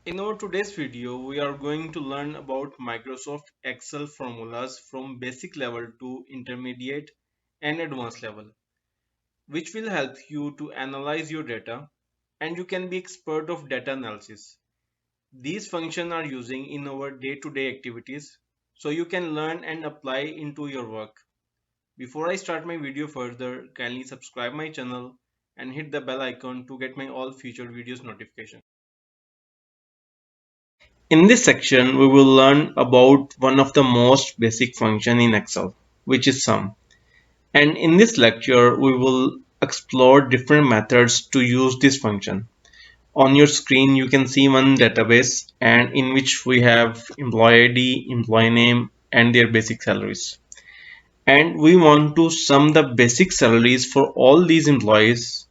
In our today's video, we are going to learn about Microsoft Excel formulas from basic level to intermediate and advanced level, which will help you to analyze your data and you can be expert of data analysis. These functions are using in our day-to-day activities, so you can learn and apply into your work. Before I start my video further, kindly subscribe my channel and hit the bell icon to get my all future videos notification. In this section, we will learn about one of the most basic function in Excel, which is sum. And in this lecture, we will explore different methods to use this function. On your screen, you can see one database and in which we have employee ID, employee name, and their basic salaries. And we want to sum the basic salaries for all these employees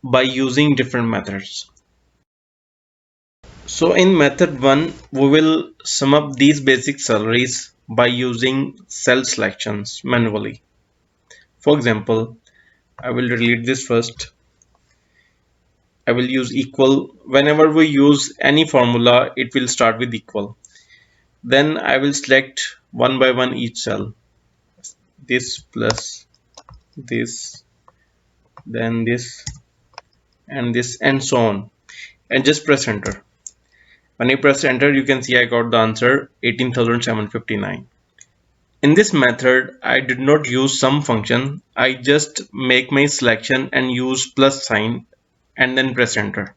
by using different methods. So in method 1, we will sum up these basic salaries by using cell selections manually. For example, I will delete this first. I will use equal. Whenever we use any formula, it will start with equal. Then I will select one by one each cell. This plus this, then this and so on. And just press enter. When I press enter, you can see I got the answer 18,759. In this method, I did not use sum function. I just make my selection and use plus sign and then press enter.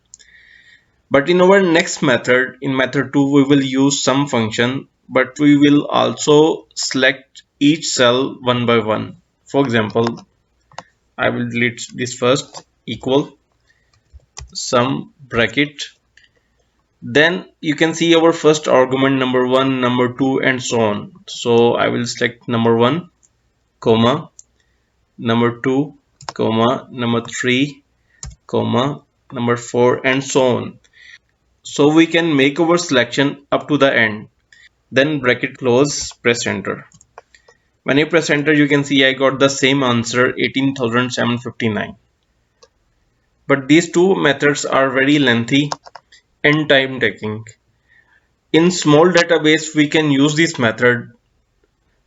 But in our next method, in method 2, we will use sum function, but we will also select each cell one by one. For example, I will delete this first, equal sum bracket. Then you can see our first argument number 1, number 2 and so on. So I will select number 1, comma, number 2, comma, number 3, comma, number 4 and so on. So we can make our selection up to the end. Then bracket close, press enter. When I press enter, you can see I got the same answer 18,759. But these two methods are very lengthy and time taking. In small database, we can use this method,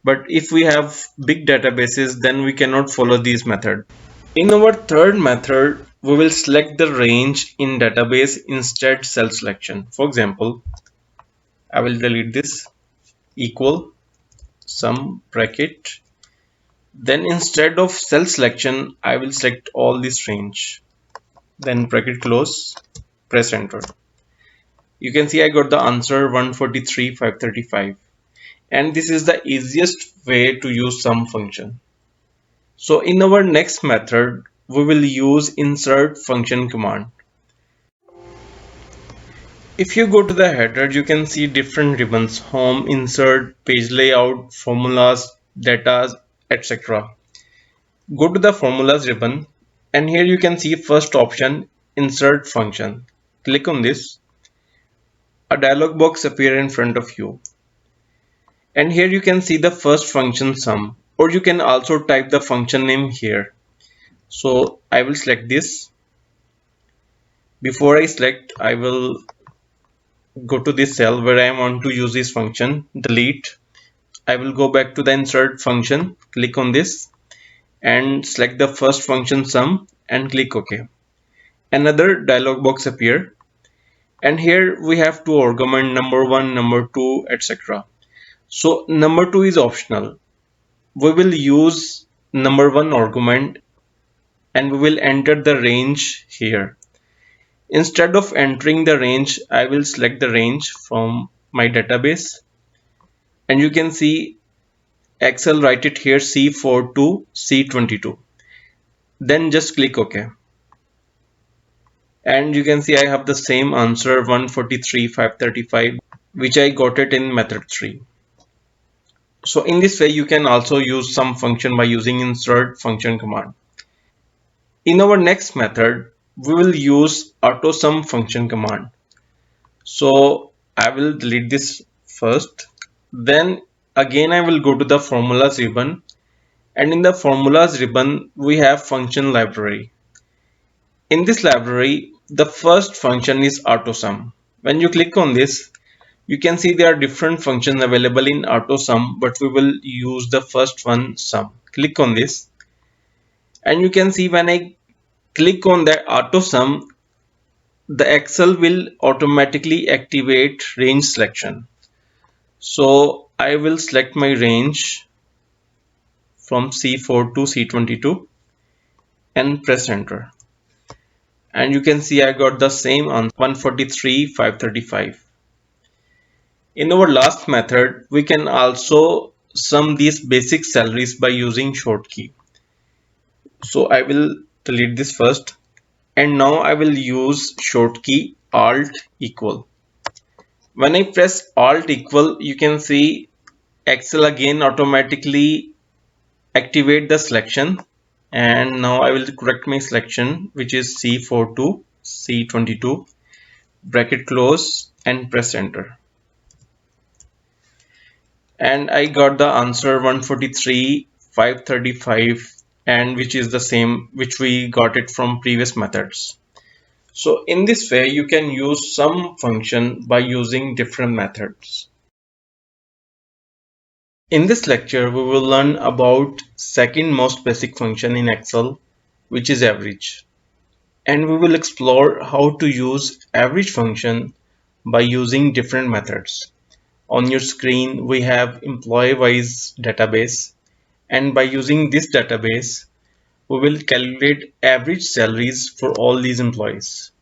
but if we have big databases, then we cannot follow this method. In our third method, we will select the range in database instead cell selection. For example, I will delete this, equal sum bracket. Then instead of cell selection, I will select all this range. Then bracket close, press enter. You can see I got the answer 143,535. And this is the easiest way to use sum function. So in our next method, we will use insert function command. If you go to the header, you can see different ribbons: home, insert, page layout, formulas, data, etc. Go to the formulas ribbon and here you can see first option, insert function. Click on this. A dialog box appears in front of you. And here you can see the first function sum, or you can also type the function name here. So I will select this. Before I select, I will go to this cell where I want to use this function, delete. I will go back to the insert function, click on this and select the first function sum and click OK. Another dialog box appear and here we have two arguments, number 1, number 2, etc. So number 2 is optional. We will use number 1 argument and we will enter the range here. Instead of entering the range, I will select the range from my database and you can see Excel write it here C4 to C22. Then just click OK. And you can see I have the same answer 143,535, which I got it in method 3. So in this way you can also use sum function by using insert function command. In our next method, we will use AutoSum function command. So I will delete this first. Then again I will go to the formulas ribbon and in the formulas ribbon we have function library. In this library, the first function is AutoSum. When you click on this, you can see there are different functions available in AutoSum, but we will use the first one, sum. Click on this, and you can see when I click on that AutoSum, the Excel will automatically activate range selection. So I will select my range from C4 to C22 and press enter. And you can see I got the same answer, 143,535. In our last method, we can also sum these basic salaries by using short key. So I will delete this first, and now I will use short key Alt equal. When I press Alt equal, you can see Excel again automatically activate the selection, and now I will correct my selection, which is C4 to C22, bracket close and press enter. And I got the answer 143,535, and which is the same which we got it from previous methods. So in this way you can use sum function by using different methods. In this lecture we will learn about second most basic function in Excel, which is average. And we will explore how to use average function by using different methods. On your screen we have employee wise database, and by using this database we will calculate average salaries for all these employees.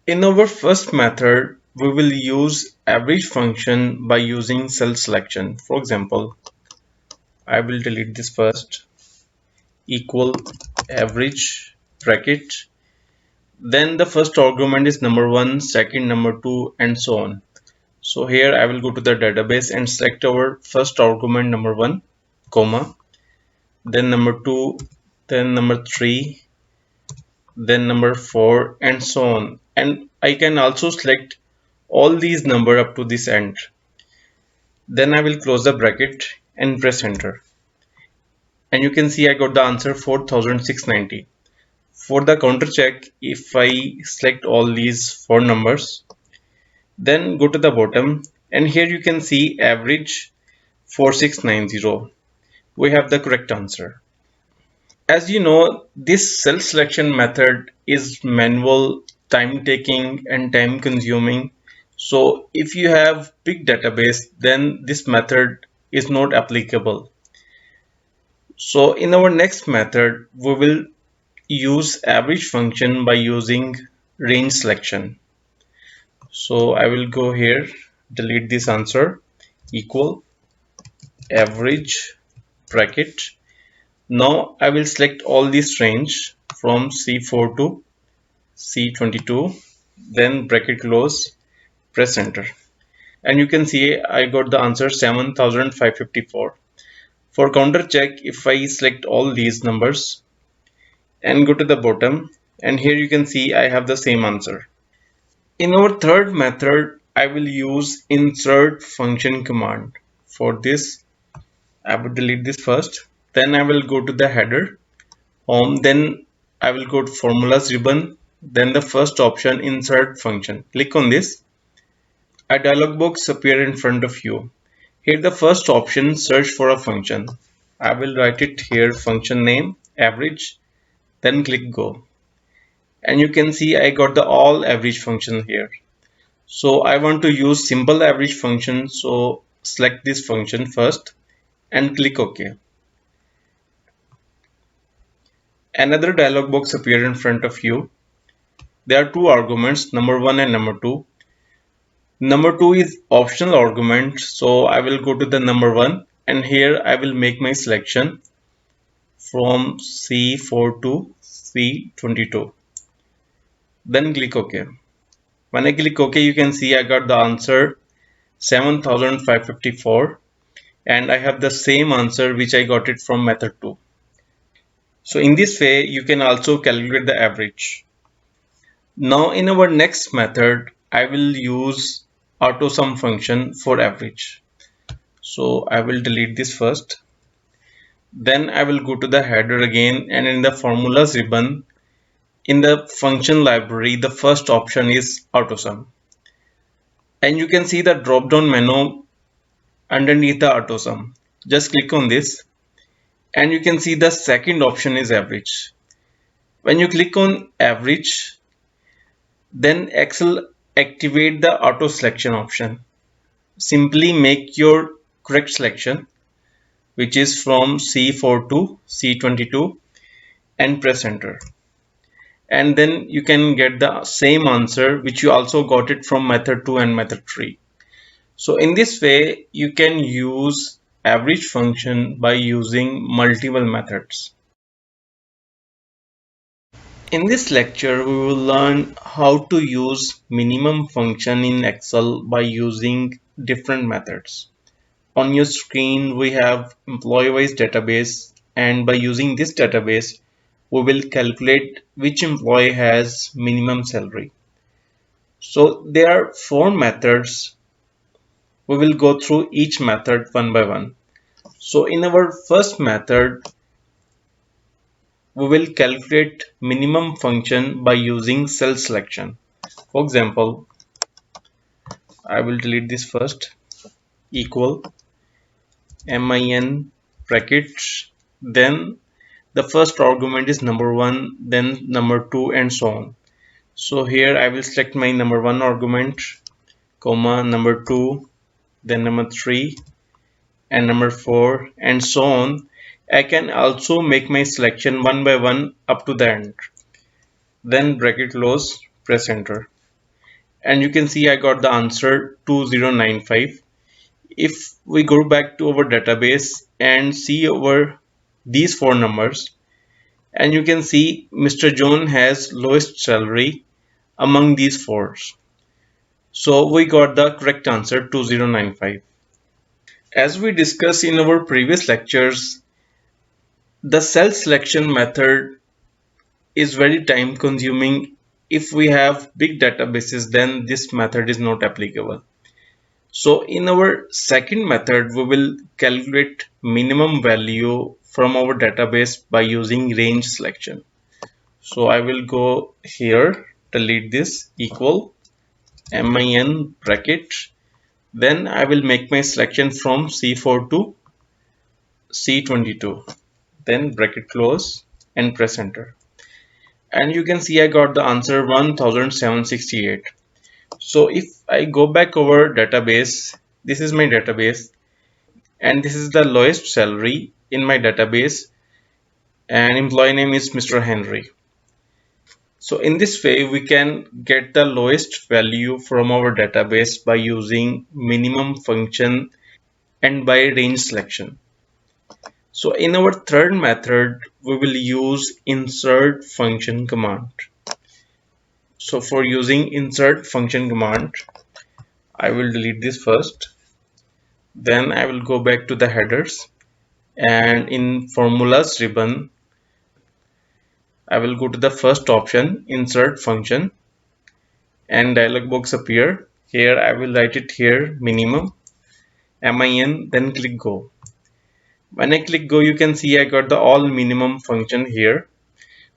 In our first method we will use average function by using cell selection. For example, I will delete this first, equal average bracket, then the first argument is number 1, second number 2, and so on. So here I will go to the database and select our first argument number 1, comma, then number 2, then number 3, then number 4, and so on. And I can also select all these number up to this end. Then I will close the bracket and press enter. And you can see I got the answer 4,690. For the counter check, if I select all these 4 numbers, then go to the bottom, and here you can see average 4690. We have the correct answer. As you know, this cell selection method is manual, time taking and time consuming. So if you have big database, then this method is not applicable. So in our next method, we will use average function by using range selection. So I will go here, delete this answer, equal average bracket. Now I will select all this range from C4 to C22, then bracket close, press enter. And you can see I got the answer 7,554. For counter check, if I select all these numbers and go to the bottom, and here you can see I have the same answer. In our third method, I will use insert function command. For this, I will delete this first. Then I will go to the header, home, then I will go to formulas ribbon, then the first option, insert function. Click on this. A dialog box appear in front of you. Here the first option, search for a function. I will write it here, function name, average, then click go. And you can see I got the all average function here. So I want to use simple average function, so select this function first and click OK. Another dialog box appears in front of you. There are two arguments, number 1 and number 2. Number 2 is optional argument, so I will go to the number 1, and here I will make my selection from C4 to C22. Then click OK. When I click OK, you can see I got the answer 7,554, and I have the same answer which I got it from method 2. So in this way you can also calculate the average. Now in our next method, I will use AutoSum function for average. So I will delete this first. Then I will go to the header again, and in the formulas ribbon, in the function library, the first option is AutoSum. and you can see the drop down menu underneath the auto sum. Just click on this and you can see the second option is average. When you click on average, then Excel activate the auto selection option. Simply make your correct selection, which is from C4 to C22, and press enter. And then you can get the same answer which you also got it from method 2 and method 3. So in this way you can use average function by using multiple methods. In this lecture we will learn how to use minimum function in Excel by using different methods. On your screen we have employee wise database, and by using this database we will calculate which employee has minimum salary. So there are 4 methods. We will go through each method one by one. So in our first method, we will calculate minimum function by using cell selection. For example, I will delete this first, equal min brackets, then the first argument is number 1, then number 2, and so on. So here I will select my number 1 argument, comma, number 2, then number 3, and number 4, and so on. I can also make my selection one by one up to the end. Then bracket close, press enter. And you can see I got the answer 2095. If we go back to our database and see over these 4 numbers, and you can see Mr. John has lowest salary among these 4. So we got the correct answer 2095. As we discussed in our previous lectures, the cell selection method is very time consuming. If we have big databases, then this method is not applicable. So in our second method, we will calculate minimum value from our database by using range selection. So I will go here, delete this, equal min bracket. Then I will make my selection from C4 to C22. Then bracket close and press enter. And you can see I got the answer 1768. So if I go back over database, this is my database and this is the lowest salary in my database, and employee name is Mr. Henry. So in this way we can get the lowest value from our database by using minimum function and by range selection. So in our third method, we will use insert function command. So for using insert function command, I will delete this first. Then I will go back to the headers, and in formulas ribbon, I will go to the first option, insert function, and dialog box appear. Here I will write it here, minimum, min, then click go. When I click go, you can see I got the all minimum function here.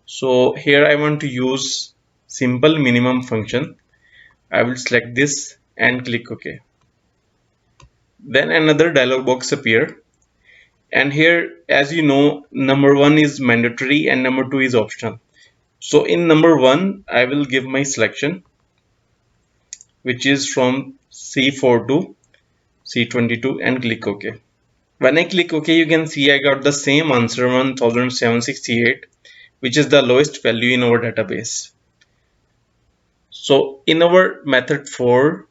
So here I want to use simple minimum function. I will select this and click OK. Then another dialog box appear, and here, as you know, number 1 is mandatory and number 2 is optional. So in number 1 I will give my selection, which is from C4 to C22, and click OK. When I click OK, you can see I got the same answer 1768, which is the lowest value in our database. So in our method 4,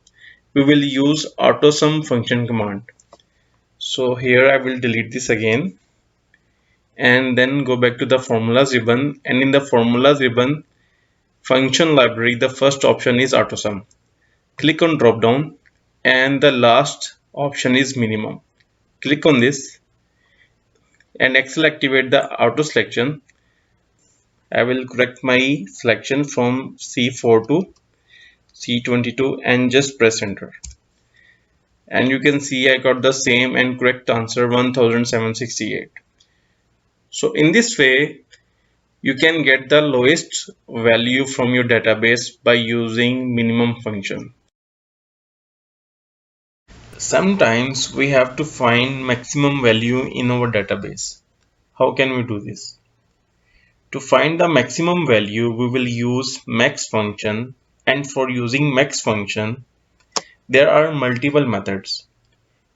we will use AutoSum function command. So here I will delete this again and then go back to the formulas ribbon, and in the formulas ribbon function library, the first option is AutoSum. Click on drop down and the last option is minimum. Click on this and Excel activate the auto selection. I will correct my selection from C4 to C22 and just press enter. And you can see I got the same and correct answer 1768. So in this way you can get the lowest value from your database by using minimum function. Sometimes we have to find maximum value in our database. How can we do this? To find the maximum value, we will use max function, and for using max function, there are multiple methods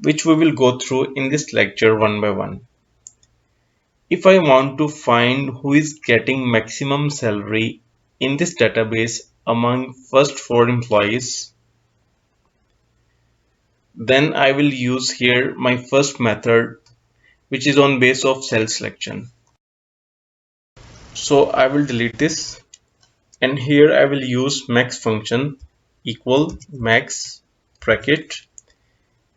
which we will go through in this lecture one by one. If I want to find who is getting maximum salary in this database among first 4 employees, then I will use here my first method, which is on base of cell selection. So I will delete this, and here I will use max function equal max bracket,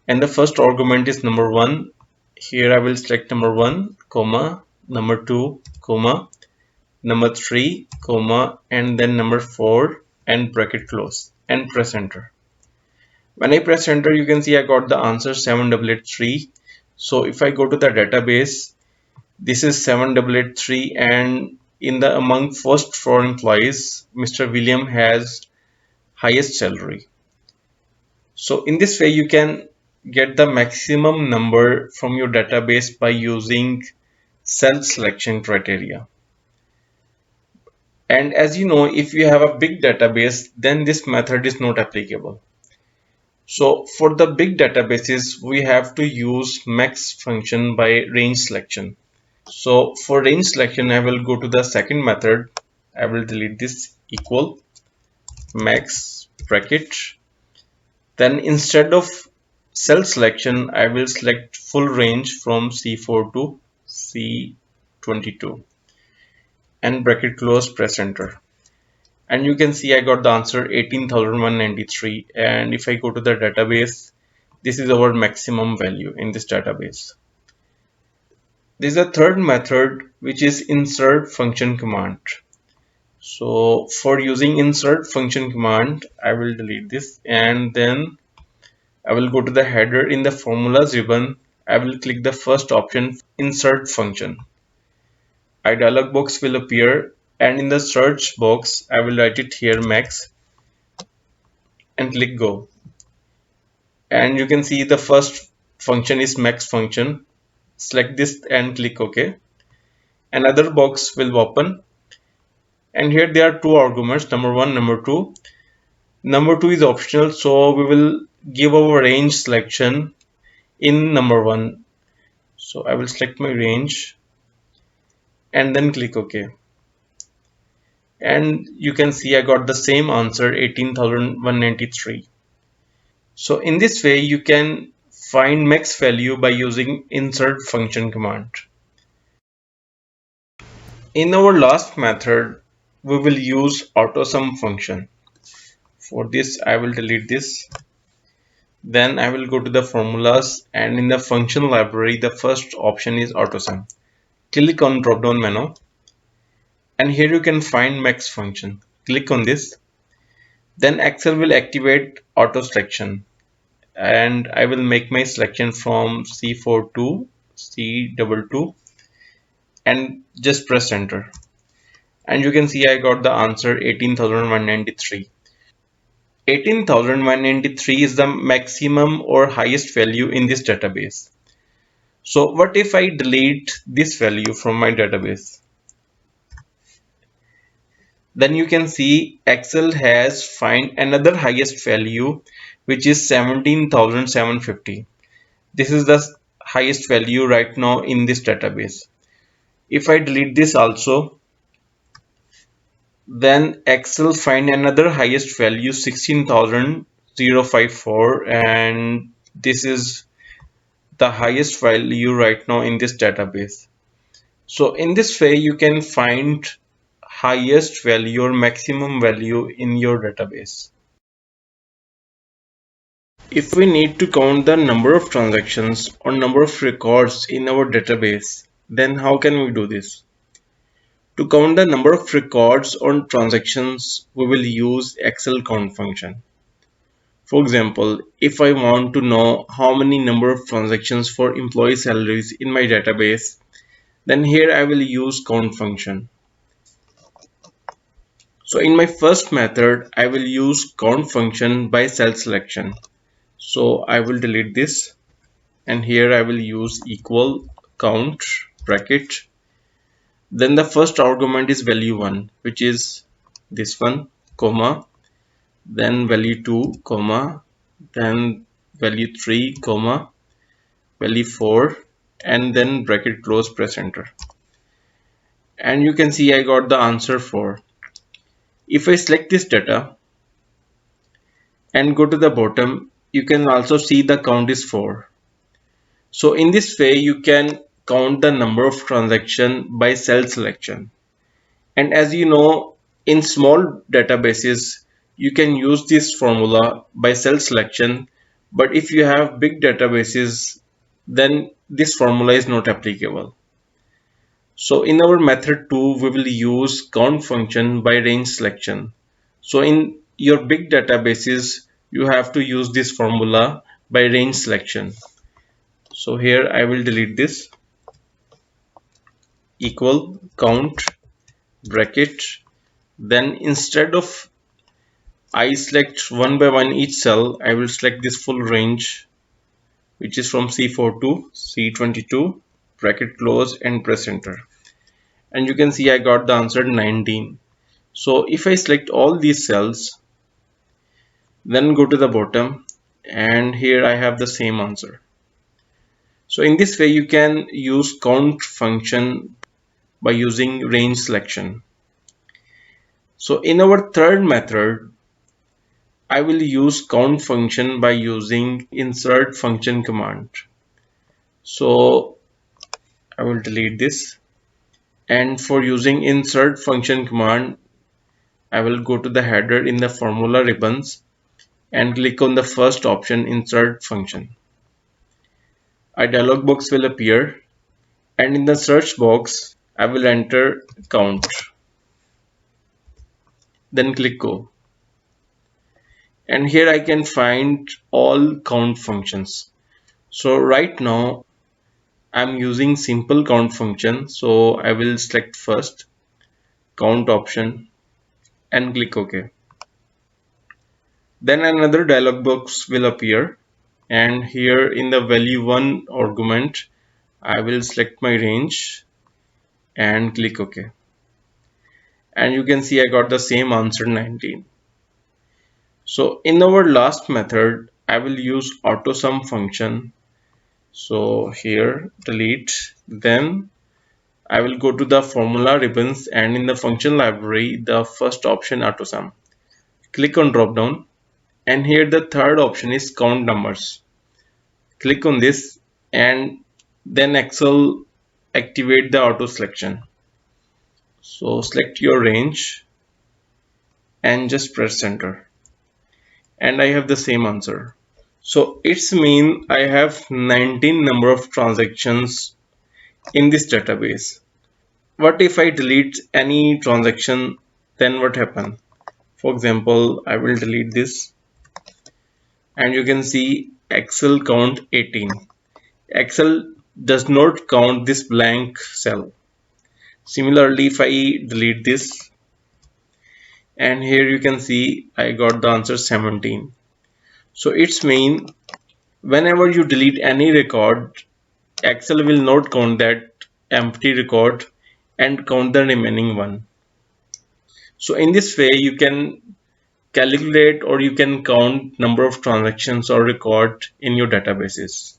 and the first argument is number 1. Here I will select number 1 comma number 2 comma number 3 comma and then number 4 and bracket close and press enter. When I press enter, you can see I got the answer 7883. So if I go to the database, this is 7883, and in the among first 4 employees, Mr. William has highest salary. So in this way you can get the maximum number from your database by using cell selection criteria. And as you know, if you have a big database, then this method is not applicable. So for the big databases, we have to use max function by range selection. So for range selection, I will go to the second method. I will delete this equal max bracket. Then instead of cell selection, I will select full range from C4 to C22 and bracket close, press enter. And you can see I got the answer 18,193, and if I go to the database, this is our maximum value in this database. There is a third method, which is insert function command. So for using insert function command, I will delete this, and then I will go to the header. In the formulas ribbon, I will click the first option, insert function. A dialog box will appear, and in the search box I will write it here max and click go. And you can see the first function is max function. Select this and click OK. Another box will open, and here there are 2 arguments, number 1, number 2. Number 2 is optional, so we will give our range selection in number 1. So I will select my range and then click OK. And you can see I got the same answer 18,193. So in this way you can find max value by using insert function command. In our last method, we will use AutoSum function. For this I will delete this. Then I will go to the formulas, and in the function library the first option is AutoSum. Click on drop down menu, and here you can find max function. Click on this. Then Excel will activate auto selection, and I will make my selection from C4 to C22 and just press enter. And you can see I got the answer 18,193. 18,193 is the maximum or highest value in this database. So what if I delete this value from my database? Then you can see Excel has find another highest value, which is 17,750. This is the highest value right now in this database. If I delete this also, then Excel find another highest value 16,054, and this is the highest value right now in this database. So in this way you can find highest value or maximum value in your database. If we need to count the number of transactions or number of records in our database, then how can we do this? To count the number of records or transactions, we will use Excel count function. For example, if I want to know how many number of transactions for employee salaries in my database, then here I will use count function. So in my first method, I will use count function by cell selection. So I will delete this, and here I will use equal count bracket. Then the first argument is value 1, which is this one, comma, then value 2, comma, then value 3, comma, value 4, and then bracket close, press enter. And you can see I got the answer 4. If I select this data and go to the bottom, you can also see the count is 4. So in this way you can count the number of transactions by cell selection. And as you know, in small databases you can use this formula by cell selection, but if you have big databases then this formula is not applicable. So in our method 2 we will use count function by range selection. So in your big databases you have to use this formula by range selection. So here I will delete this, equal count bracket, then instead of I select one by one each cell, I will select this full range, which is from C4 to C22, bracket close and press enter. And you can see I got the answer 19. So if I select all these cells, then go to the bottom, and here I have the same answer. So in this way you can use count function by using range selection. So in our third method, I will use count function by using insert function command. So I will delete this, and for using insert function command I will go to the header in the formula ribbons and click on the first option, insert function. A dialog box will appear, and in the search box I will enter count, then click go, and here I can find all count functions. So right now I'm using simple count function, so I will select first count option and click OK. Then another dialog box will appear, and here in the value 1 argument I will select my range and click OK. And you can see I got the same answer, 19. So in our last method I will use AutoSum function. So here delete, then I will go to the formula ribbons, and in the function library the first option, AutoSum. Click on drop down, and here the third option is count numbers. Click on this, and then Excel activate the auto selection. So select your range and just press enter, and I have the same answer. So it's mean I have 19 number of transactions in this database. What if I delete any transaction, then what happen? For example, I will delete this, and you can see Excel count 18. Excel does not count this blank cell. Similarly, if I delete this, and here you can see I got the answer 17. So it's mean whenever you delete any record, Excel will not count that empty record and count the remaining one. So in this way you can calculate or you can count number of transactions or record in your databases.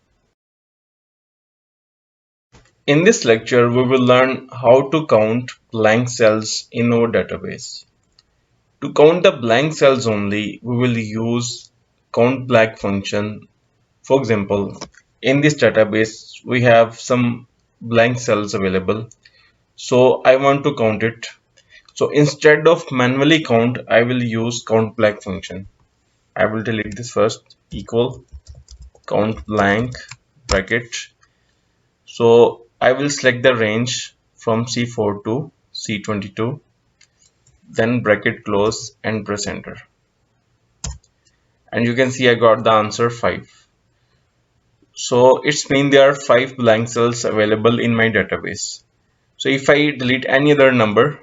In this lecture we will learn how to count blank cells in our database. To count the blank cells only, we will use Countblank function. For example, in this database we have some blank cells available, so I want to count it. So instead of manually count, I will use Countblank function. I will delete this first, equal Countblank bracket. So I will select the range from C4 to C22, then bracket close and press enter. And you can see I got the answer 5. So it's mean there are 5 blank cells available in my database. So if I delete any other number,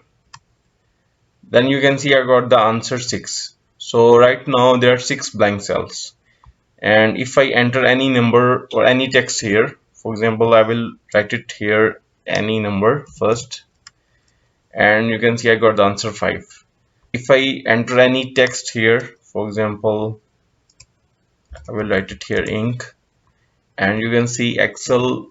then you can see I got the answer 6. So right now there are 6 blank cells, And if I enter any number or any text here, for example, I will write it here any number first, and you can see I got the answer 5. If I enter any text here, for example, I will write it here ink, and you can see Excel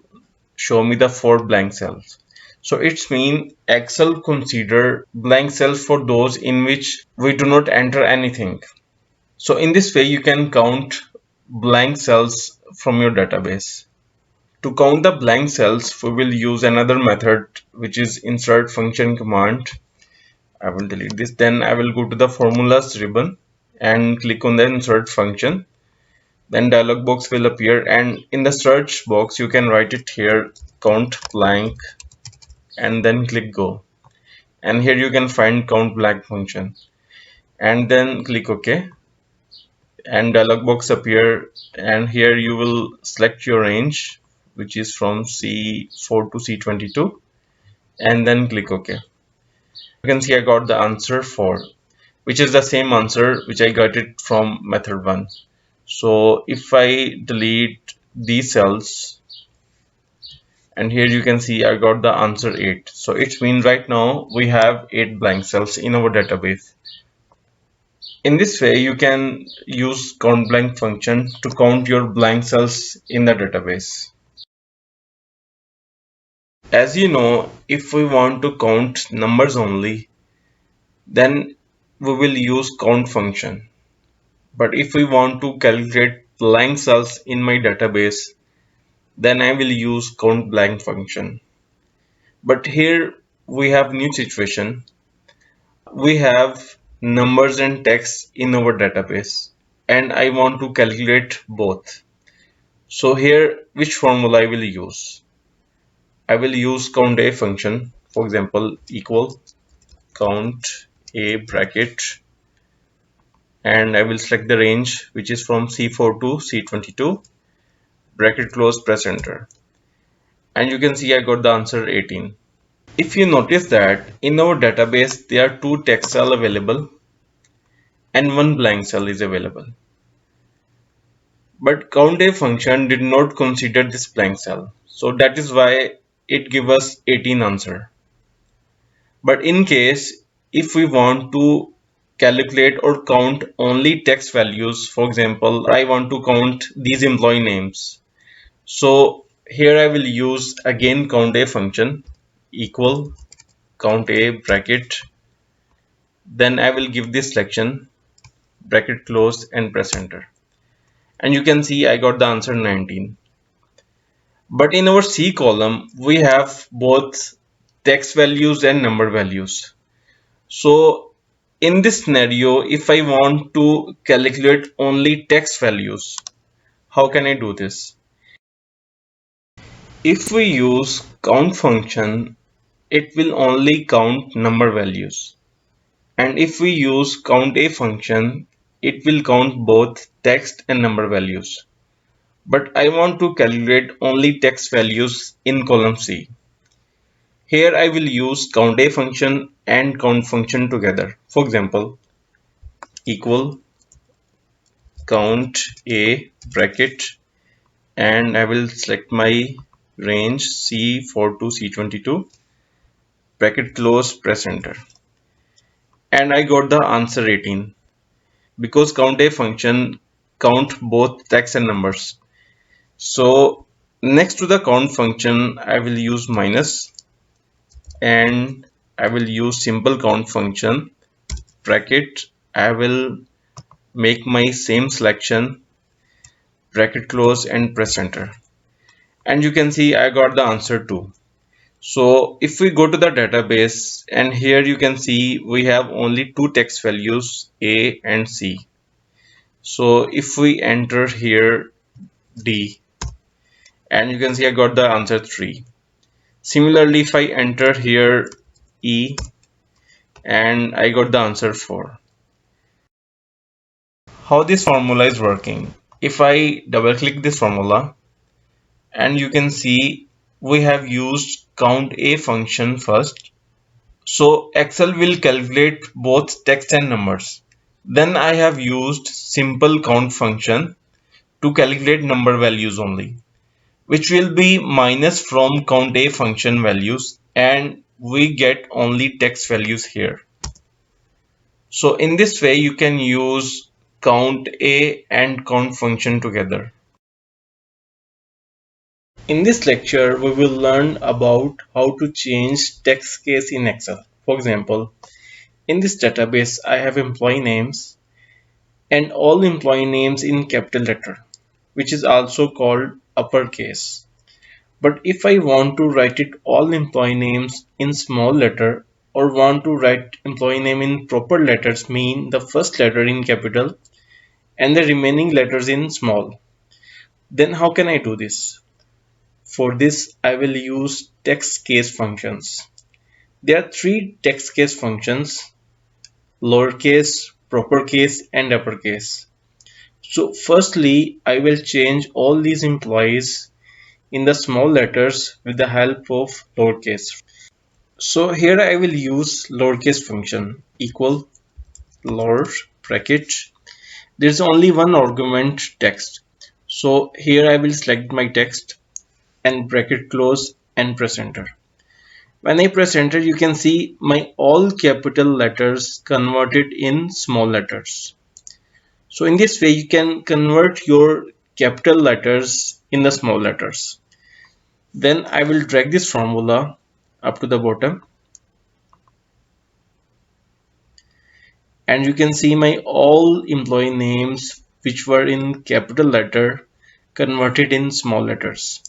show me the 4 blank cells. So it's mean Excel consider blank cells for those in which we do not enter anything. So in this way you can count blank cells from your database. To count the blank cells, we will use another method, which is insert function command. I will delete this. Then I will go to the formulas ribbon and click on the insert function. Then dialog box will appear, and in the search box you can write it here count blank and then click go. And here you can find count blank function and then click OK. And dialog box appear, and here you will select your range, which is from C4 to C22, and then click OK. You can see I got the answer 4, which is the same answer which I got it from method 1. So if I delete these cells, and here you can see I got the answer 8. So it means right now we have 8 blank cells in our database. In this way you can use count blank function to count your blank cells in the database. As you know, if we want to count numbers only, then we will use count function. But if we want to calculate blank cells in my database, then I will use count blank function. But here we have new situation. We have numbers and text in our database, and I want to calculate both. So here, which formula I will use? I will use count a function, for example, equal count a bracket, and I will select the range which is from C4 to C22, bracket close, press enter, and you can see I got the answer 18. If you notice that in our database there are 2 text cells available and 1 blank cell is available, but count a function did not consider this blank cell, so that is why it gives us 18 answer. But in case if we want to calculate or count only text values, for example, I want to count these employee names, so here I will use again count a function, equal count a bracket, then I will give this selection, bracket close, and press enter, and you can see I got the answer 19. But in our C column we have both text values and number values. So in this scenario, if I want to calculate only text values, how can I do this? If we use count function, it will only count number values. And if we use count a function, it will count both text and number values. But I want to calculate only text values in column C. Here I will use count a function and count function together. For example, equal count a bracket, and I will select my range C4 to C22, bracket close, press enter, and I got the answer 18 because count a function count both text and numbers. So next to the count function I will use minus, and I will use simple count function, bracket, I will make my same selection, bracket close, and press enter, and you can see I got the answer 2. So if we go to the database, and here you can see we have only 2 text values, A and C. So if we enter here D, and you can see I got the answer 3. Similarly, if I enter here E, and I got the answer 4. How this formula is working? If I double click this formula, and you can see we have used count a function first, so Excel will calculate both text and numbers. Then I have used simple count function to calculate number values only, which will be minus from count a function values, and we get only text values here. So in this way you can use count a and count function together. In this lecture we will learn about how to change text case in Excel. For example, in this database I have employee names and all employee names in capital letter, which is also called uppercase. But if I want to write it all employee names in small letter, or want to write employee name in proper letters, mean the first letter in capital and the remaining letters in small, then how can I do this? For this I will use text case functions. There are three text case functions: lowercase, proper case and uppercase. So firstly I will change all these employees in the small letters with the help of lowercase. So here I will use lowercase function equal lower bracket. There's only one argument text. So here I will select my text and bracket close and press enter. When I press enter, you can see my all capital letters converted in small letters. So in this way you can convert your capital letters in the small letters. Then I will drag this formula up to the bottom, and you can see my all employee names which were in capital letter converted in small letters.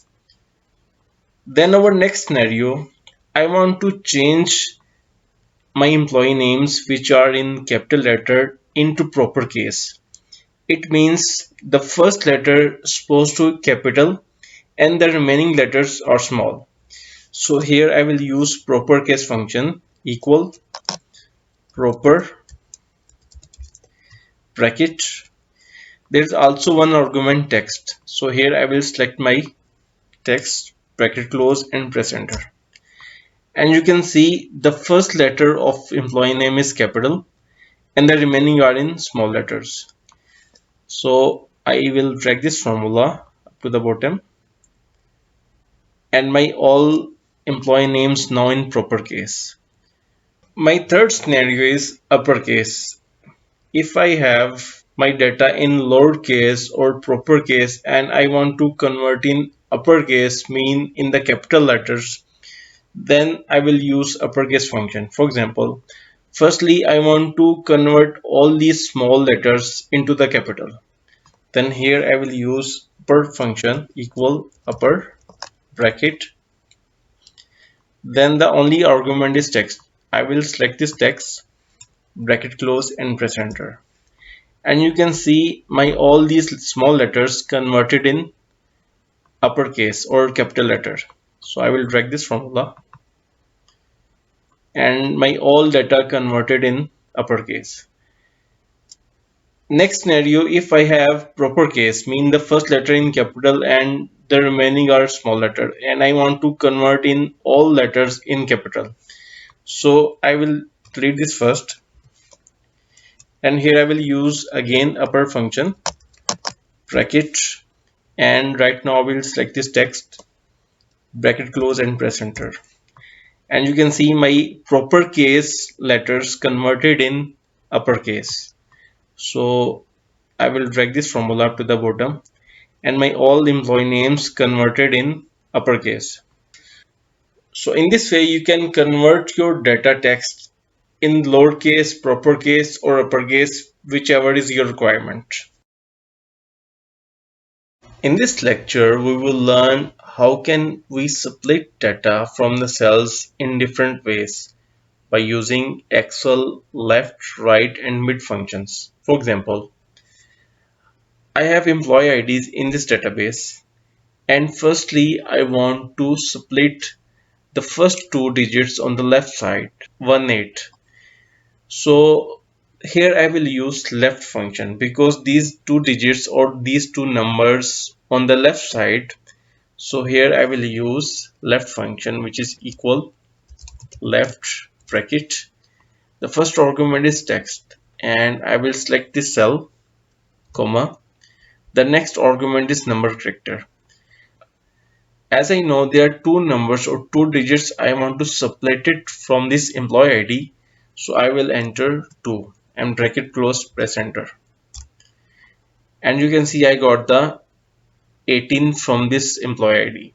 Then our next scenario, I want to change my employee names which are in capital letter into proper case. It means the first letter is supposed to be capital and the remaining letters are small. So here I will use proper case function equal proper bracket. There is also one argument text. So here I will select my text, bracket close and press enter. And you can see the first letter of employee name is capital and the remaining are in small letters. So I will drag this formula up to the bottom, and my all employee names now in proper case. My third scenario is uppercase. If I have my data in lowercase or proper case and I want to convert in uppercase, mean in the capital letters, then I will use uppercase function. For example, firstly I want to convert all these small letters into the capital. Then here I will use upper function equal upper bracket. Then the only argument is text. I will select this text, bracket close and press enter. And you can see my all these small letters converted in uppercase or capital letter. So I will drag this formula, and my all data converted in uppercase. Next scenario, if I have proper case, mean the first letter in capital and the remaining are small letter, and I want to convert in all letters in capital. So I will delete this first, and here I will use again upper function bracket, and right now I will select this text, bracket close and press enter. And you can see my proper case letters converted in uppercase. So I will drag this formula up to the bottom, and my all employee names converted in uppercase. So in this way you can convert your data text in lowercase, proper case or uppercase, whichever is your requirement. In this lecture we will learn how can we split data from the cells in different ways by using Excel left, right and mid functions. For example, I have employee IDs in this database, and firstly I want to split the first two digits on the left side, 18. So here I will use left function because these two digits or these two numbers on the left side. So here I will use left function, which is equal left bracket. The first argument is text, and I will select this cell, comma. The next argument is number character. As I know there are two numbers or two digits, I want to subtract it from this employee ID. So I will enter 2 and bracket close, press enter. And you can see I got the 18 from this employee ID.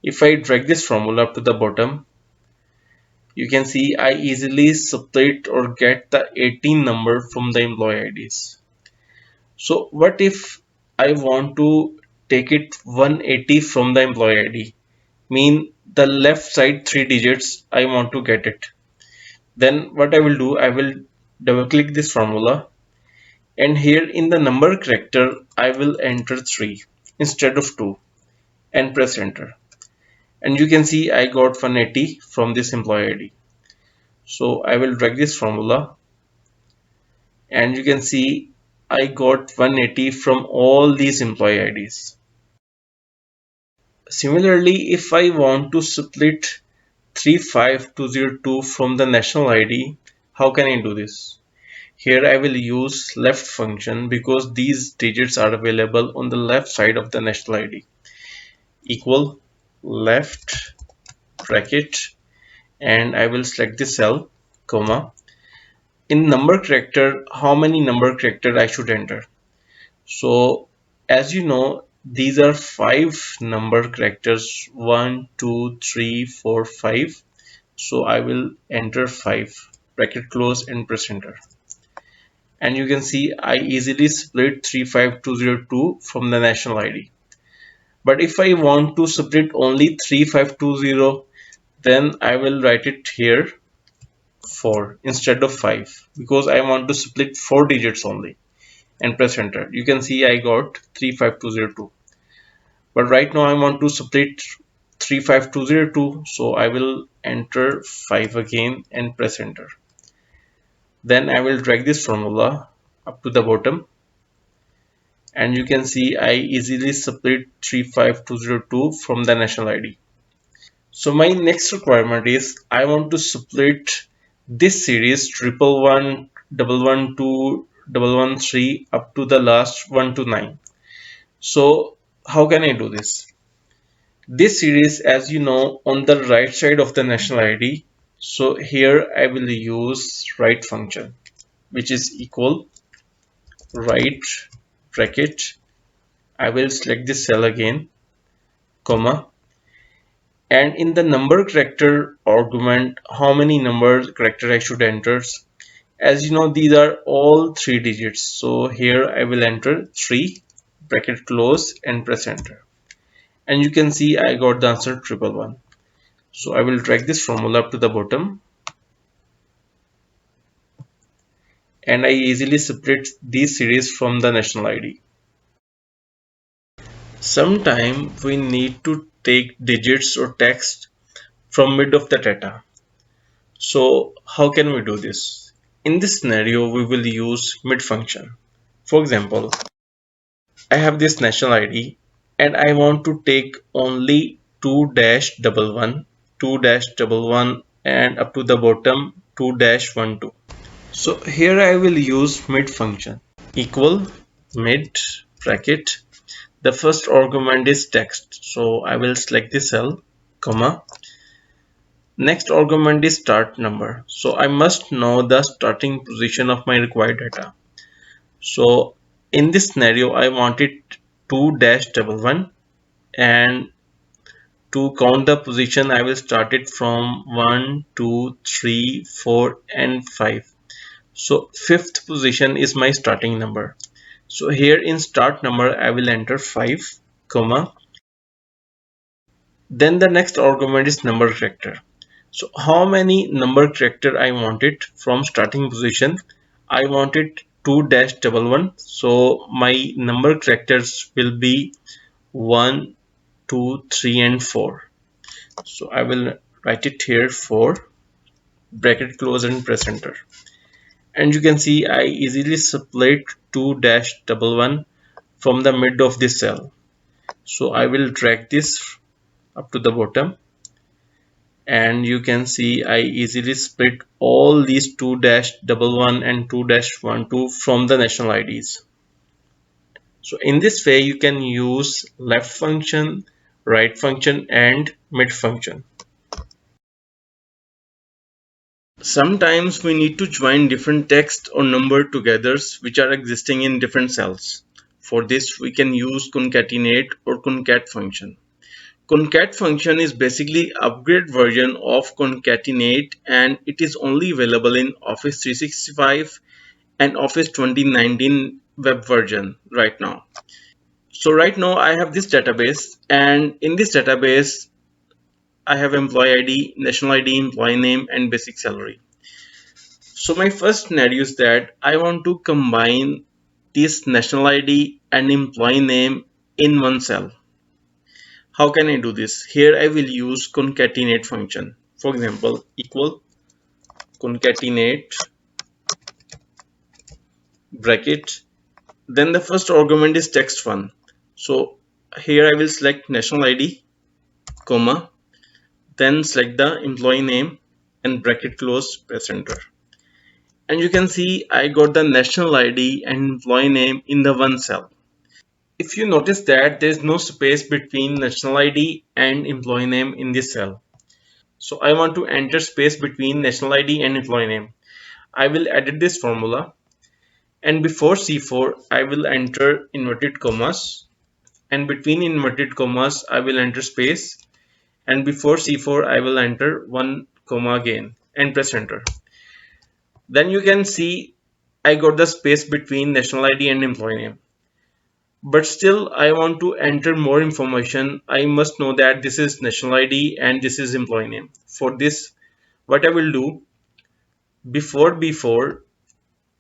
If I drag this formula up to the bottom, you can see I easily subtract or get the 18 number from the employee IDs. So what if I want to take it 180 from the employee ID? Mean the left side 3 digits I want to get it. Then what I will do, I will double click this formula, and here in the number character I will enter 3 instead of 2 and press enter. And you can see I got 180 from this employee ID. So I will drag this formula, and you can see I got 180 from all these employee IDs. Similarly, if I want to split 35202 from the national ID, how can I do this? Here I will use left function because these digits are available on the left side of the national ID. Equal left bracket, and I will select the cell, comma. In number character, how many number character I should enter? So as you know, these are 5 number characters, 1 2 3 4 5. So I will enter 5, bracket close, and press enter. And you can see I easily split 35202 from the national ID. But if I want to split only 3520, then I will write it here 4 instead of 5 because I want to split 4 digits only, and press enter. You can see I got 35202. But right now I want to split 35202, so I will enter 5 again and press enter. Then I will drag this formula up to the bottom, and you can see I easily split 35202 from the national ID. So my next requirement is I want to split this series 111, 112, 113 up to the last 1 to 9. So how can I do this? This series, as you know, on the right side of the national ID. So here I will use right function, which is equal right bracket. I will select this cell again, comma, and in the number character argument, how many number character I should enter? As you know, these are all 3 digits. So here I will enter 3, bracket close, and press enter. And you can see I got the answer 111. So I will drag this formula up to the bottom, and I easily split these series from the national ID. Sometimes we need to take digits or text from mid of the data. So how can we do this? In this scenario, we will use mid function. For example, I have this national ID and I want to take only 2-11, 2-11, and up to the bottom 2-12. So here I will use mid function, equal mid bracket. The first argument is text, so I will select the cell, comma. Next argument is start number, so I must know the starting position of my required data. So in this scenario I want it 2-11, and to count the position I will start it from 1 2 3 4 and 5. So fifth position is my starting number. So here in start number I will enter 5, comma. Then the next argument is number character. So how many number character I want it from starting position? I want it 2-11. So my number characters will be 1, 2, 3, and 4. So I will write it here 4, bracket close, and press enter. And you can see I easily split 2-11 from the mid of this cell. So I will drag this up to the bottom, and you can see I easily split all these 2-11 and 2-12 from the national IDs. So in this way you can use left function, right function and mid function. Sometimes we need to join different text or number together which are existing in different cells. For this we can use concatenate or concat function. Concat function is basically upgrade version of concatenate and it is only available in Office 365 and Office 2019 web version right now. So right now I have this database, and in this database I have employee ID, national ID, employee name and basic salary. So my first scenario is that I want to combine this national ID and employee name in one cell. How can I do this? Here I will use concatenate function. For example, equal concatenate bracket. Then the first argument is text one. So here I will select national ID, comma, then select the employee name and bracket close, press enter. And you can see I got the national ID and employee name in the one cell. If you notice that there is no space between national ID and employee name in this cell. So I want to enter space between national ID and employee name. I will edit this formula, and before C4 I will enter inverted commas, and between inverted commas I will enter space, and before C4 I will enter 1 comma again and press enter. Then you can see I got the space between national ID and employee name. But still I want to enter more information. I must know that this is national ID and this is employee name. For this, what I will do, before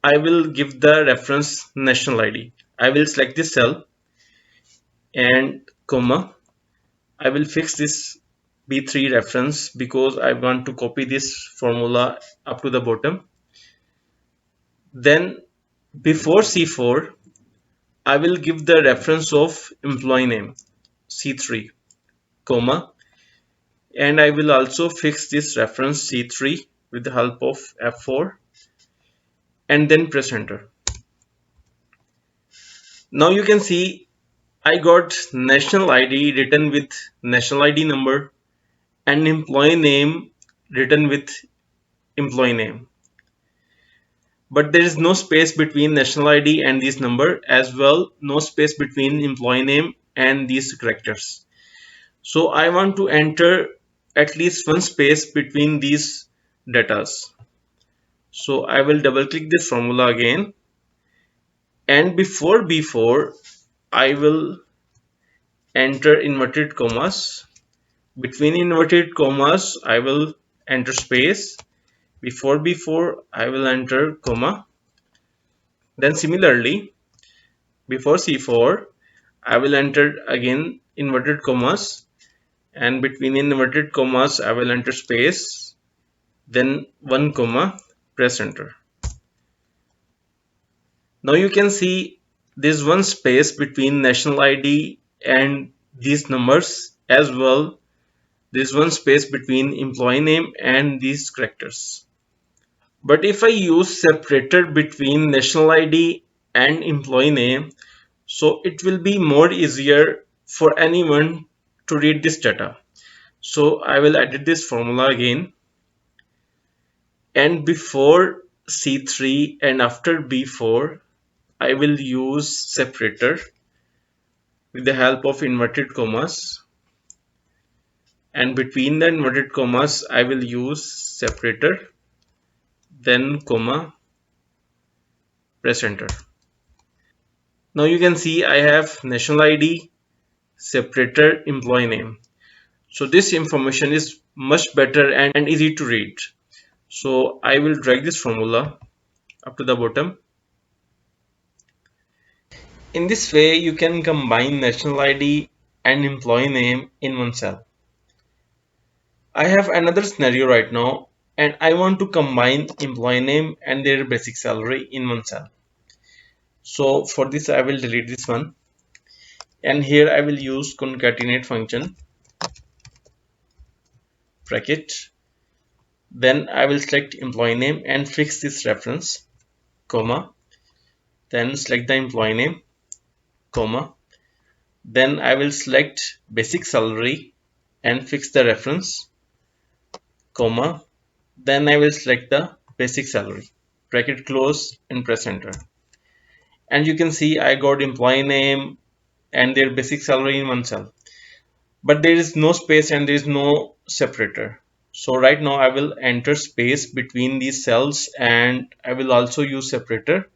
I will give the reference national ID. I will select this cell and comma. I will fix this B3 reference because I want to copy this formula up to the bottom. Then before C4 I will give the reference of employee name C3, comma, and I will also fix this reference C3 with the help of F4 and then press enter. Now you can see I got national ID written with national ID number and employee name written with employee name. But there is no space between national ID and this number, as well no space between employee name and these characters. So I want to enter at least one space between these datas. So I will double click this formula again, and before B4 I will enter inverted commas. Between inverted commas I will enter space. Before B4 I will enter comma. Then similarly before C4 I will enter again inverted commas, and between inverted commas I will enter space, then 1 comma, press enter. Now you can see there's one space between national ID and these numbers, as well there's one space between employee name and these characters. But if I use separator between national ID and employee name, so it will be more easier for anyone to read this data. So I will edit this formula again, and before C3 and after B4 I will use separator with the help of inverted commas, and between the inverted commas I will use separator, then comma, press enter. Now you can see I have national ID, separator, employee name. So this information is much better and easy to read. So I will drag this formula up to the bottom. In this way you can combine national ID and employee name in one cell. I have another scenario right now, and I want to combine employee name and their basic salary in one cell. So for this I will delete this one, and here I will use concatenate function bracket. Then I will select employee name and fix this reference, comma, then select the employee name comma. Then I will select basic salary and fix the reference, comma. Then I will select the basic salary, bracket close and press enter. And you can see I got employee name and their basic salary in one cell. But there is no space and there is no separator. So right now I will enter space between these cells and I will also use separator.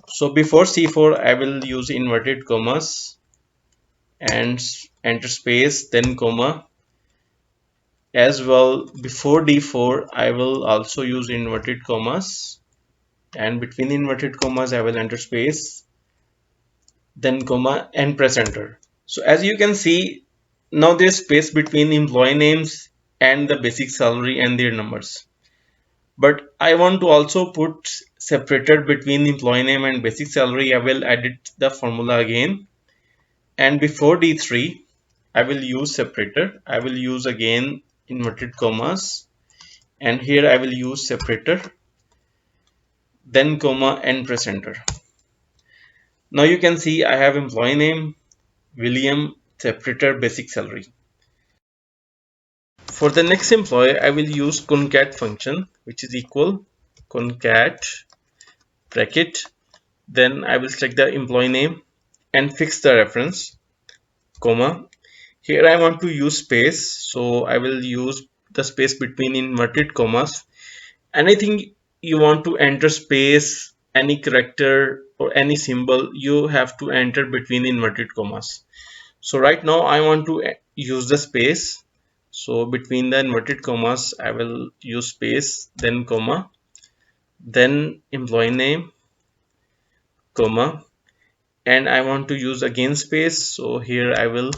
So before C4 I will use inverted commas and enter space, then comma. As well, before D4 I will also use inverted commas, and between inverted commas I will enter space, then comma, and press enter. So as you can see, now there is space between employee names and the basic salary and their numbers. But I want to also put separator between employee name and basic salary. I will edit the formula again, and before D3 I will use separator. I will use again inverted commas, and here I will use separator, then comma, and press enter. Now you can see I have employee name William, separator, basic salary. For the next employee I will use concat function, which is equal concat bracket, then I will select the employee name and fix the reference, comma. Here I want to use space, so I will use the space between inverted commas. Anything you want to enter space, any character or any symbol, you have to enter between inverted commas. So right now I want to use the space, so between the inverted commas I will use space, then comma, then employee name, comma, and I want to use again space, so here I will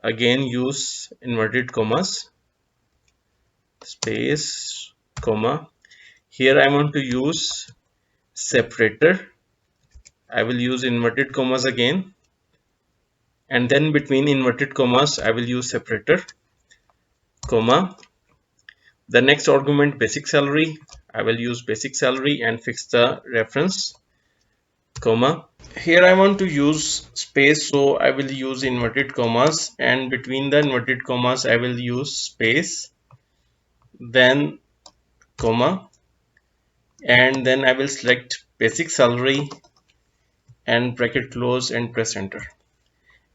again use inverted commas, space, comma. Here I want to use separator. I will use inverted commas again, and then between inverted commas I will use separator, comma. The next argument basic salary, I will use basic salary and fix the reference, comma. Here I want to use space, so I will use inverted commas, and between the inverted commas I will use space, then comma, and then I will select basic salary and bracket close and press enter.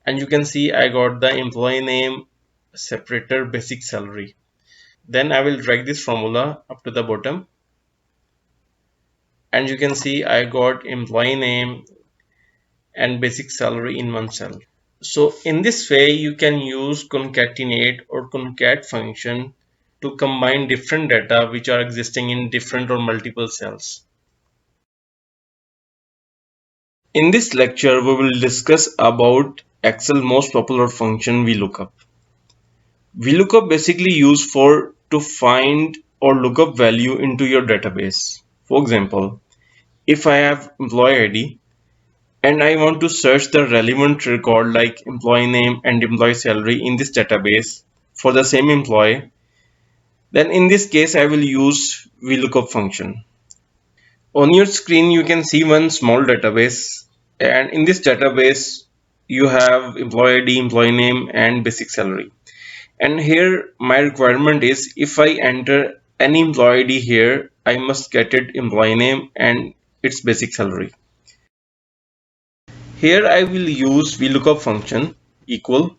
And you can see I got the employee name, separator, basic salary. Then I will drag this formula up to the bottom, and you can see I got employee name and basic salary in one cell. So in this way you can use concatenate or concat function to combine different data which are existing in different or multiple cells. In this lecture we will discuss about Excel most popular function Vlookup. Vlookup basically used for to find or look up value into your database. For example, if I have employee ID and I want to search the relevant record like employee name and employee salary in this database for the same employee, then in this case I will use Vlookup function. On your screen you can see one small database, and in this database you have employee ID, employee name and basic salary. And here my requirement is if I enter any employee ID here, I must get it employee name and its basic salary. Here I will use Vlookup function equal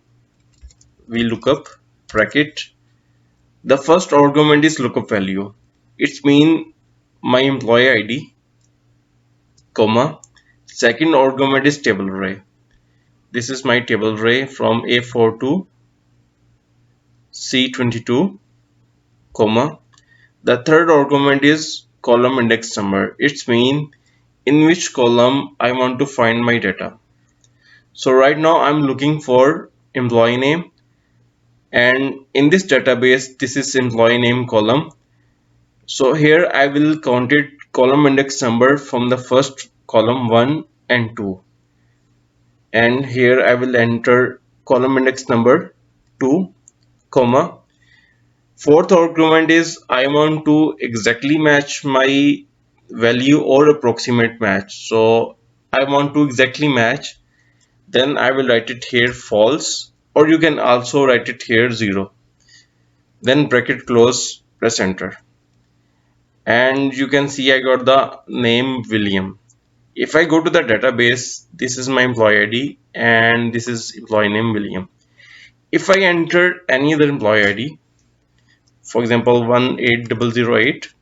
Vlookup bracket. The first argument is lookup value. It's mean my employee ID, comma. Second argument is table array. This is my table array from A4 to C22, comma. The third argument is column index number. It's mean in which column I want to find my data. So right now I'm looking for employee name, and in this database this is employee name column. So here I will count it column index number from the first column 1 and 2, and here I will enter column index number 2, comma. Fourth argument is I want to exactly match my value or approximate match. So I want to exactly match. Then I will write it here false, or you can also write it here 0. Then bracket close, press enter. And you can see I got the name William. If I go to the database, this is my employee ID and this is employee name William. If I enter any other employee ID, for example 18008,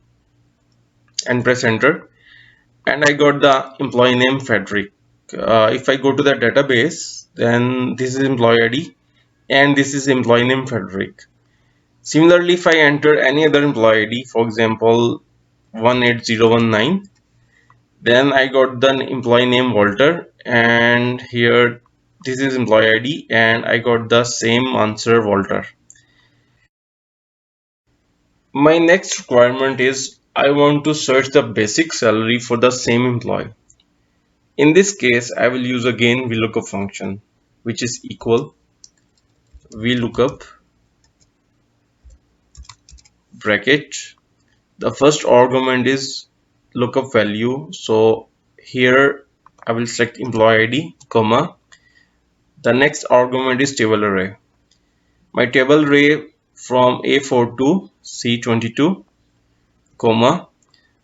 and press enter, and I got the employee name Frederick. If I go to the database, then this is employee ID and this is employee name Frederick. Similarly, if I enter any other employee ID, for example 18019, then I got the employee name Walter, and here this is employee ID and I got the same answer Walter. My next requirement is I want to search the basic salary for the same employee. In this case, I will use again Vlookup function, which is equal Vlookup bracket. The first argument is lookup value. So here I will select employee ID, comma. The next argument is table array. My table array from A4 to C22, comma.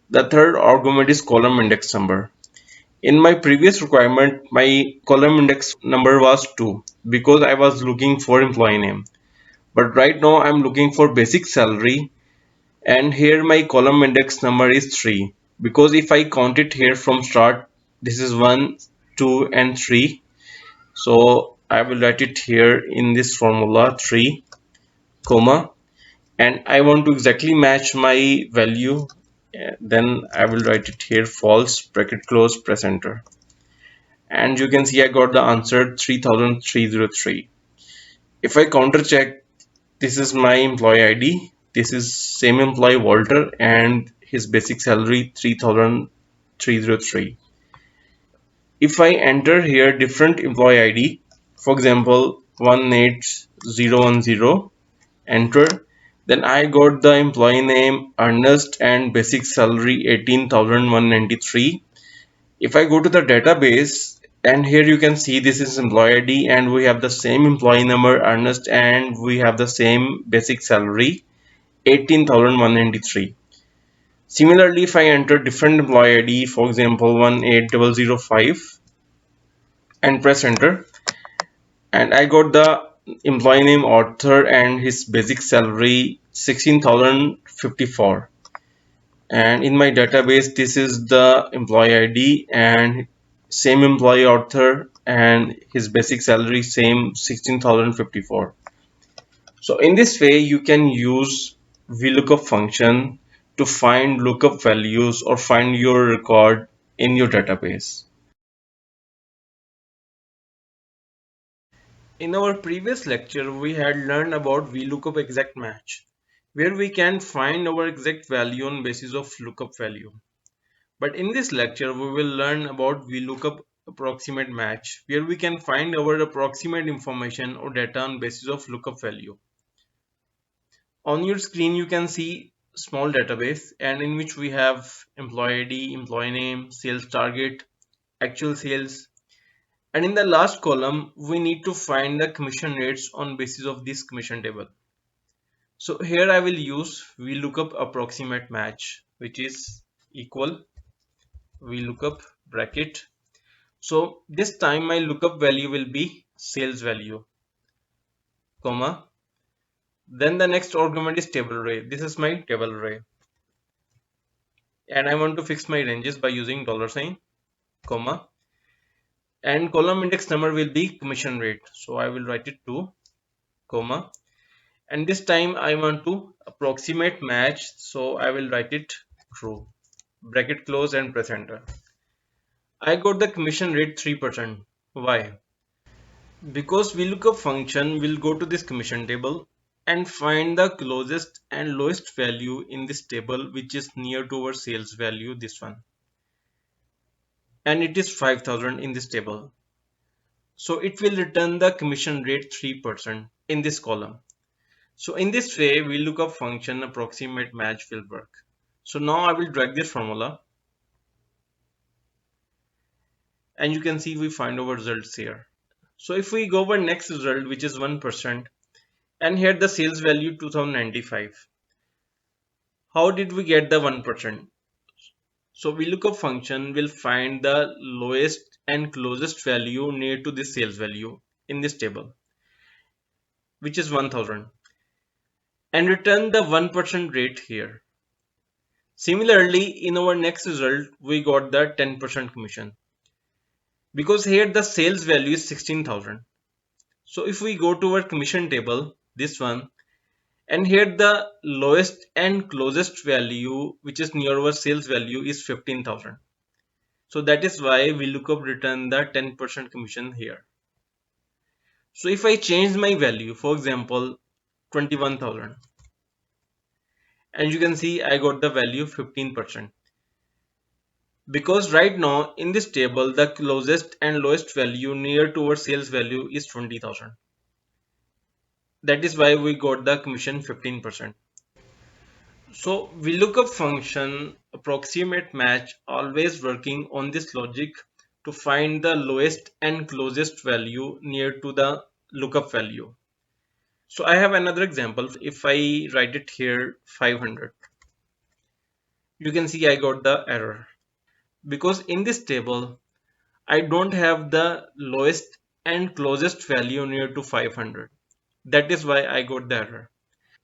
The third argument is column index number. In my previous requirement, my column index number was 2 because I was looking for employee name. But right now I'm looking for basic salary, and here my column index number is 3 because if I count it here from start, this is 1, 2 and 3. So I will write it here in this formula 3, comma, and I want to exactly match my value. Then I will write it here false, bracket close, press enter. And you can see I got the answer 3303. If I counter check, this is my employee ID, this is same employee Walter, and his basic salary 3303. If I enter here different employee ID, for example 18010, enter, then I got the employee name Ernest and basic salary 18,193. If I go to the database, and here you can see this is employee ID and we have the same employee number Ernest and we have the same basic salary 18,193. Similarly, if I enter different employee ID, for example 18005, and press enter, and I got the employee name Arthur and his basic salary 16,054. And in my database, this is the employee ID and same employee Arthur and his basic salary same 16,054. So in this way you can use Vlookup function to find lookup values or find your record in your database. In our previous lecture, we had learned about Vlookup exact match, where we can find our exact value on basis of lookup value. But in this lecture, we will learn about Vlookup approximate match, where we can find our approximate information or data on basis of lookup value. On your screen, you can see small database, and in which we have employee ID, employee name, sales target, actual sales. And in the last column, we need to find the commission rates on basis of this commission table. So here I will use Vlookup approximate match, which is equal Vlookup bracket. So this time my lookup value will be sales value, comma. Then the next argument is table array. This is my table array. And I want to fix my ranges by using $sign, comma. And column index number will be commission rate. So I will write it 2, comma. And this time I want to approximate match, so I will write it true, bracket close and press enter. I got the commission rate 3%. Why? Because Vlookup function will go to this commission table and find the closest and lowest value in this table, which is near to our sales value, this one, and it is 5,000 in this table. So it will return the commission rate 3% in this column. So in this way, Vlookup function approximate match will work. So now I will drag this formula, and you can see we find our results here. So if we go over next result, which is 1%, and here the sales value 2095. How did we get the 1%? So Vlookup function will find the lowest and closest value near to this sales value in this table, which is 1000, and return the 1% rate here. Similarly, in our next result, we got the 10% commission because here the sales value is 16,000. So if we go to our commission table, this one, and here the lowest and closest value which is near our sales value is 15,000. So that is why Vlookup return the 10% commission here. So if I change my value, for example, 21,000, and you can see I got the value 15%. Because right now in this table, the closest and lowest value near to our sales value is 20,000. That is why we got the commission 15%. So Vlookup function approximate match always working on this logic to find the lowest and closest value near to the lookup value. So I have another example. If I write it here 500, you can see I got the error because in this table I don't have the lowest and closest value near to 500. That is why I got the error.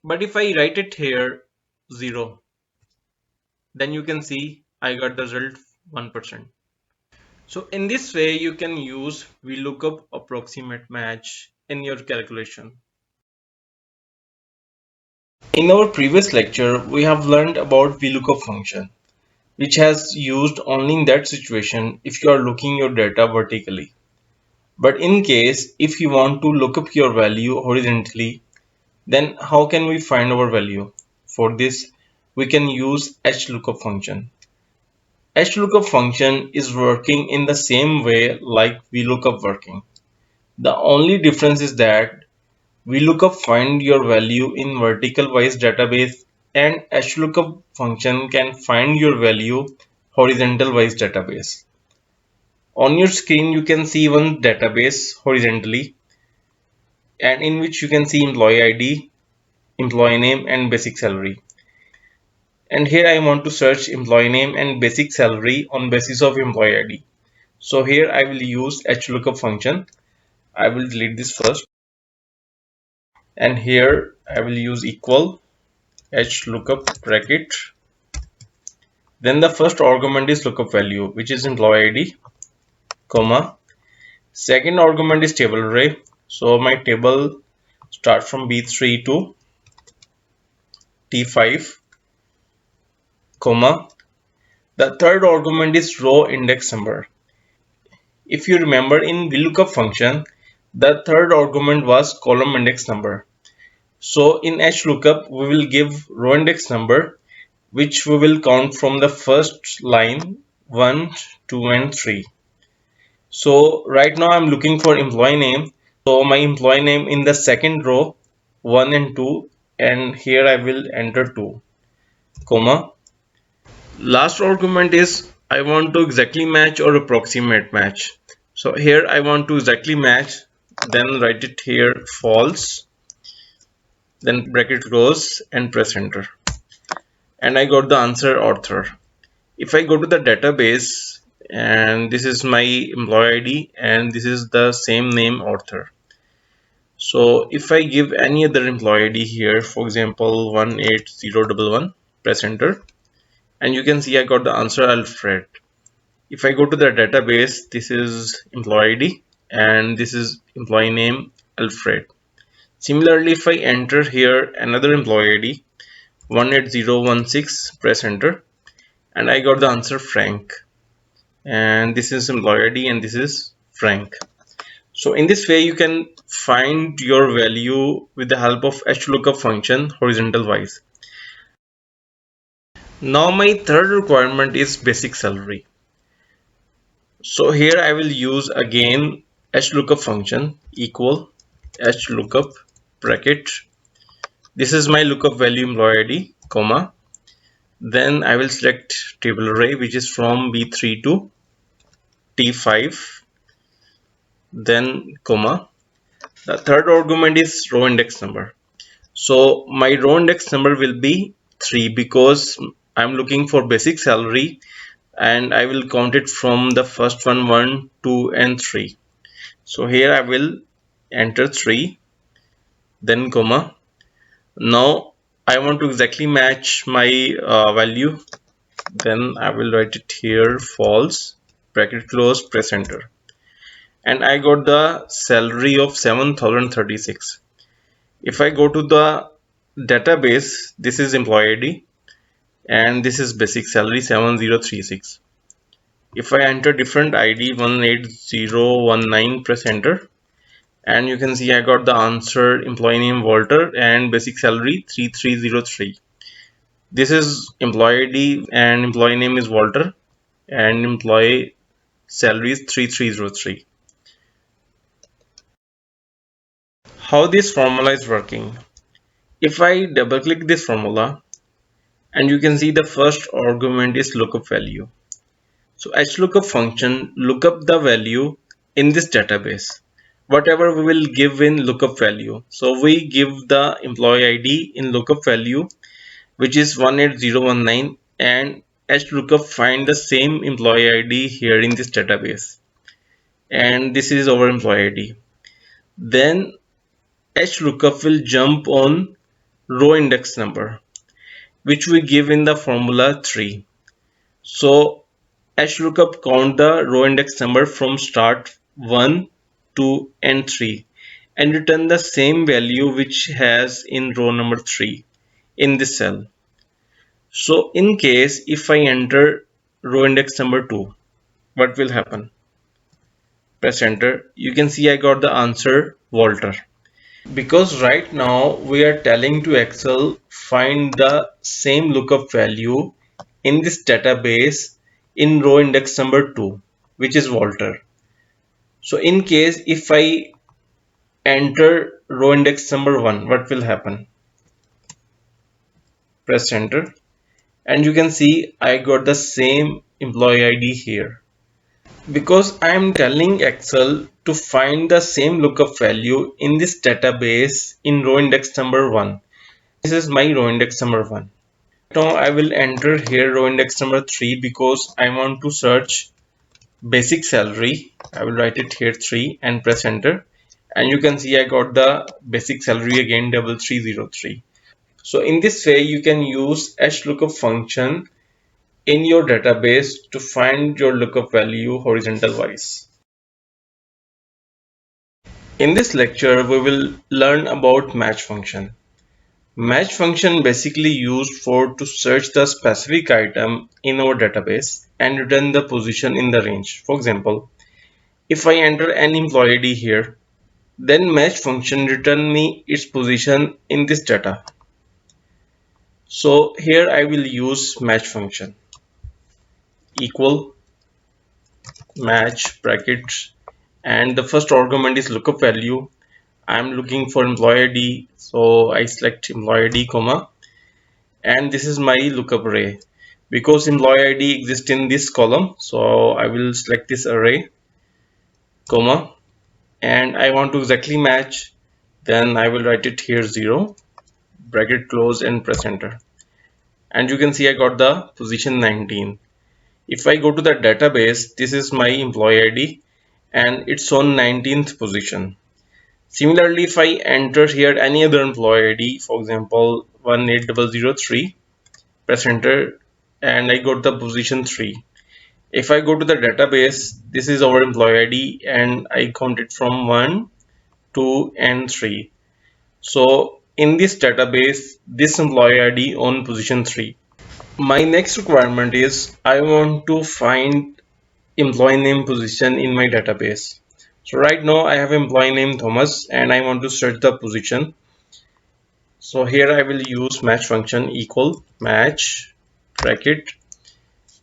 But if I write it here 0, then you can see I got the result 1%. So in this way you can use VLOOKUP approximate match in your calculation. In our previous lecture, we have learned about VLOOKUP function, which has used only in that situation if you are looking your data vertically. But in case if you want to look up your value horizontally, then how can we find our value? For this, we can use Hlookup function. Hlookup function is working in the same way like VLOOKUP working. The only difference is that VLOOKUP find your value in vertical wise database and Hlookup function can find your value horizontal wise database. On your screen you can see one database horizontally and in which you can see employee ID, employee name and basic salary. And here I want to search employee name and basic salary on basis of employee ID. So here I will use Hlookup function. I will delete this first. And here I will use equal Hlookup bracket. Then the first argument is lookup value, which is employee ID, comma. Second argument is table array. So my table starts from B3 to T5, comma. The third argument is row index number. If you remember in VLOOKUP function, the third argument was column index number. So in Hlookup, we will give row index number, which we will count from the first line 1, 2 and 3. So right now I'm looking for employee name. So my employee name in the second row 1 and 2, and here I will enter 2, comma. Last argument is I want to exactly match or approximate match. So here I want to exactly match, then write it here false, then bracket close and press enter. And I got the answer author. If I go to the database, and this is my employee ID and this is the same name author. So if I give any other employee ID here, for example 18011, press enter, and you can see I got the answer Alfred. If I go to the database, this is employee ID and this is employee name Alfred. Similarly, if I enter here another employee ID 18016, press enter, and I got the answer Frank, and this is employee ID and this is Frank. So in this way you can find your value with the help of Hlookup function horizontal wise. Now my third requirement is basic salary. So here I will use again Hlookup function equal Hlookup bracket. This is my lookup value employee ID, comma. Then I will select table array, which is from B3 to T5, then comma. The third argument is row index number. So my row index number will be 3 because I'm looking for basic salary, and I will count it from the first one, 1, 2 and 3. So here I will enter 3, then comma. Now I want to exactly match my value, then I will write it here false, bracket close, press enter, and I got the salary of 7036. If I go to the database, this is employee ID and this is basic salary 7036. If I enter different ID 18019, press enter, and you can see I got the answer employee name Walter and basic salary 3303. This is employee ID and employee name is Walter and employee salary is 3303. How this formula is working? If I double click this formula, and you can see the first argument is lookup value. So Hlookup function look up the value in this database, whatever we will give in lookup value. So we give the employee ID in lookup value, which is 18019, and Hlookup find the same employee ID here in this database, and this is our employee ID. Then Hlookup will jump on row index number, which we give in the formula 3. So Hlookup count the row index number from start 1, 2 and 3 and return the same value which has in row number 3 in this cell. So in case if I enter row index number 2, what will happen? Press enter. You can see I got the answer Walter. Because right now we are telling to Excel find the same lookup value in this database in row index number 2, which is Walter. So in case if I enter row index number 1, what will happen? Press enter, and you can see I got the same employee ID here. Because I am telling Excel to find the same lookup value in this database in row index number 1. This is my row index number 1. Now I will enter here row index number 3 because I want to search basic salary. I will write it here 3 and press enter, and you can see I got the basic salary again 3303. So in this way you can use Hlookup function in your database to find your lookup value horizontal wise. In this lecture we will learn about match function. Match function basically used for to search the specific item in our database and return the position in the range. For example, if I enter an employee ID here, then match function return me its position in this data. So here I will use match function equal match brackets, and the first argument is lookup value. I'm looking for employee ID, so I select employee ID comma, and this is my lookup array because employee ID exists in this column, so I will select this array comma, and I want to exactly match, then I will write it here 0 bracket close and press enter, and you can see I got the position 19. If I go to the database, this is my employee ID and it's on 19th position. Similarly, if I enter here any other employee ID, for example 18003, press enter, and I got the position 3. If I go to the database, this is our employee ID and I count it from 1, 2 and 3. So in this database, this employee ID on position 3. My next requirement is I want to find employee name position in my database. So right now I have employee name Thomas and I want to search the position. So here I will use match function equal match bracket,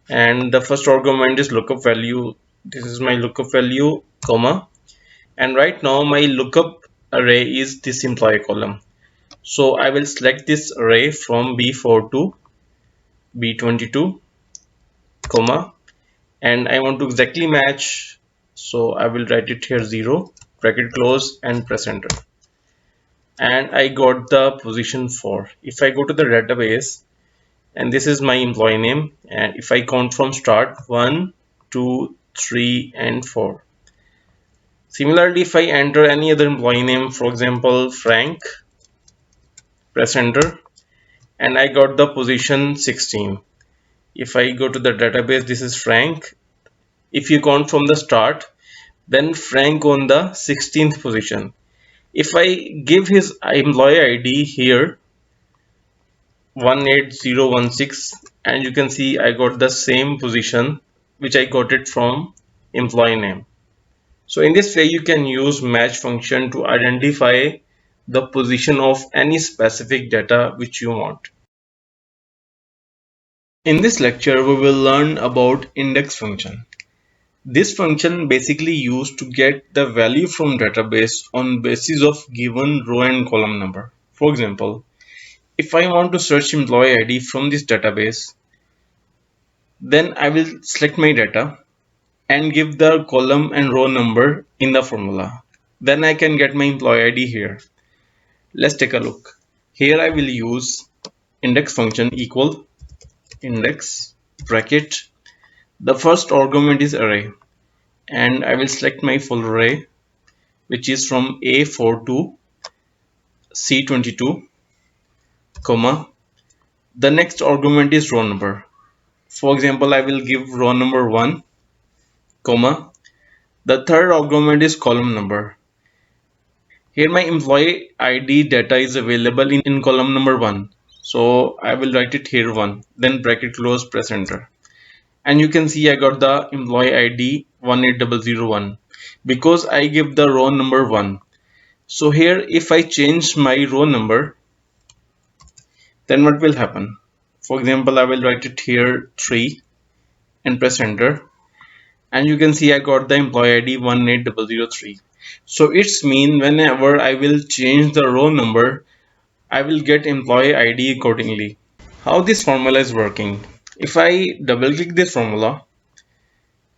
and the first argument is lookup value. This is my lookup value comma, and right now my lookup array is this employee column. So I will select this array from B4 to B22 comma, and I want to exactly match, So I will write it here 0, bracket close and press enter. And I got the position 4. If I go to the database, and this is my employee name, and if I count from start 1, 2, 3 and 4. Similarly, if I enter any other employee name, for example Frank, press enter, and I got the position 16. If I go to the database, this is Frank. If you count from the start, then Frank on the 16th position. If I give his employee ID here 18016, and you can see I got the same position which I got it from employee name. So in this way you can use match function to identify the position of any specific data which you want. In this lecture we will learn about index function. This function basically used to get the value from database on basis of given row and column number. For example, if I want to search employee ID from this database, then I will select my data and give the column and row number in the formula. Then I can get my employee ID here. Let's take a look. Here I will use index function equal index bracket. The first argument is array, and I will select my full array, which is from A4 to C22, comma. The next argument is row number. For example, I will give row number 1, comma. The third argument is column number. Here my employee ID data is available in column number 1. So I will write it here 1, then bracket close, press enter. And you can see I got the employee ID 18001 because I give the row number 1. So here if I change my row number, then what will happen? For example, I will write it here 3 and press enter. And you can see I got the employee ID 18003. So it's mean whenever I will change the row number, I will get employee ID accordingly. How this formula is working? If I double click this formula,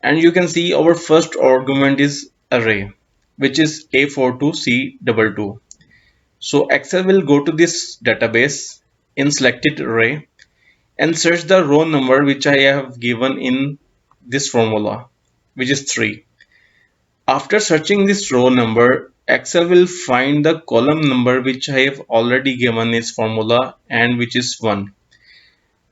and you can see our first argument is array, which is A4 to C22. So Excel will go to this database in selected array and search the row number which I have given in this formula, which is 3. After searching this row number, Excel will find the column number which I have already given its formula and which is 1.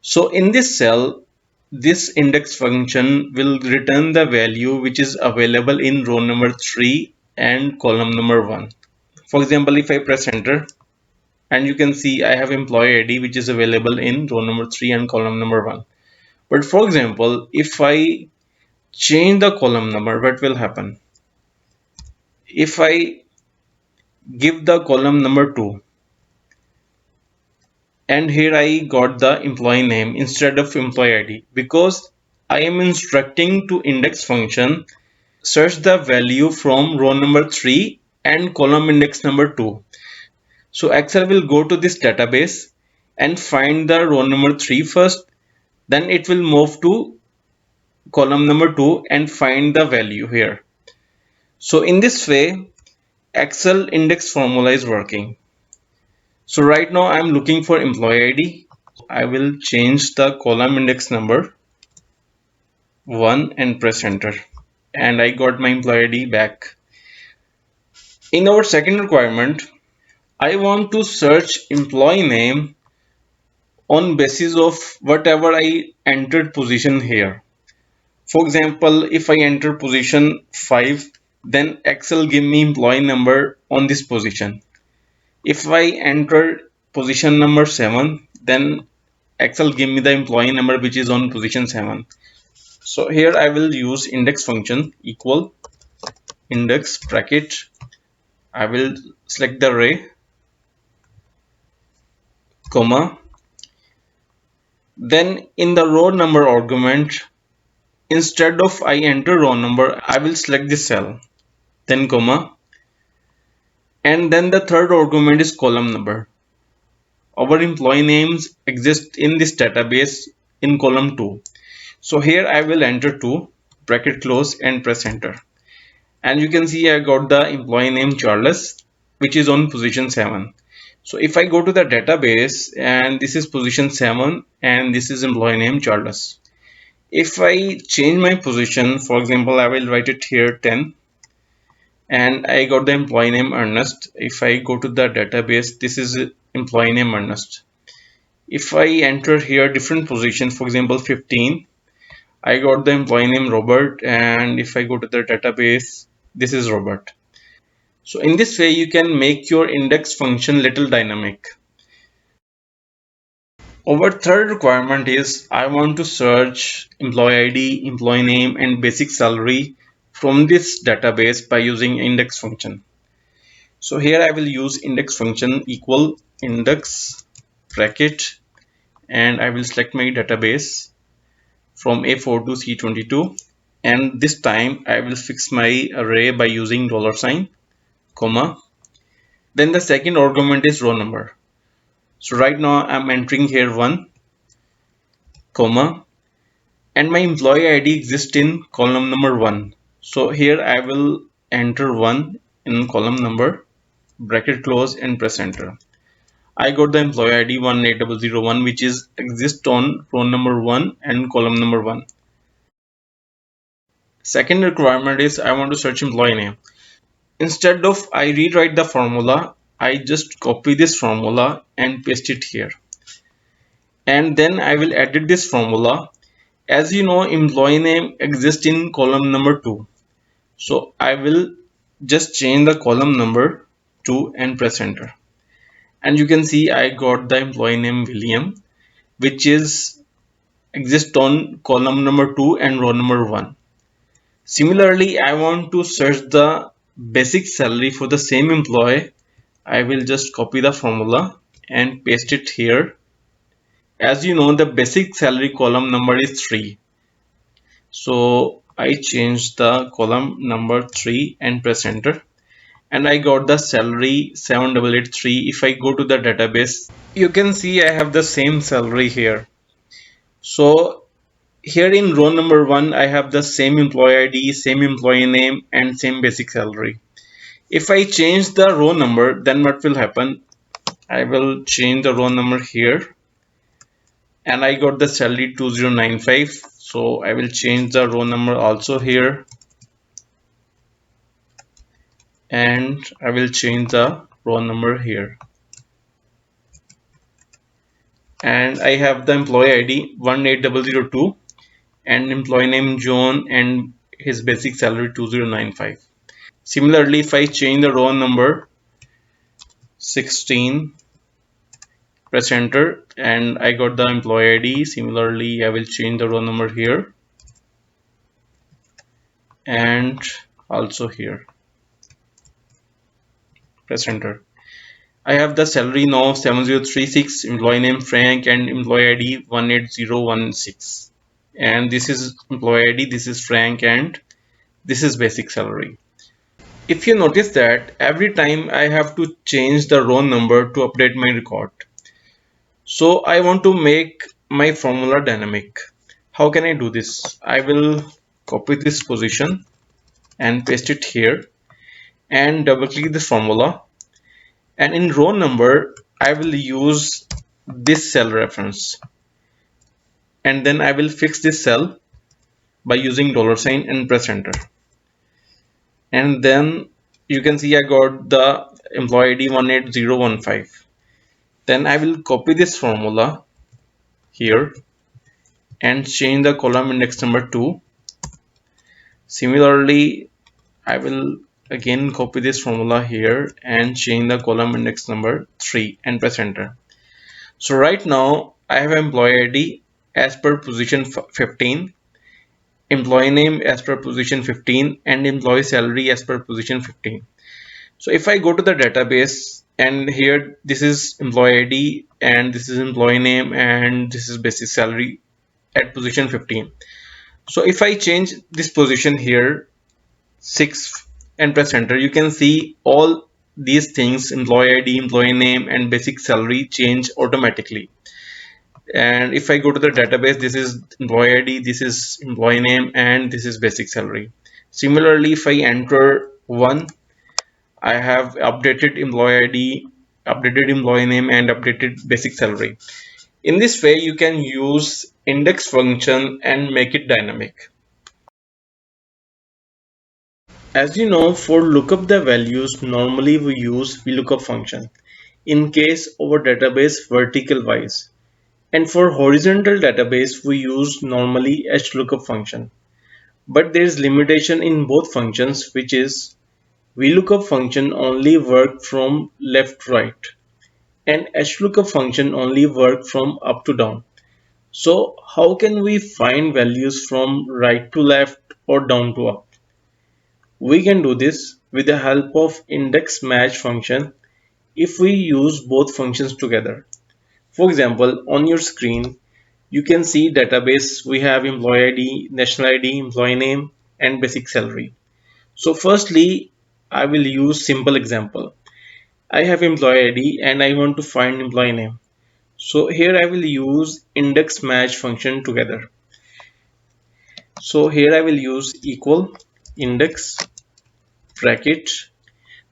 So in this cell, this index function will return the value which is available in row number 3 and column number 1. For example, if I press enter, and you can see I have employee ID which is available in row number 3 and column number 1. But for example, if I change the column number, what will happen? If I give the column number 2, and here I got the employee name instead of employee ID, because I am instructing to index function search the value from row number 3 and column index number 2. So Excel will go to this database and find the row number 3 first, then it will move to column number 2 and find the value here. So in this way, Excel index formula is working. So right now I am looking for employee ID. I will change the column index number 1 and press enter, and I got my employee ID back. In our second requirement, I want to search employee name on basis of whatever I entered position here. For example, if I enter position 5, then Excel give me employee number on this position. If I enter position number 7, then Excel give me the employee number which is on position 7. So here I will use index function equal index bracket. I will select the array, comma. Then in the row number argument, instead of I enter row number, I will select this cell, then comma. And then the third argument is column number. Our employee names exist in this database in column 2. So here I will enter 2, bracket close and press enter. And you can see I got the employee name Charles, which is on position 7. So if I go to the database, and this is position 7 and this is employee name Charles. If I change my position, for example, I will write it here 10, and I got the employee name Ernest. If I go to the database, this is employee name Ernest. If I enter here different position, for example 15, I got the employee name Robert, and if I go to the database, this is Robert. So in this way you can make your index function little dynamic. Our third requirement is I want to search employee ID, employee name and basic salary from this database by using index function. So here I will use index function equal index bracket, and I will select my database from A4 to C22, and this time I will fix my array by using $sign, comma. Then the second argument is row number. So right now I'm entering here 1, comma, and my employee ID exists in column number 1. So here I will enter 1 in column number, bracket close and press enter. I got the employee ID 18001, which is exists on row number 1 and column number 1. Second requirement is I want to search employee name. Instead of I rewrite the formula, I just copy this formula and paste it here. And then I will edit this formula. As you know, employee name exists in column number 2. So I will just change the column number 2 and press enter. And you can see I got the employee name William, which is exists on column number 2 and row number 1. Similarly, I want to search the basic salary for the same employee. I will just copy the formula and paste it here. As you know, the basic salary column number is 3. So I change the column number 3 and press enter. And I got the salary 7883. If I go to the database, you can see I have the same salary here. So here in row number 1, I have the same employee ID, same employee name and same basic salary. If I change the row number, then what will happen? I will change the row number here, and I got the salary 2095. So I will change the row number also here, and I will change the row number here. And I have the employee ID 18002 and employee name John and his basic salary 2095. Similarly, if I change the row number 16, press enter, and I got the employee ID. Similarly, I will change the row number here and also here, press enter. I have the salary now 7036, employee name Frank and employee ID 18016, and this is employee ID, this is Frank, and this is basic salary. If you notice that every time I have to change the row number to update my record. So I want to make my formula dynamic. How can I do this? I will copy this position and paste it here and double click this formula, and in row number I will use this cell reference, and then I will fix this cell by using $sign and press enter. And then you can see I got the employee ID 18015. Then I will copy this formula here and change the column index number 2. Similarly, I will again copy this formula here and change the column index number 3 and press enter. So right now I have employee ID as per position 15, employee name as per position 15, and employee salary as per position 15. So if I go to the database, and here this is employee ID and this is employee name and this is basic salary at position 15. So if I change this position here 6 and press enter, you can see all these things, employee ID, employee name and basic salary, change automatically. And if I go to the database, this is employee ID, this is employee name, and this is basic salary. Similarly, if I enter 1, I have updated employee ID, updated employee name, and updated basic salary. In this way, you can use index function and make it dynamic. As you know, for lookup the values, normally we use Vlookup function. In case our database vertical wise. And for horizontal database, we use normally Hlookup function. But there is limitation in both functions, which is Vlookup function only work from left to right, and Hlookup function only work from up to down. So how can we find values from right to left or down to up? We can do this with the help of index match function if we use both functions together. For example, on your screen, you can see database. We have employee ID, national ID, employee name, and basic salary. So firstly, I will use simple example. I have employee ID and I want to find employee name. So here I will use index match function together. So here I will use equal index bracket.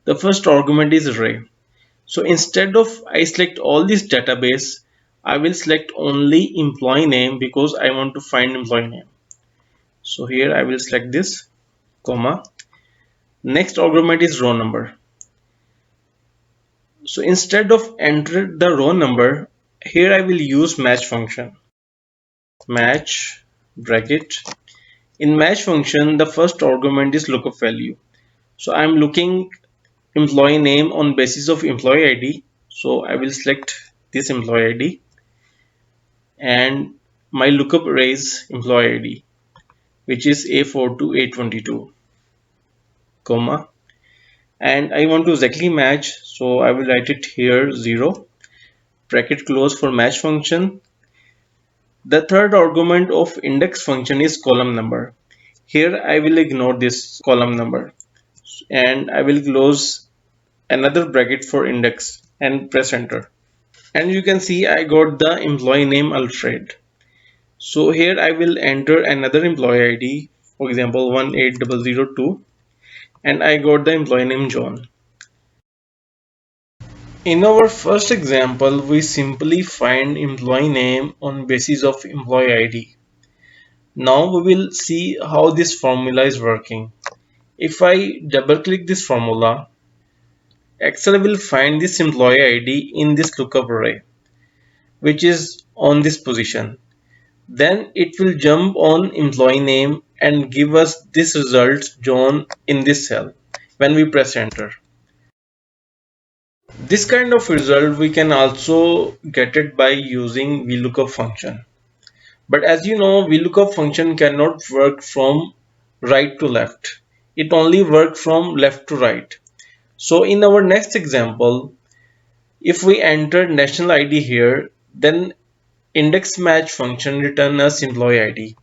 The first argument is array. So instead of I select all this database, I will select only employee name because I want to find employee name. So here I will select this, comma. Next argument is row number. So instead of enter the row number, here I will use match function. Match bracket. In match function, the first argument is lookup value. So I'm looking employee name on basis of employee ID. So I will select this employee ID and my lookup array is employee ID, which is A4 to A22, comma, and I want to exactly match, so I will write it here 0 bracket close for match function. The third argument of index function is column number. Here I will ignore this column number and I will close another bracket for index and press enter. And you can see I got the employee name Alfred. So here I will enter another employee ID, for example 18002, and I got the employee name John. In our first example, we simply find employee name on basis of employee ID. Now we will see how this formula is working. If I double click this formula, Excel will find this employee ID in this lookup array, which is on this position. Then it will jump on employee name and give us this result John in this cell when we press enter. This kind of result we can also get it by using Vlookup function. But as you know, Vlookup function cannot work from right to left. It only works from left to right. So in our next example, if we enter national ID here, then index match function return us employee ID.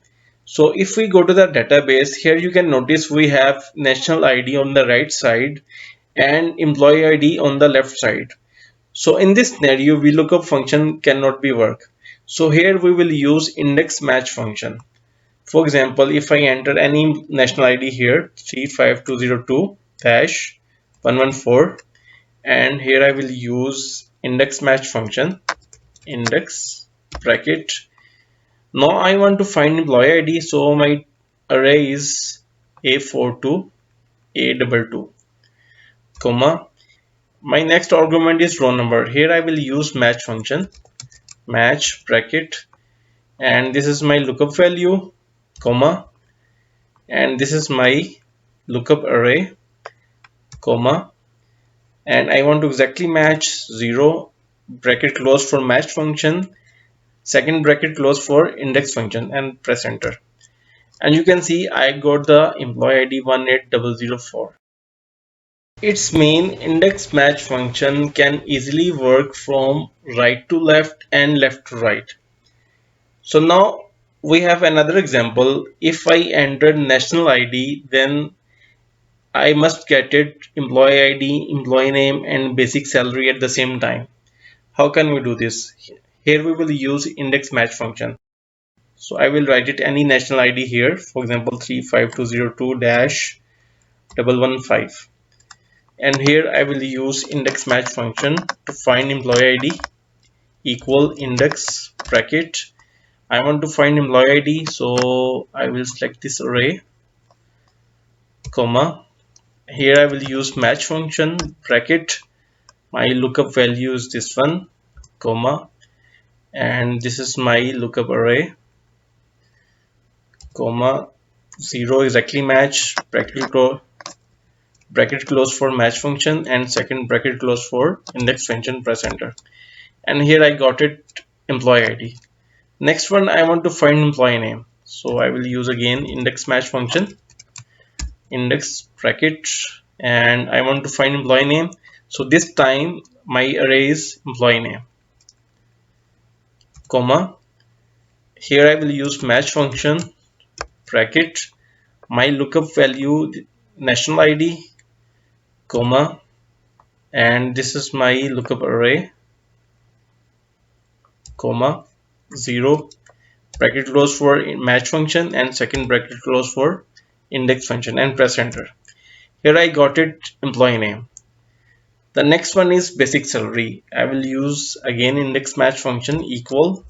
So if we go to the database, here you can notice we have national ID on the right side and employee ID on the left side. So in this scenario, Vlookup function cannot be work. So here we will use index match function. For example, if I enter any national ID here 35202-114, and here I will use index match function, index bracket. Now I want to find employee ID, so my array is A4 to A22, comma. My next argument is row number. Here I will use match function, match bracket, and this is my lookup value, comma, and this is my lookup array, comma, and I want to exactly match 0 bracket close for match function, second bracket close for index function, and press enter. And you can see I got the employee ID 18004. Its main index match function can easily work from right to left and left to right. So now we have another example. If I enter national ID, then I must get it employee ID, employee name, and basic salary at the same time. How can we do this? Here we will use index match function. So I will write it any national ID here, for example 35202-115, and here I will use index match function to find employee ID equal index bracket. I want to find employee ID, so I will select this array, comma. Here I will use match function bracket. My lookup value is this one, comma, and this is my lookup array, comma, 0 exactly match bracket close for match function and second bracket close for index function, press enter. And here I got it employee ID. Next one, I want to find employee name, so I will use again index match function, index bracket, and I want to find employee name. So this time my array is employee name, comma. Here I will use match function bracket, my lookup value national ID, comma, and this is my lookup array, comma, 0 bracket close for match function and second bracket close for index function, and press enter. Here I got it employee name. The next one is basic salary. I will use again index match function equal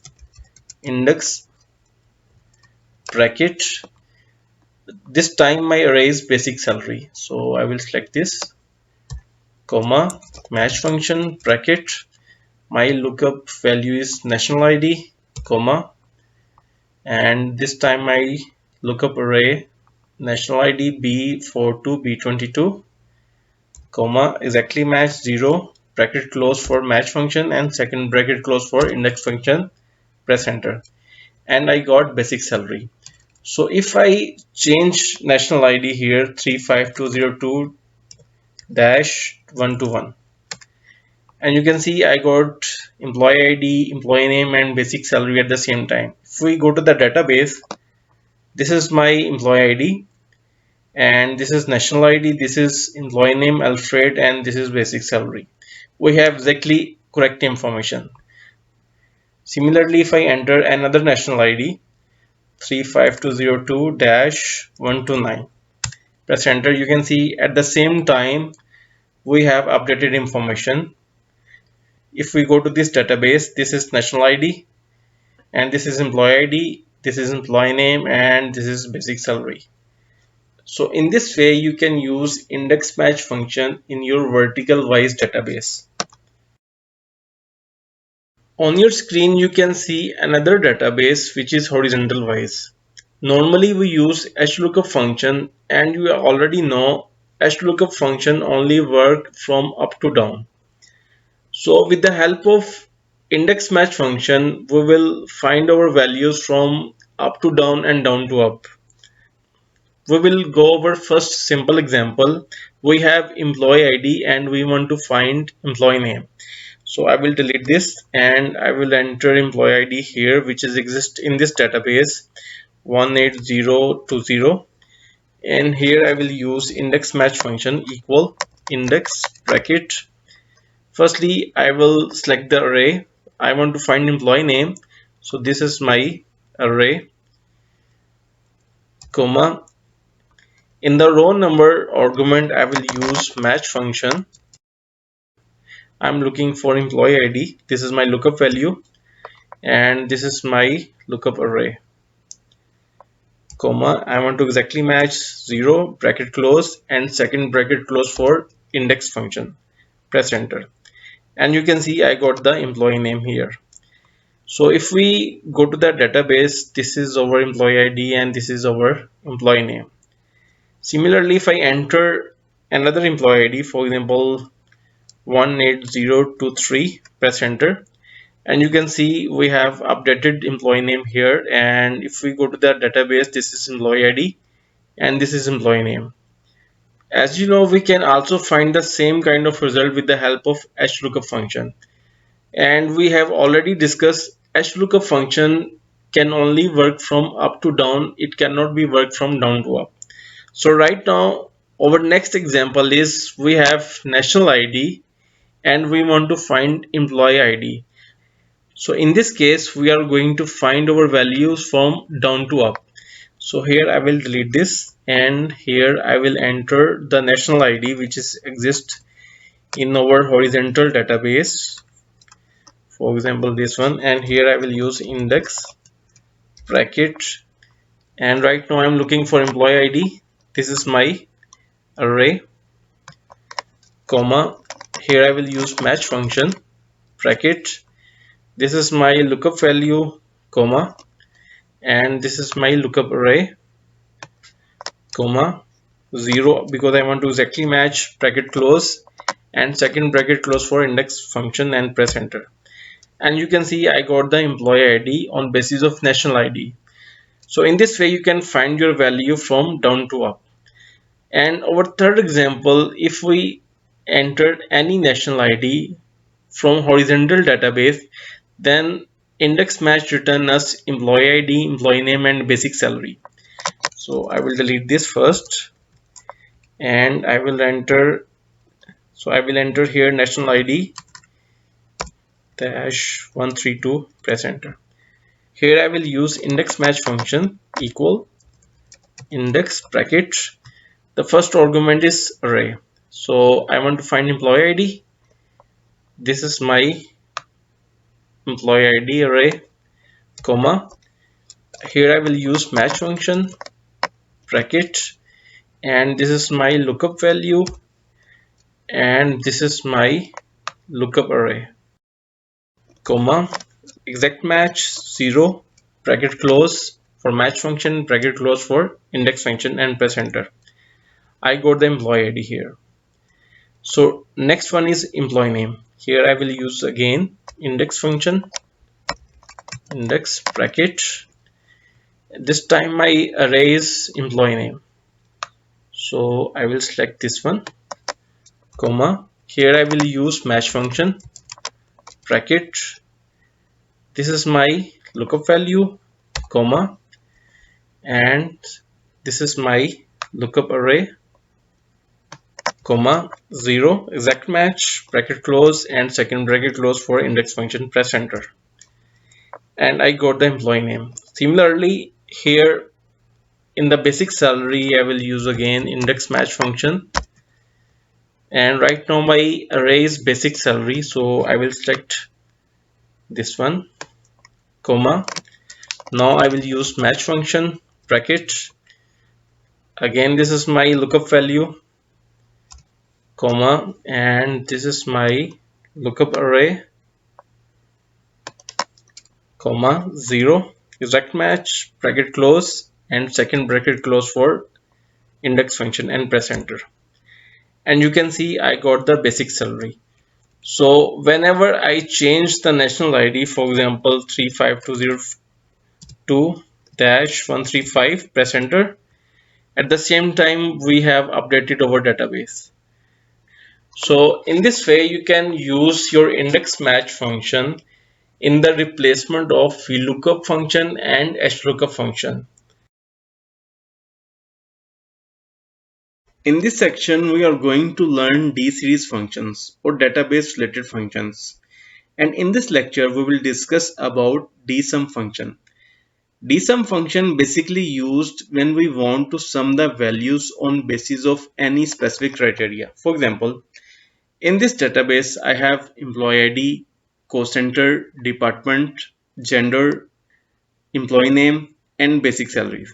index bracket. This time my array is basic salary, so I will select this, comma, match function bracket, my lookup value is national ID, comma, and this time my lookup array national ID B42 B22, comma, exactly match 0 bracket close for match function and second bracket close for index function, press enter, and I got basic salary. So if I change national ID here 35202-121, and you can see I got employee ID, employee name, and basic salary at the same time. If we go to the database, this is my employee ID, and this is national ID, this is employee name Alfred, and this is basic salary. We have exactly correct information. Similarly, if I enter another national ID 35202-129, press enter, you can see at the same time we have updated information. If we go to this database, this is national ID, and this is employee ID, this is employee name, and this is basic salary. So in this way you can use index match function in your vertical wise database. On your screen you can see another database which is horizontal wise. Normally we use Hlookup function, and you already know Hlookup function only work from up to down. So with the help of index match function, we will find our values from up to down and down to up. We will go over first simple example. We have employee ID and we want to find employee name. So I will delete this and I will enter employee ID here, which is exist in this database 18020, and here I will use index match function equal index bracket. Firstly, I will select the array. I want to find employee name, so this is my array, comma. In the row number argument, I will use match function. I'm looking for employee ID. This is my lookup value, and this is my lookup array, comma. I want to exactly match 0 bracket close and second bracket close for index function. Press enter, and you can see I got the employee name here. So if we go to the database, this is our employee ID and this is our employee name. Similarly, if I enter another employee ID, for example 18023, press enter, and you can see we have updated employee name here. And if we go to the database, this is employee ID and this is employee name. As you know, we can also find the same kind of result with the help of Hlookup function. And we have already discussed Hlookup function can only work from up to down. It cannot be worked from down to up. So right now our next example is we have national ID and we want to find employee ID. So in this case, we are going to find our values from down to up. So here I will delete this, and here I will enter the national ID which is exist in our horizontal database. For example, this one, and here I will use index bracket, and right now I'm looking for employee ID. This is my array, comma, here I will use match function, bracket, this is my lookup value, comma, and this is my lookup array, comma, 0 because I want to exactly match, bracket close, and second bracket close for index function, and press enter. And you can see I got the employee ID on basis of national ID. So in this way you can find your value from down to up. And our third example, if we entered any national ID from horizontal database, then index match return us employee ID, employee name, and basic salary. So I will delete this first, and I will enter. So I will enter here national ID -132, press enter. Here I will use index match function equal index bracket. The first argument is array. So I want to find employee ID. This is my employee ID array, comma. Here I will use match function, bracket, and this is my lookup value, and this is my lookup array, comma, exact match 0, bracket close for match function, bracket close for index function, and press enter. I got the employee ID here. So next one is employee name. Here I will use again index function, index bracket. This time my array is employee name. So I will select this one, comma. Here I will use match function, bracket. This is my lookup value, comma, and this is my lookup array, comma, 0, exact match, bracket close, and second bracket close for index function, press enter. And I got the employee name. Similarly, here in the basic salary, I will use again index match function. And right now my array is basic salary, so I will select this one, comma. Now I will use match function, bracket. Again, this is my lookup value, comma, and this is my lookup array, comma, 0, exact match, bracket close, and second bracket close for index function, and press enter. And you can see I got the basic salary. So whenever I change the national ID, for example 35202-135, press enter. At the same time we have updated our database. So in this way you can use your index match function in the replacement of Vlookup function and Hlookup function. In this section we are going to learn D-series functions or database related functions, and in this lecture we will discuss about Dsum function. Dsum function basically used when we want to sum the values on basis of any specific criteria. For example, in this database I have employee ID, cost center, department, gender, employee name, and basic salaries.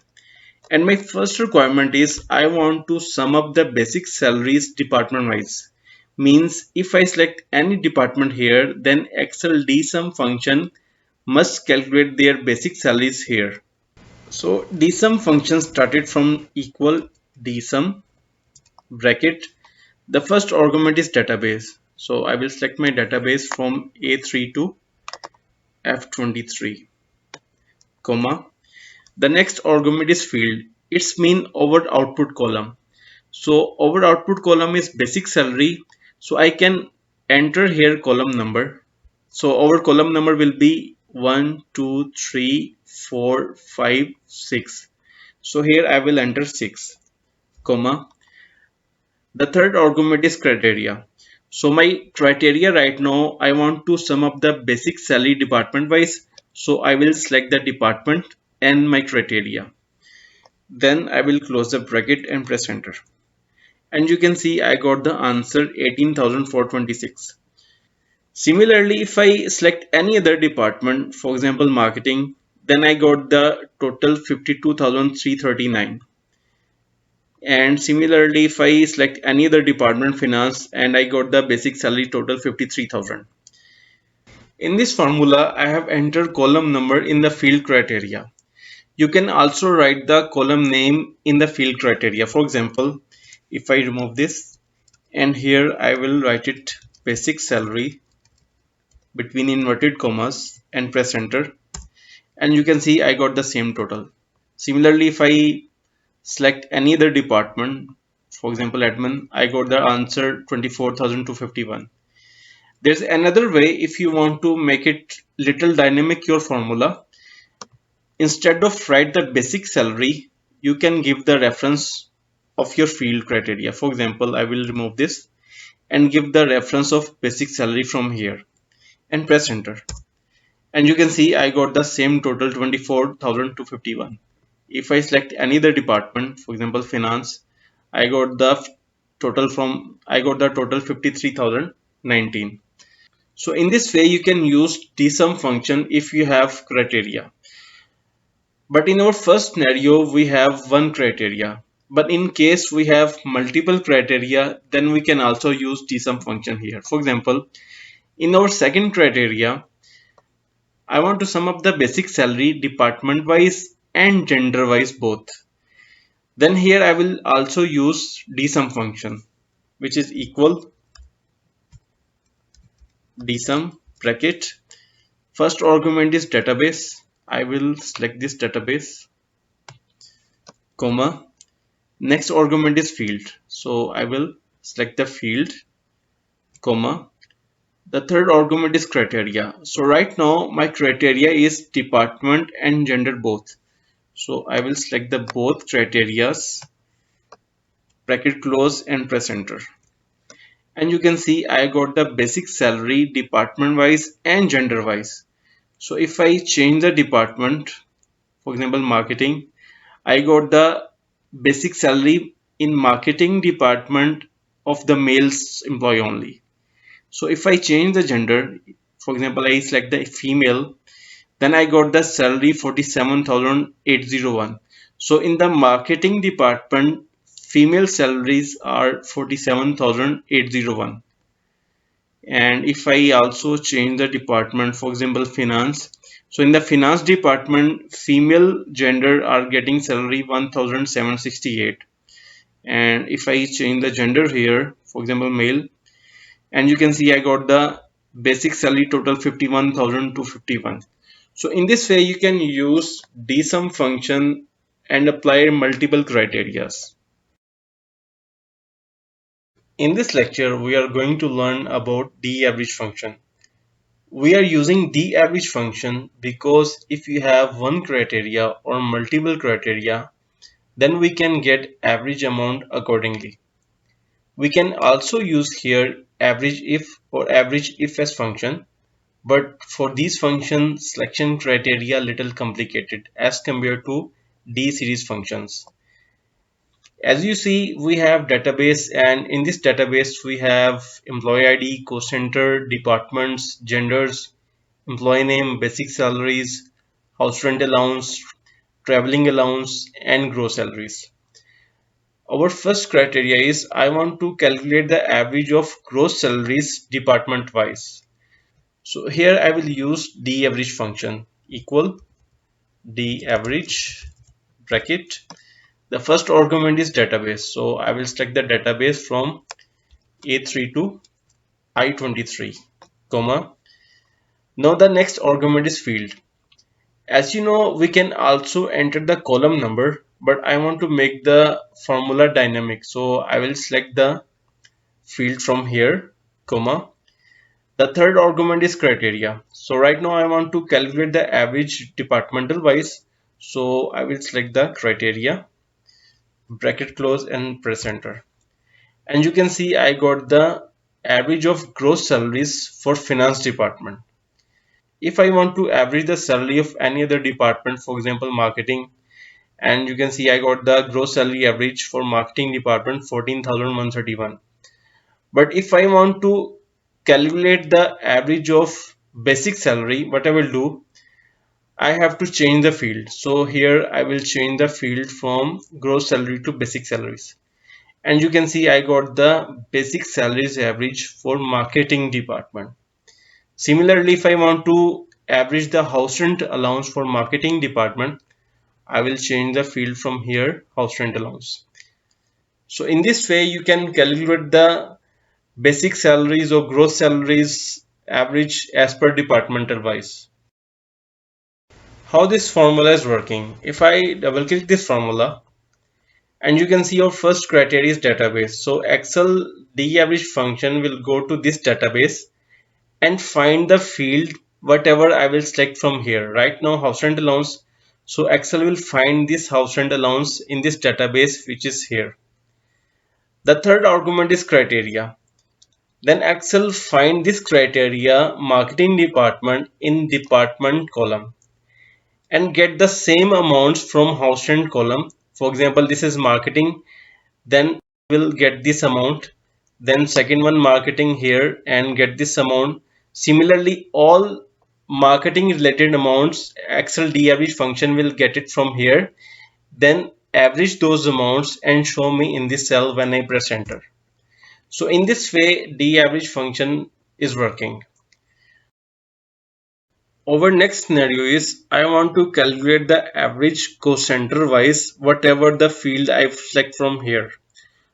And my first requirement is I want to sum up the basic salaries department wise. Means if I select any department here, then Excel dsum function must calculate their basic salaries here. So dsum function started from equal dsum bracket. The first argument is database. So I will select my database from A3 to F23, comma. The next argument is field. It's mean our output column. So our output column is basic salary. So I can enter here column number. So our column number will be 1, 2, 3, 4, 5, 6. So here I will enter 6, comma. The third argument is criteria. So my criteria right now, I want to sum up the basic salary department wise. So I will select the department and my criteria. Then I will close the bracket and press enter. And you can see I got the answer 18,426. Similarly, if I select any other department, for example marketing, then I got the total 52,339. And similarly, if I select any other department, finance, and I got the basic salary total 53,000. In this formula, I have entered column number in the field criteria. You can also write the column name in the field criteria. For example, if I remove this and here I will write it basic salary between inverted commas and press enter, and you can see I got the same total. Similarly, if I select any other department, for example admin, I got the answer 24,251. There's another way. If you want to make it little dynamic your formula, instead of write the basic salary, you can give the reference of your field criteria. For example, I will remove this and give the reference of basic salary from here and press enter. And you can see I got the same total 24,251. If I select any other department, for example finance, I got the total 53,019. So in this way you can use Dsum function if you have criteria. But in our first scenario, we have one criteria. But in case we have multiple criteria, then we can also use Dsum function here. For example, in our second criteria, I want to sum up the basic salary department wise and gender wise both. Then here I will also use Dsum function, which is equal Dsum bracket. First argument is database. I will select this database, comma. Next argument is field. So I will select the field, comma. The third argument is criteria. So right now my criteria is department and gender both. So I will select the both criterias, bracket close and press enter. And you can see I got the basic salary department wise and gender wise. So if I change the department, for example marketing, I got the basic salary in marketing department of the males employee only. So if I change the gender, for example I select the female, then I got the salary 47,801. So in the marketing department, female salaries are 47,801. And if I also change the department, for example finance, so in the finance department, female gender are getting salary 1,768. And if I change the gender here, for example male, and you can see I got the basic salary total 51,251. So in this way you can use Dsum function and apply multiple criterias. In this lecture we are going to learn about Daverage function. We are using Daverage function because if you have one criteria or multiple criteria, then we can get average amount accordingly. We can also use here Averageif or Averageifs function, but for these functions selection criteria little complicated as compared to D series functions. As you see, we have database, and in this database we have employee ID, cost center, departments, genders, employee name, basic salaries, house rent allowance, traveling allowance, and gross salaries. Our first criteria is I want to calculate the average of gross salaries department wise. So here I will use Daverage function equal Daverage bracket. The first argument is database. So I will select the database from A3 to I23, comma. Now the next argument is field. As you know, we can also enter the column number, but I want to make the formula dynamic. So I will select the field from here, comma. The third argument is criteria. So right now I want to calculate the average departmental wise. So I will select the criteria, bracket close and press enter. And you can see I got the average of gross salaries for finance department. If I want to average the salary of any other department, for example marketing, and you can see I got the gross salary average for marketing department 14,131. But if I want to calculate the average of basic salary, what I will do, I have to change the field. So here I will change the field from gross salary to basic salaries. And you can see I got the basic salaries average for marketing department. Similarly, if I want to average the house rent allowance for marketing department, I will change the field from here, house rent allowance. So in this way, you can calculate the basic salaries or gross salaries average as per departmental wise. How this formula is working? If I double click this formula, and you can see our first criteria is database. So Excel Daverage function will go to this database and find the field whatever I will select from here. Right now house rent allowance. So Excel will find this house rent allowance in this database which is here. The third argument is criteria. Then Excel find this criteria marketing department in department column and get the same amounts from house rent column. For example, this is marketing, then we'll get this amount, then second one marketing here and get this amount. Similarly, all marketing related amounts Excel Daverage function will get it from here, then average those amounts and show me in this cell when I press enter. So in this way Daverage function is working. Our next scenario is I want to calculate the average center wise whatever the field I select from here.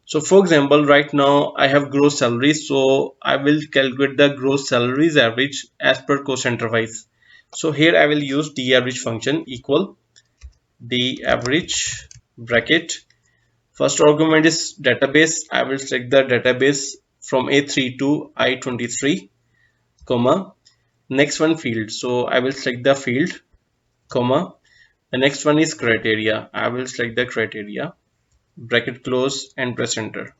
So for example, right now I have gross salaries, so I will calculate the gross salaries average as per center wise. So here I will use Daverage function equal Daverage bracket. First argument is database. I will select the database from A3 to I23, comma. Next one field. So I will select the field, comma. The next one is criteria. I will select the criteria, bracket close and press enter.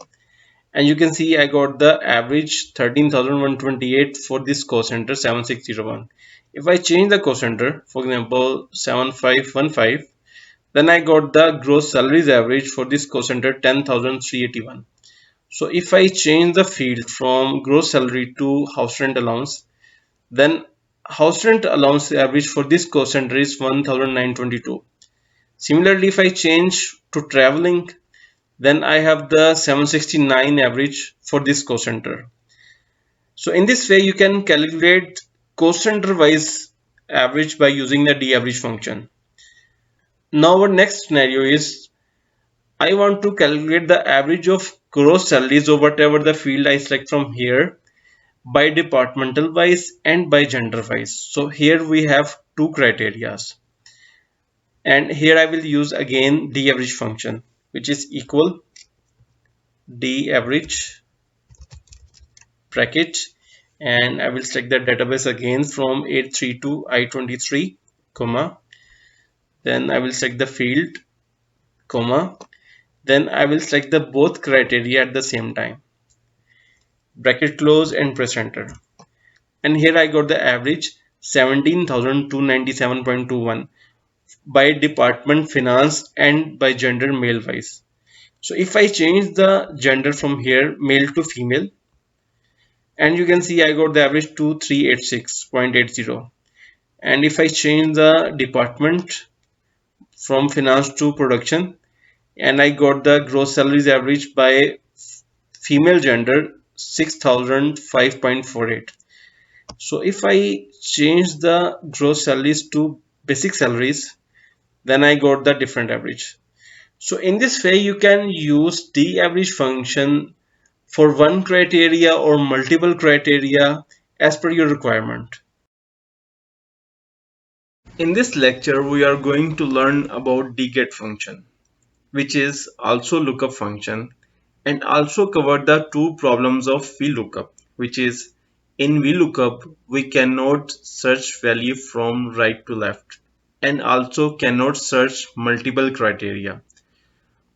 And you can see I got the average 13,128 for this center 7601. If I change the center, for example 7515, then I got the gross salaries average for this center 10,381. So if I change the field from gross salary to house rent allowance, then house rent allowance average for this center is 1,922. Similarly, if I change to traveling, then I have the 769 average for this center. So in this way you can calculate center wise average by using the Daverage function. Now our next scenario is I want to calculate the average of gross salaries or whatever the field I select from here by departmental wise and by gender wise. So here we have two criterias, and here I will use again Daverage function which is equal Daverage bracket, and I will select the database again from A3 to I23, comma. Then I will select the field, comma. Then I will select the both criteria at the same time, bracket close and press enter. And here I got the average 17,297.21 by department finance and by gender male wise. So if I change the gender from here male to female, and you can see I got the average 2386.80. And if I change the department from finance to production, and I got the gross salaries average by female gender 6005.48. So if I change the gross salaries to basic salaries, then I got the different average. So in this way you can use Daverage function for one criteria or multiple criteria as per your requirement. In this lecture we are going to learn about Dget function, which is also lookup function, and also cover the two problems of Vlookup, which is in Vlookup we cannot search value from right to left and also cannot search multiple criteria.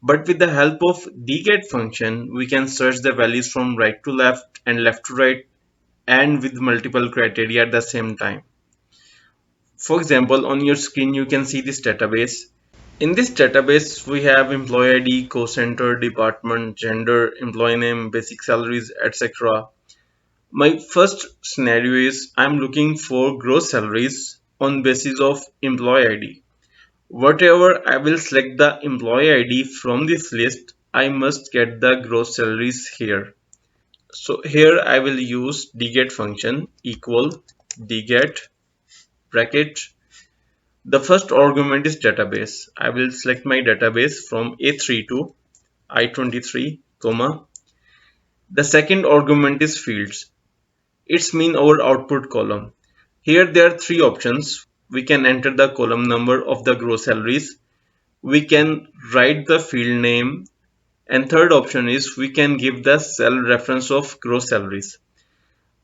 But with the help of Dget function, we can search the values from right to left and left to right and with multiple criteria at the same time. For example, on your screen you can see this database. In this database we have employee ID, co-center, department, gender, employee name, basic salaries, etc. My first scenario is I'm looking for gross salaries on basis of employee ID. Whatever I will select the employee ID from this list, I must get the gross salaries here. So here I will use dget function equal dget bracket. The first argument is database. I will select my database from A3 to I23, comma. The second argument is fields. It's mean our output column. Here there are three options. We can enter the column number of the gross salaries. We can write the field name, and third option is we can give the cell reference of gross salaries.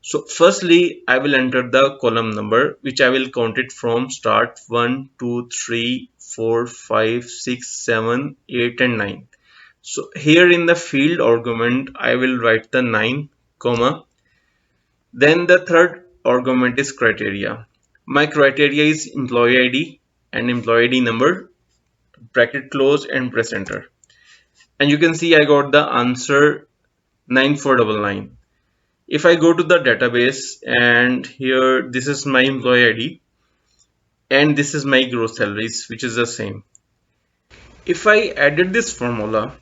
So firstly, I will enter the column number, which I will count it from start 1, 2, 3, 4, 5, 6, 7, 8 and 9. So here in the field argument, I will write the 9, comma. Then the third argument is criteria. My criteria is employee ID and employee ID number, bracket close and press enter. And you can see I got the answer 9499. If I go to the database and here this is my employee ID and this is my gross salaries, which is the same. If I added this formula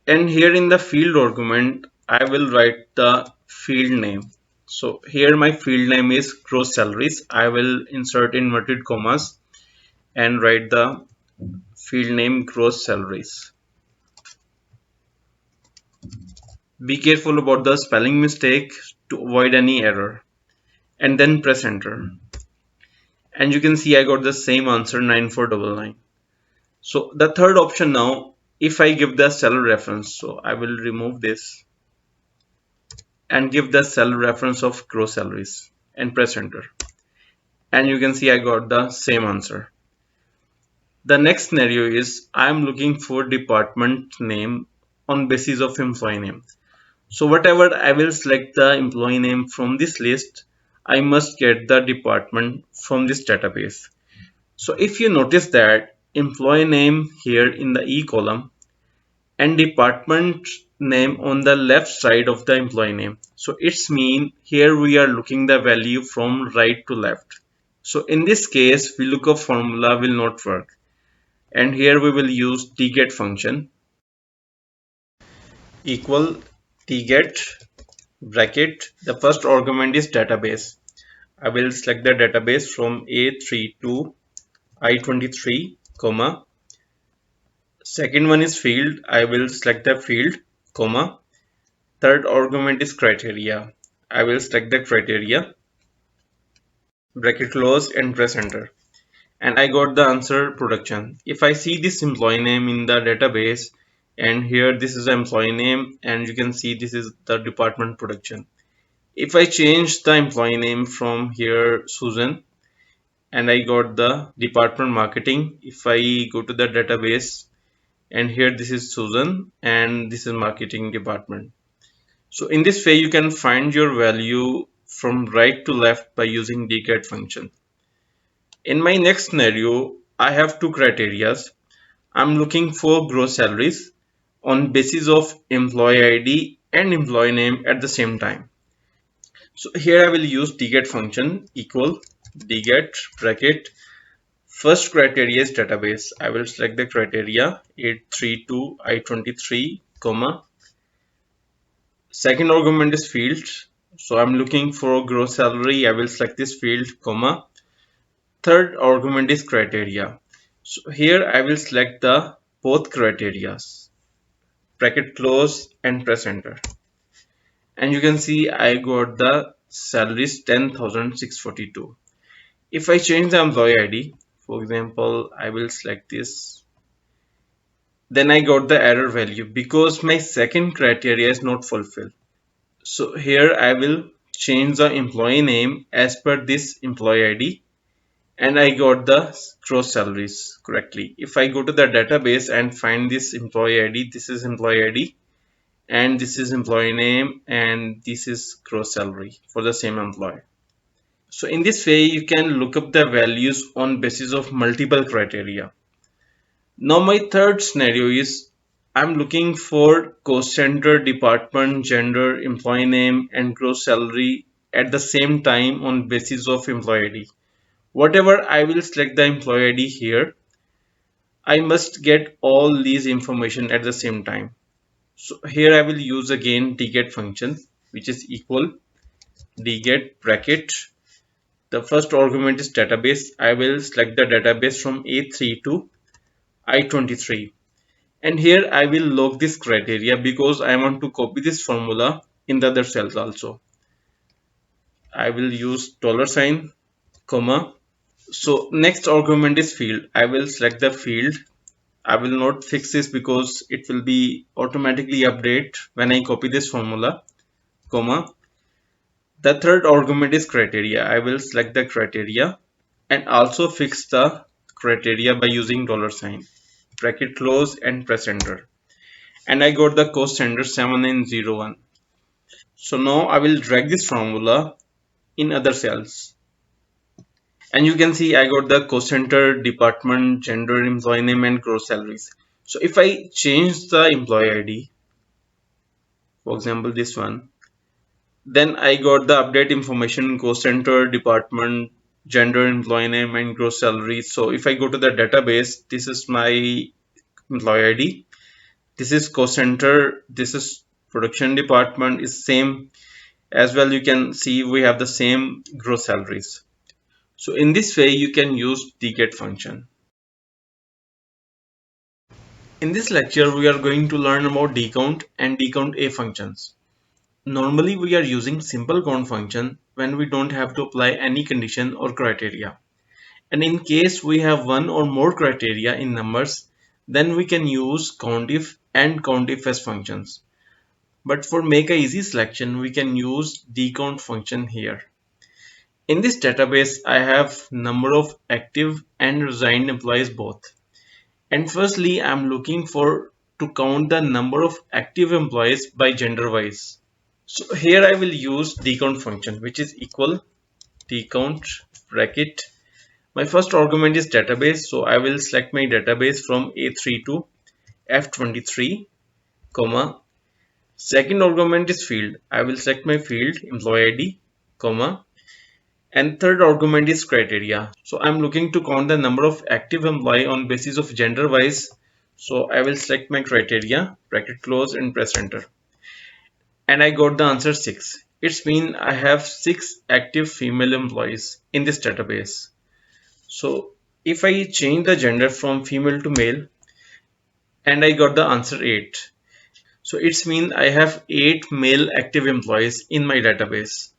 and here in the field argument I will write the field name. So here my field name is gross salaries. I will insert inverted commas and write the field name gross salaries. Be careful about the spelling mistake to avoid any error, and then press enter. And you can see I got the same answer 9499. So the third option now, if I give the cell reference, so I will remove this and give the cell reference of gross salaries and press enter. And you can see I got the same answer. The next scenario is I am looking for department name on basis of employee name. So whatever I will select the employee name from this list, I must get the department from this database. So if you notice that employee name here in the E column and department name on the left side of the employee name. So it's mean here we are looking the value from right to left. So in this case, Vlookup formula will not work. And here we will use Dget function equal Dget bracket. The first argument is database. I will select the database from A3 to I23, comma. Second one is field. I will select the field, comma. Third argument is criteria. I will select the criteria, bracket close and press enter. And I got the answer production. If I see this employee name in the database and here this is the employee name and you can see this is the department production. If I change the employee name from here Susan and I got the department marketing, if I go to the database and here this is Susan and this is marketing department. So in this way you can find your value from right to left by using dget function. In my next scenario, I have two criterias. I'm looking for gross salaries on basis of employee ID and employee name at the same time. So here I will use dget function equal dget bracket. First criteria is database. I will select the criteria 832 I23, comma. Second argument is field. So I'm looking for gross salary. I will select this field, comma. Third argument is criteria. So here I will select the both criterias, bracket close and press enter. And you can see I got the salaries 10,642. If I change the employee ID, for example, I will select this. Then I got the error value because my second criteria is not fulfilled. So here I will change the employee name as per this employee ID and I got the gross salaries correctly. If I go to the database and find this employee ID, this is employee ID, and this is employee name, and this is gross salary for the same employee. So in this way, you can look up the values on basis of multiple criteria. Now my third scenario is I'm looking for cost center, department, gender, employee name, and gross salary at the same time on basis of employee ID. Whatever I will select the employee ID here, I must get all these information at the same time. So here I will use again dget function, which is equal dget bracket. The first argument is database. I will select the database from A3 to I23. And here I will log this criteria because I want to copy this formula in the other cells also. I will use $sign, comma. So next argument is field. I will select the field. I will not fix this because it will be automatically update when I copy this formula, comma. The third argument is criteria. I will select the criteria and also fix the criteria by using $sign, bracket close and press enter. And I got the cost center 7901. So now I will drag this formula in other cells. And you can see I got the cost center, department, gender, employee name, and gross salaries. So if I change the employee ID, for example this one, then I got the update information, cost center, department, gender, employee name, and gross salary. So if I go to the database, this is my employee ID, this is cost center, this is production department, is same as well. You can see we have the same gross salaries. So in this way you can use dget function. In this lecture we are going to learn about dcount and dcount functions. Normally we are using simple count function when we don't have to apply any condition or criteria. And in case we have one or more criteria in numbers, then we can use countif and countifs functions. But for make a easy selection, we can use dcount function here. In this database, I have number of active and resigned employees both. And firstly, I'm looking for to count the number of active employees by gender wise. So here I will use dcount function, which is equal dcount bracket. My first argument is database, so I will select my database from A3 to F23, comma. Second argument is field. I will select my field employee ID, comma. And third argument is criteria. So I'm looking to count the number of active employee on basis of gender wise. So I will select my criteria, bracket close and press enter. And I got the answer 6. It means I have 6 active female employees in this database. So if I change the gender from female to male, and I got the answer 8. So it means I have 8 male active employees in my database.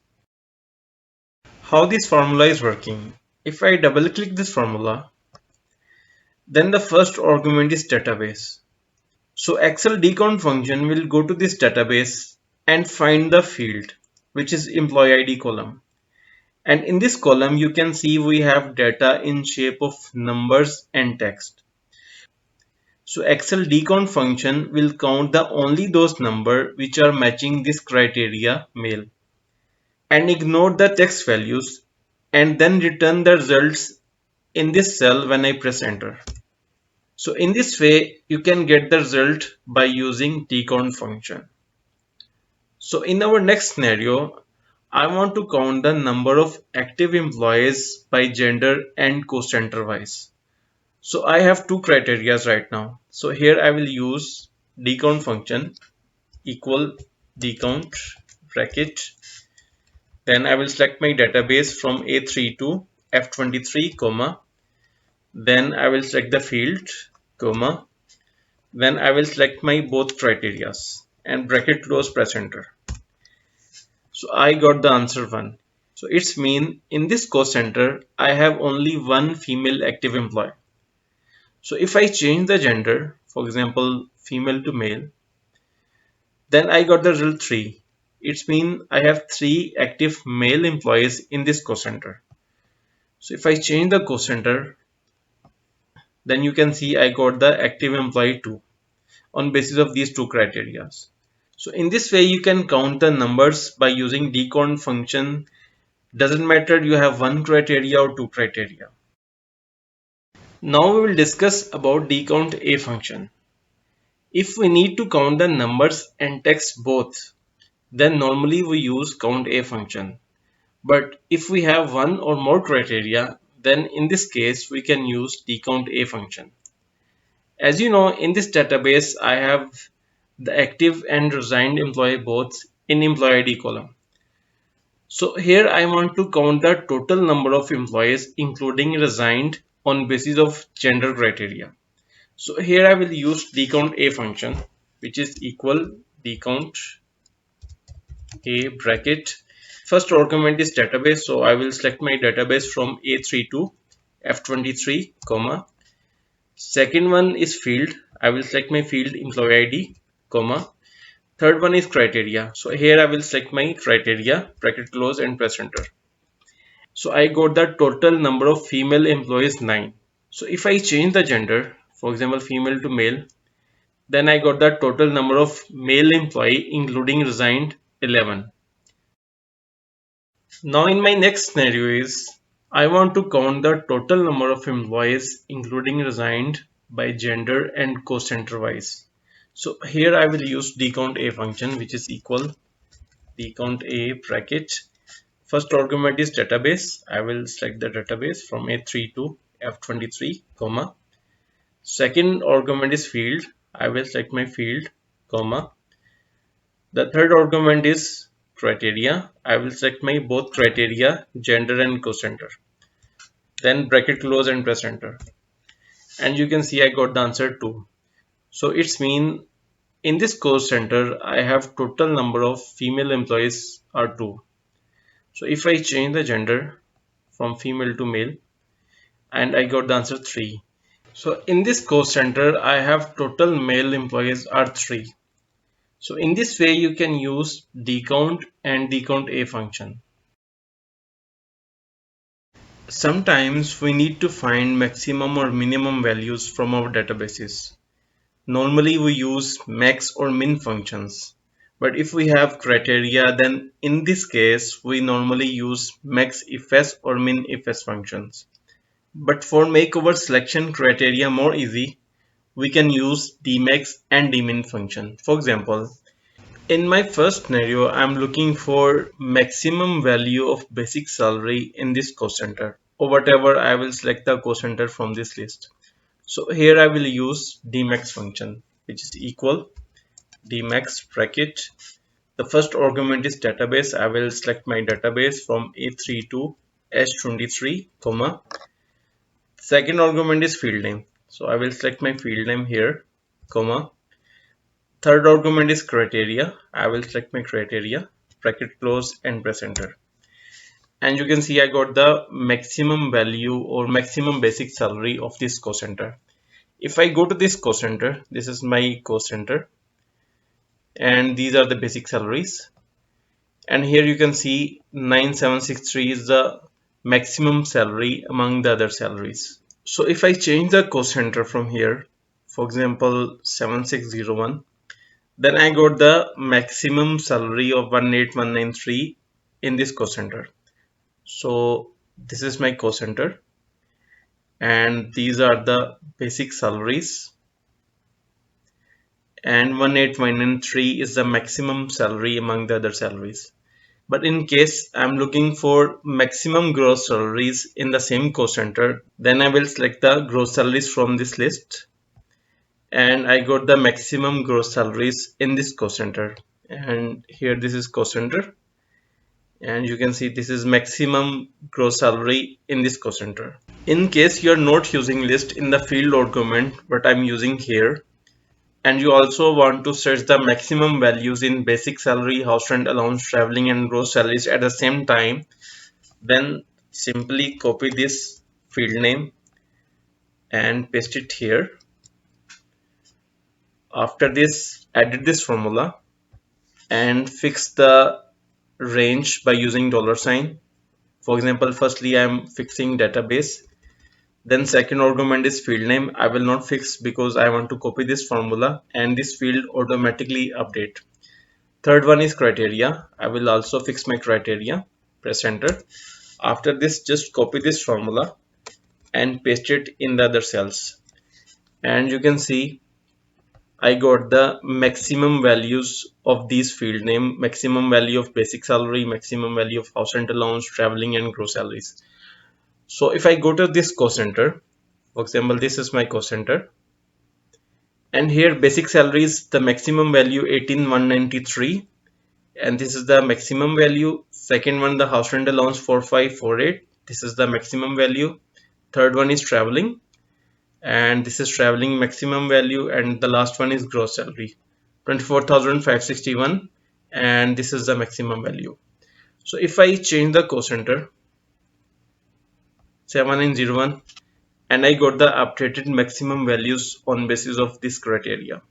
How this formula is working? If I double click this formula, then the first argument is database. So Excel dcount function will go to this database and find the field, which is employee ID column. And in this column, you can see we have data in shape of numbers and text. So Excel dcount function will count the only those number which are matching this criteria male and ignore the text values and then return the results in this cell when I press enter. So in this way you can get the result by using dcount function. So in our next scenario, I want to count the number of active employees by gender and cost center wise. So I have two criteria right now. So here I will use dcount function equal dcount bracket. Then I will select my database from A3 to F23, comma. Then I will select the field, comma. Then I will select my both criterias and bracket close, press enter. So I got the answer 1. So it's mean in this cost center I have only one female active employee. So if I change the gender, for example female to male, then I got the result 3. It's mean I have 3 active male employees in this cost center. So if I change the cost center, then you can see I got the active employee 2 on basis of these two criteria. So in this way you can count the numbers by using dcount function. Doesn't matter you have one criteria or two criteria. Now we will discuss about dcount a function. If we need to count the numbers and text both, then normally we use count a function. But if we have one or more criteria, then in this case we can use dcount a function. As you know, in this database I have the active and resigned employee both in employee ID column. So here I want to count the total number of employees including resigned on basis of gender criteria. So here I will use dcount a function, which is equal dcount a bracket. First argument is database, so I will select my database from A3 to F23, comma. Second one is field. I will select my field employee ID, comma. Third one is criteria. So here I will select my criteria, bracket close and press enter. So I got the total number of female employees 9. So if I change the gender, for example female to male, then I got the total number of male employee including resigned 11. Now in my next scenario is I want to count the total number of employees including resigned by gender and cost center wise. So here I will use dcount a function, which is equal dcount a bracket. First argument is database. I will select the database from A3 to F23, comma. Second argument is field. I will select my field, comma. The third argument is criteria. I will select my both criteria, gender and cost center. Then bracket close and press enter. And you can see I got the answer 2. So it's mean in this cost center I have total number of female employees are 2. So if I change the gender from female to male, and I got the answer 3. So in this cost center I have total male employees are 3. So in this way you can use dcount and dcount a function. Sometimes we need to find maximum or minimum values from our databases. Normally we use max or min functions. But if we have criteria, then in this case we normally use maxifs or minifs functions. But for make our selection criteria more easy, we can use Dmax and Dmin function. For example, in my first scenario, I'm looking for maximum value of basic salary in this cost center, or whatever I will select the cost center from this list. So here I will use Dmax function, which is equal Dmax bracket. The first argument is database. I will select my database from A3 to S23, comma. Second argument is field name. So I will select my field name here, comma. Third argument is criteria. I will select my criteria, bracket close and press enter. And you can see I got the maximum value or maximum basic salary of this cost center. If I go to this cost center, this is my cost center, and these are the basic salaries. And here you can see 9763 is the maximum salary among the other salaries. So if I change the cost center from here, for example 7601, then I got the maximum salary of 18193 in this cost center. So this is my cost center, and these are the basic salaries, and 18193 is the maximum salary among the other salaries. But in case I'm looking for maximum gross salaries in the same cost center, then I will select the gross salaries from this list, and I got the maximum gross salaries in this cost center. And here this is cost center, and you can see this is maximum gross salary in this cost center. In case you are not using list in the field argument, but I'm using here, and you also want to search the maximum values in basic salary, house rent allowance, traveling and gross salaries at the same time, then simply copy this field name and paste it here. After this, edit this formula and fix the range by using $sign. For example, firstly I am fixing database, then second argument is field name. I will not fix because I want to copy this formula and this field automatically update. Third one is criteria. I will also fix my criteria. Press enter. After this, just copy this formula and paste it in the other cells. And you can see I got the maximum values of these field name, maximum value of basic salary, maximum value of house rent allowance, traveling and gross salaries. So if I go to this cost center, for example, this is my cost center, and here basic salary is the maximum value 18,193, and this is the maximum value. Second one, the house rent allowance 4548, this is the maximum value. Third one is traveling, and this is traveling maximum value, and the last one is gross salary 24,561, and this is the maximum value. So if I change the cost center 7901, and I got the updated maximum values on basis of this criteria.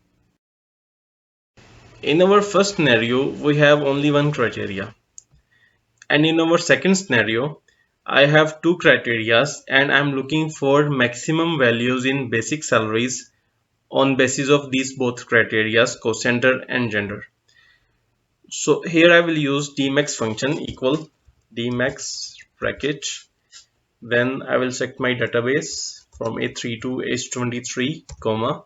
In our first scenario, we have only one criteria, and in our second scenario, I have two criterias, and I'm looking for maximum values in basic salaries on basis of these both criterias, cost center and gender. So here I will use Dmax function equal Dmax bracket. Then I will select my database from A3 to H23, comma.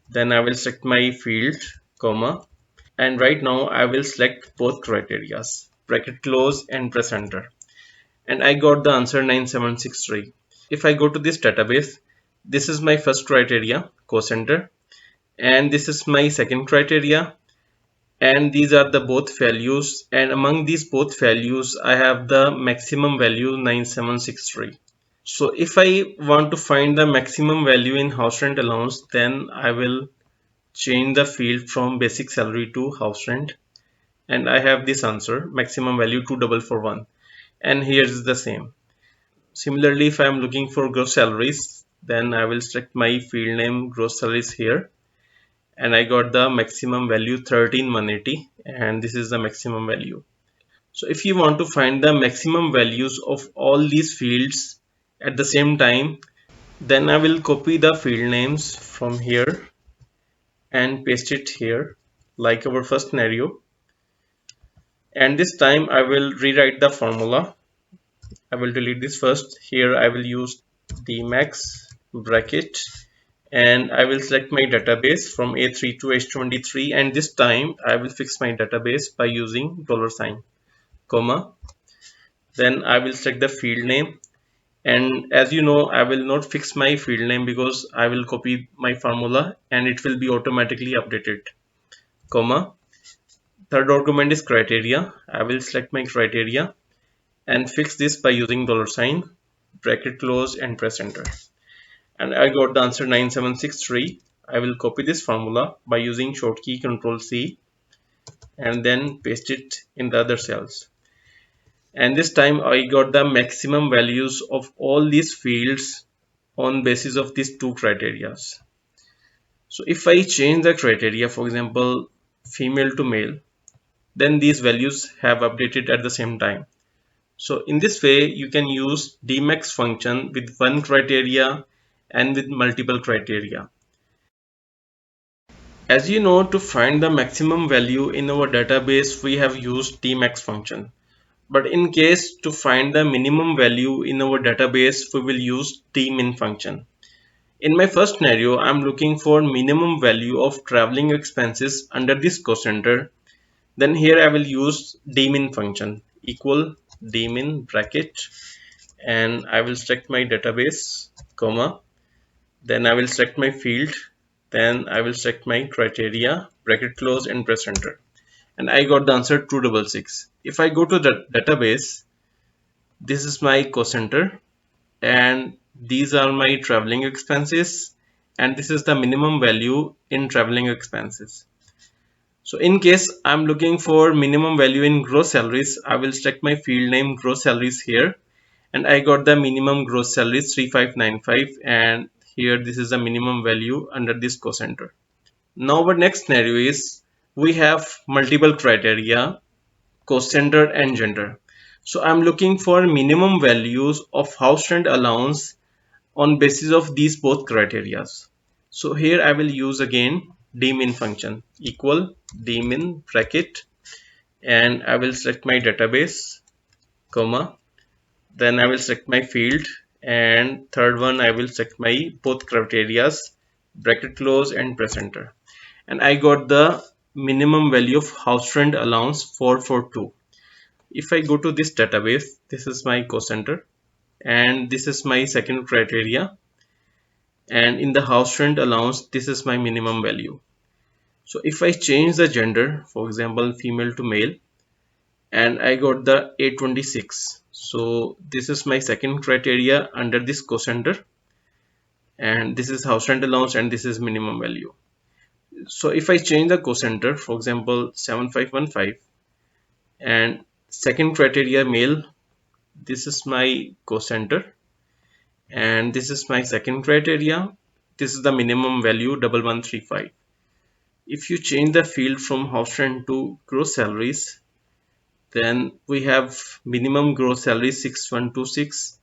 Then I will select my field, comma. And right now I will select both criterias, bracket close and press enter. And I got the answer 9763. If I go to this database, this is my first criteria, cost center, and this is my second criteria, and these are the both values, and among these both values I have the maximum value 9763. So if I want to find the maximum value in house rent allowance, then I will change the field from basic salary to house rent, and I have this answer, maximum value 2441, and here is the same. Similarly, if I am looking for gross salaries, then I will select my field name gross salaries here, and I got the maximum value 13,180, and this is the maximum value. So if you want to find the maximum values of all these fields at the same time, then I will copy the field names from here and paste it here like our first scenario, and this time I will rewrite the formula. I will delete this first. Here I will use Dmax bracket, and I will select my database from A3 to H23, and this time I will fix my database by using $, comma. Then I will select the field name, and as you know, I will not fix my field name because I will copy my formula and it will be automatically updated, comma. Third argument is criteria. I will select my criteria and fix this by using $, bracket close and press enter. And I got the answer 9763. I will copy this formula by using shortcut Control C and then paste it in the other cells. And this time I got the maximum values of all these fields on basis of these two criteria. So if I change the criteria, for example, female to male, then these values have updated at the same time. So in this way, you can use Dmax function with one criteria and with multiple criteria. As you know, to find the maximum value in our database, we have used Dmax function. But in case to find the minimum value in our database, we will use Dmin function. In my first scenario, I am looking for minimum value of traveling expenses under this cost center. Then here I will use Dmin function equal Dmin bracket, and I will select my database, comma. Then I will select my field. Then I will select my criteria, bracket close and press enter. And I got the answer 266. If I go to the database, this is my cost center, and these are my traveling expenses, and this is the minimum value in traveling expenses. So in case I'm looking for minimum value in gross salaries, I will select my field name gross salaries here, and I got the minimum gross salaries 3595, and here this is the minimum value under this cost center. Now our next scenario is we have multiple criteria, cost center and gender. So I'm looking for minimum values of house rent allowance on basis of these both criterias. So here I will use again dmin function equal dmin bracket, and I will select my database, comma, then I will select my field, and third one I will select my both criterias, bracket close and press enter, and I got the minimum value of house rent allowance 442. If I go to this database, this is my center and this is my second criteria, and in the house rent allowance this is my minimum value. So if I change the gender, for example female to male, and I got the 826, so this is my second criteria under this center, and this is house rent allowance and this is minimum value. So if I change the center, for example 7515, and second criteria male, this is my center and this is my second criteria, this is the minimum value 1135. If you change the field from house rent to gross salaries, then we have minimum gross salary 6126,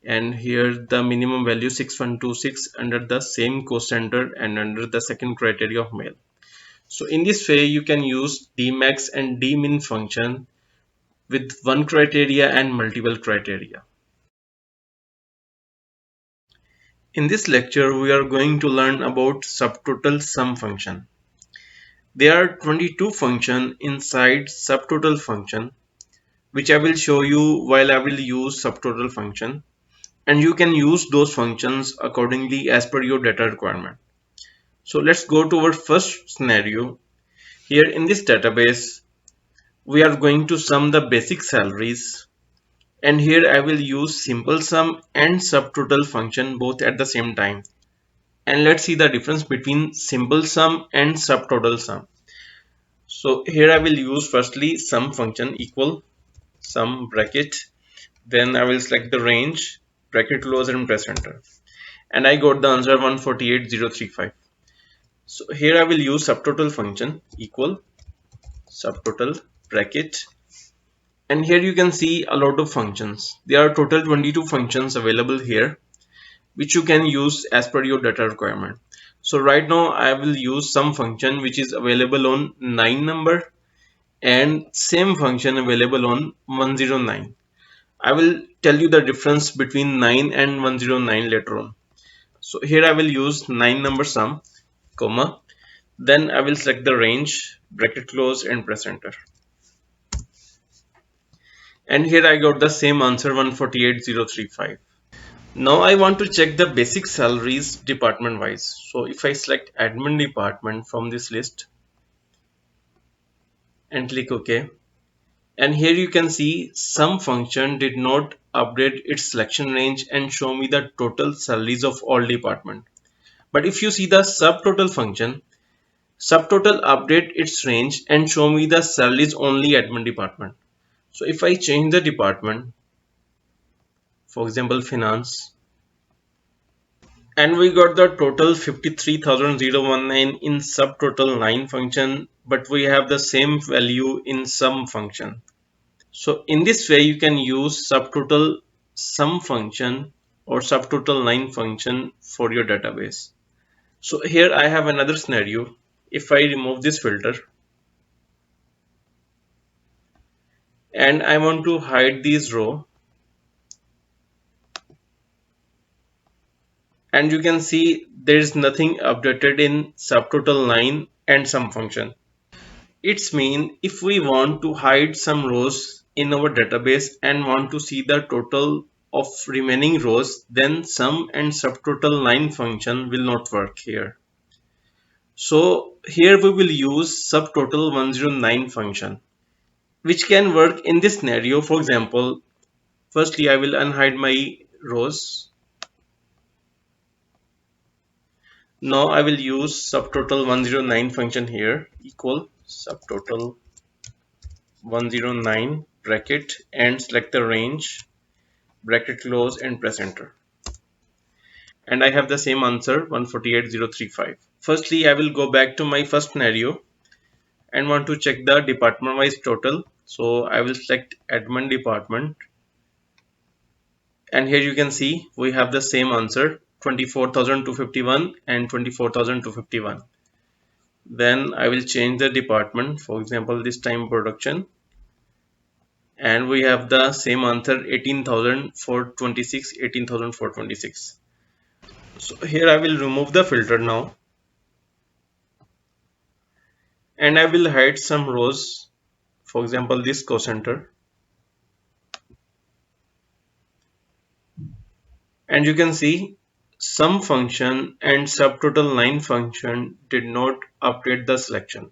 and here the minimum value 6126 under the same center and under the second criteria of male. So in this way you can use Dmax and Dmin function with one criteria and multiple criteria. In this lecture we are going to learn about subtotal sum function. There are 22 functions inside subtotal function, which I will show you while I will use subtotal function, and you can use those functions accordingly as per your data requirement. So let's go to our first scenario. Here in this database we are going to sum the basic salaries, and here I will use simple sum and subtotal function both at the same time. And let's see the difference between simple sum and subtotal sum. So here I will use firstly sum function equal sum bracket, then I will select the range, bracket close and press enter, and I got the answer 148035. So here I will use subtotal function equal subtotal bracket, and here you can see a lot of functions. There are total 22 functions available here, which you can use as per your data requirement. So right now I will use some function which is available on 9 number and same function available on 109. I will tell you the difference between 9 and 109 later on. So here I will use 9 number sum, comma, then I will select the range, bracket close and press enter. And here I got the same answer 148035. Now I want to check the basic salaries department wise. So if I select admin department from this list and click OK, and here you can see some function did not update its selection range and show me the total salaries of all department. But if you see the subtotal function, subtotal update its range and show me the salaries only admin department. So if I change the department, for example finance, and we got the total 53,019 in subtotal 9 function, but we have the same value in sum function. So in this way you can use subtotal sum function or subtotal 9 function for your database. So here I have another scenario. If I remove this filter and I want to hide these row, and you can see there is nothing updated in subtotal 9 and sum function. It's mean if we want to hide some rows in our database and want to see the total of remaining rows, then sum and subtotal 9 function will not work here. So here we will use subtotal 109 function, which can work in this scenario. For example, firstly I will unhide my rows. Now I will use subtotal 109 function here equal subtotal 109 bracket and select the range, bracket close and press enter, and I have the same answer 148035. Firstly I will go back to my first scenario and want to check the department wise total. So I will select admin department, and here you can see we have the same answer, 24,251 and 24,251. Then I will change the department, for example this time production, and we have the same answer, 18,426, 18,426. So here I will remove the filter now, and I will hide some rows, for example this cost center, and you can see sum function and subtotal line function did not update the selection,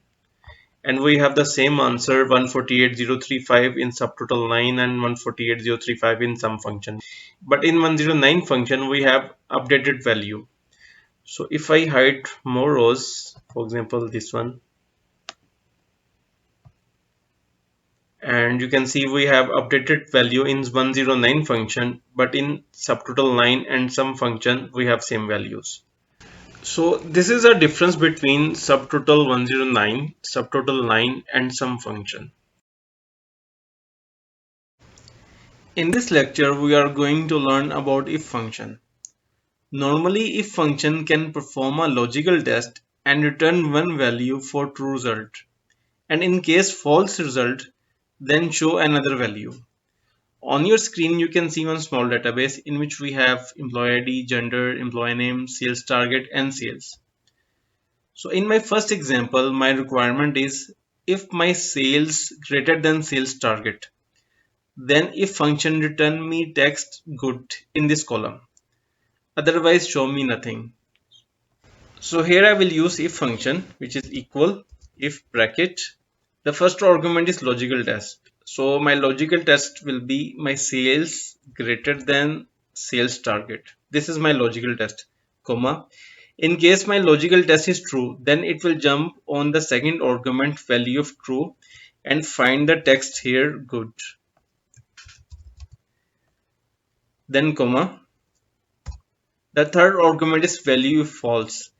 and we have the same answer, 148,035 in subtotal line and 148,035 in sum function, but in 109 function we have updated value. So if I hide more rows, for example this one, and you can see we have updated value in 109 function, but in subtotal line and sum function we have same values. So this is a difference between subtotal 109, subtotal line and sum function. In this lecture we are going to learn about if function. Normally if function can perform a logical test and return one value for true result, and in case false result then show another value. On your screen you can see one small database in which we have employee ID, gender, employee name, sales target and sales. So in my first example my requirement is if my sales greater than sales target, then if function return me text good in this column, otherwise show me nothing. So here I will use if function, which is equal if bracket. The first argument is logical test. So my logical test will be my sales greater than sales target. This is my logical test, comma. In case my logical test is true, then it will jump on the second argument value of true and find the text here good. Then comma. The third argument is value if false.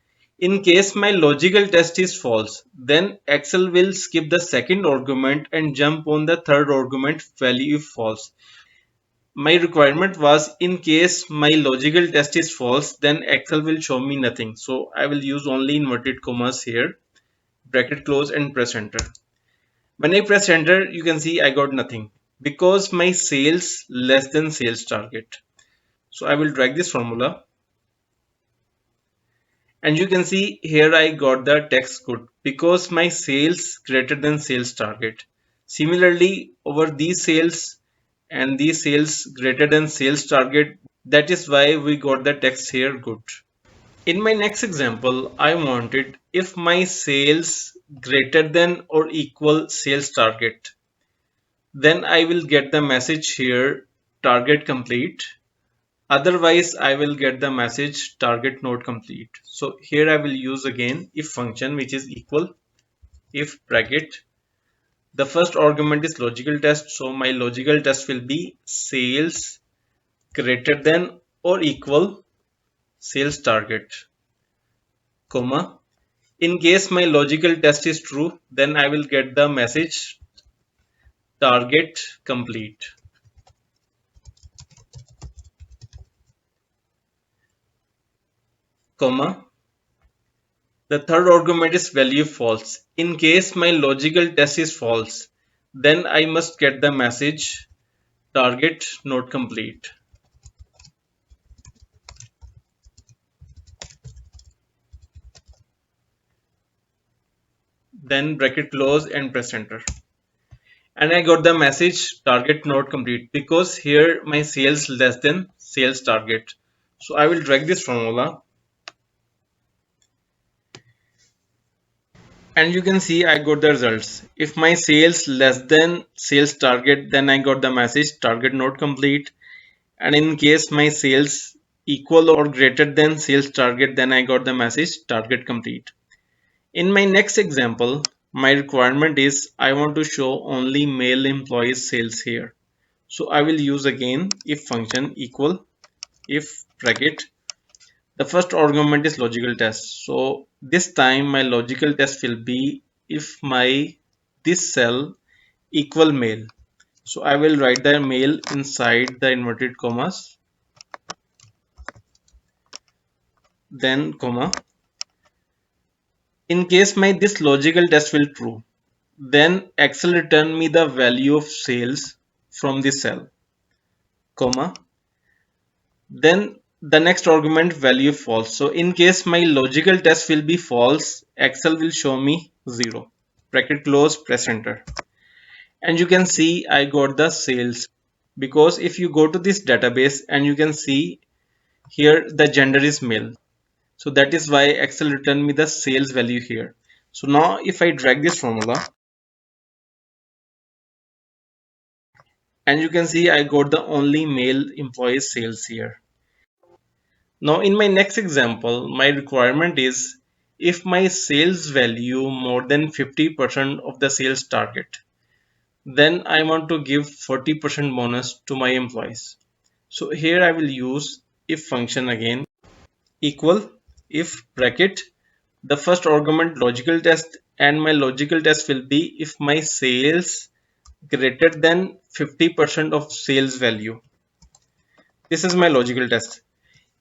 In case my logical test is false, then Excel will skip the second argument and jump on the third argument value if false. My requirement was in case my logical test is false, then Excel will show me nothing. So I will use only inverted commas here, bracket close and press enter. When I press enter, you can see I got nothing because my sales less than sales target. So I will drag this formula. And you can see here I got the text good because my sales greater than sales target. Similarly, over these sales and these sales greater than sales target, that is why we got the text here good. In my next example, I wanted if my sales greater than or equal sales target, then I will get the message here target complete. Otherwise, I will get the message target not complete. So here I will use again if function, which is equal if bracket. The first argument is logical test. So my logical test will be sales greater than or equal sales target, comma. In case my logical test is true, then I will get the message target complete. Comma. The third argument is value false. In case my logical test is false, then I must get the message target not complete. Then bracket close and press enter. And I got the message target not complete because here my sales less than sales target. So I will drag this formula. And you can see I got the results. If my sales less than sales target, then I got the message target not complete. And in case my sales equal or greater than sales target, then I got the message target complete. In my next example, my requirement is I want to show only male employees sales here. So I will use again if function equal if bracket. The first argument is logical test. So this time my logical test will be if my this cell equal male. So I will write the male inside the inverted commas, then comma. In case my this logical test will true, then Excel return me the value of sales from this cell, comma. Then the next argument value false. So in case my logical test will be false, Excel will show me 0. Bracket close, press enter. And you can see I got the sales, because if you go to this database and you can see here the gender is male. So that is why Excel returned me the sales value here. So now if I drag this formula, and you can see I got the only male employee sales here. Now in my next example, my requirement is if my sales value more than 50% of the sales target, then I want to give 40% bonus to my employees. So here I will use if function again, equal if bracket the first argument logical test, and my logical test will be if my sales greater than 50% of sales value. This is my logical test.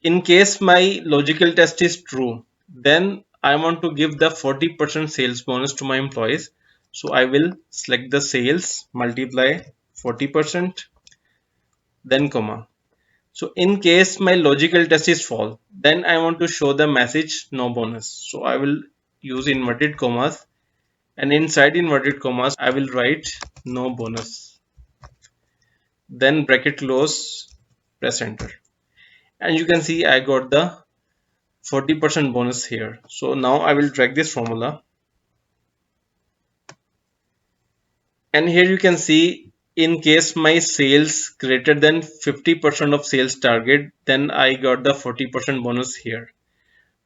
In case my logical test is true, then I want to give the 40% sales bonus to my employees. So I will select the sales, multiply 40%, then comma. So in case my logical test is false, then I want to show the message no bonus. So I will use inverted commas, and inside inverted commas I will write no bonus. Then bracket close, press enter. And you can see I got the 40% bonus here. So now I will drag this formula, and here you can see in case my sales greater than 50% of sales target, then I got the 40% bonus here.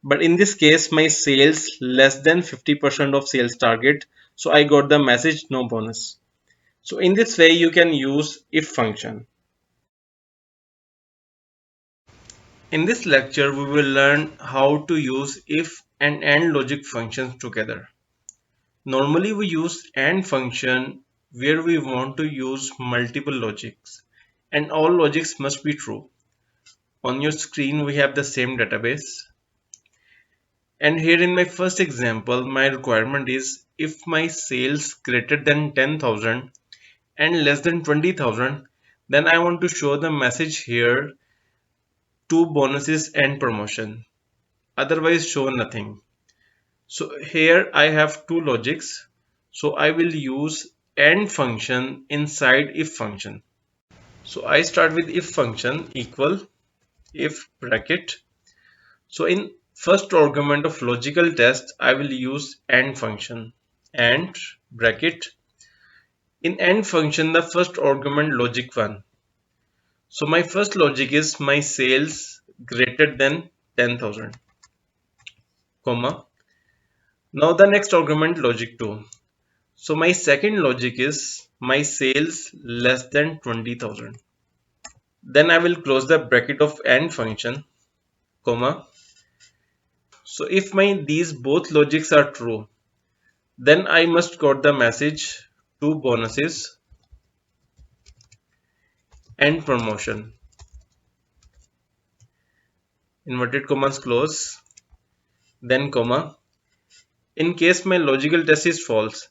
But in this case my sales less than 50% of sales target, so I got the message no bonus. So in this way you can use if function. In this lecture we will learn how to use if and AND logic functions together. Normally we use AND function where we want to use multiple logics, and all logics must be true. On your screen we have the same database, and here in my first example my requirement is if my sales greater than 10,000 and less than 20,000, then I want to show the message here two bonuses and promotion, otherwise show nothing. So here I have two logics, so I will use AND function inside if function. So I start with if function equal if bracket. So in first argument of logical test I will use AND function, AND bracket. In AND function the first argument logic 1. So my first logic is my sales greater than 10,000, comma. Now the next argument logic 2. So my second logic is my sales less than 20,000. Then I will close the bracket of AND function, comma. So if my these both logics are true, then I must got the message two bonuses and promotion. Inverted commas close, then comma. In case my logical test is false,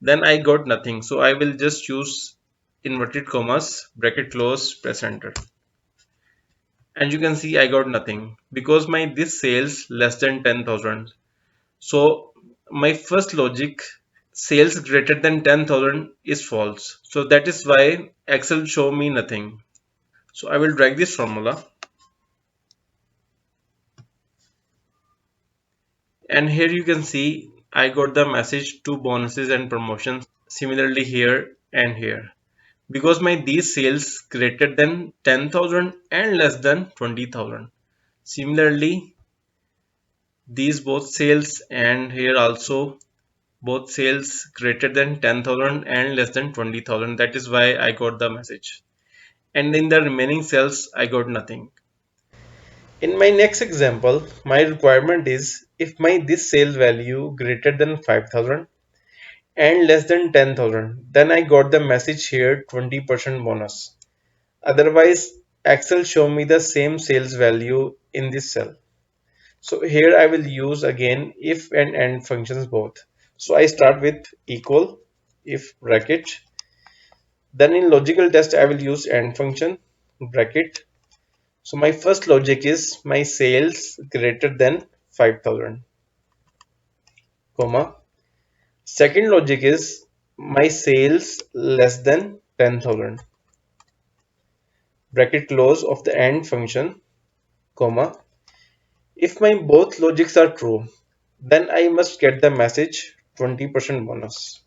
then I got nothing. So I will just use inverted commas, bracket close, press enter. And you can see I got nothing because my this sales less than 10,000. So my first logic sales greater than 10,000 is false. So that is why Excel show me nothing. So I will drag this formula, and here you can see I got the message two bonuses and promotions, similarly here and here, because my these sales greater than 10,000 and less than 20,000. Similarly these both sales, and here also both sales greater than 10,000 and less than 20,000. That is why I got the message, and in the remaining cells I got nothing. In my next example my requirement is if my this sale value greater than 5,000 and less than 10,000, then I got the message here 20% bonus. Otherwise, Excel show me the same sales value in this cell. So here I will use again if and AND functions both. So I start with equal if bracket. Then in logical test I will use AND function bracket. So my first logic is my sales greater than 5,000 comma. Second logic is my sales less than 10,000 bracket close of the AND function comma. If my both logics are true, then I must get the message 20% bonus.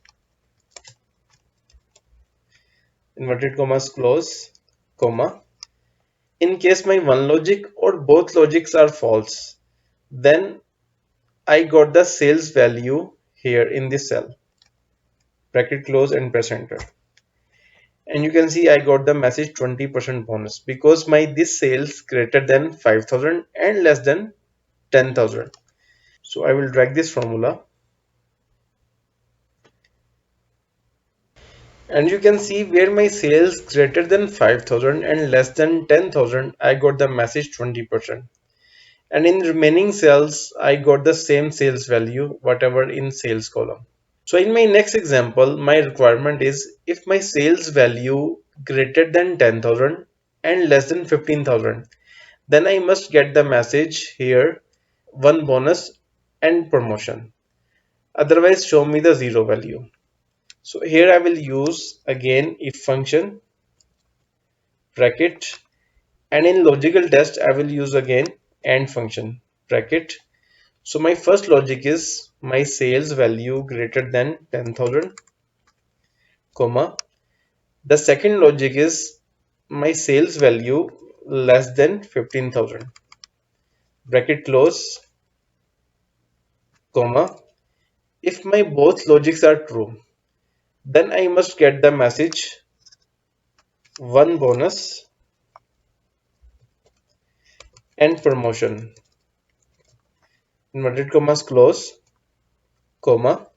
Inverted commas close, comma. In case my one logic or both logics are false, then I got the sales value here in this cell. Bracket close and press enter. And you can see I got the message 20% bonus because my this sales greater than 5,000 and less than 10,000. So I will drag this formula. And you can see where my sales greater than 5,000 and less than 10,000, I got the message 20%. And in remaining cells, I got the same sales value, whatever in sales column. So in my next example, my requirement is if my sales value greater than 10,000 and less than 15,000, then I must get the message here, one bonus and promotion. Otherwise, show me the zero value. So here I will use again if function bracket, and in logical test I will use again AND function bracket. So my first logic is my sales value greater than 10,000 comma. The second logic is my sales value less than 15,000 bracket close comma. If my both logics are true, then I must get the message one bonus and promotion. Inverted commas close comma.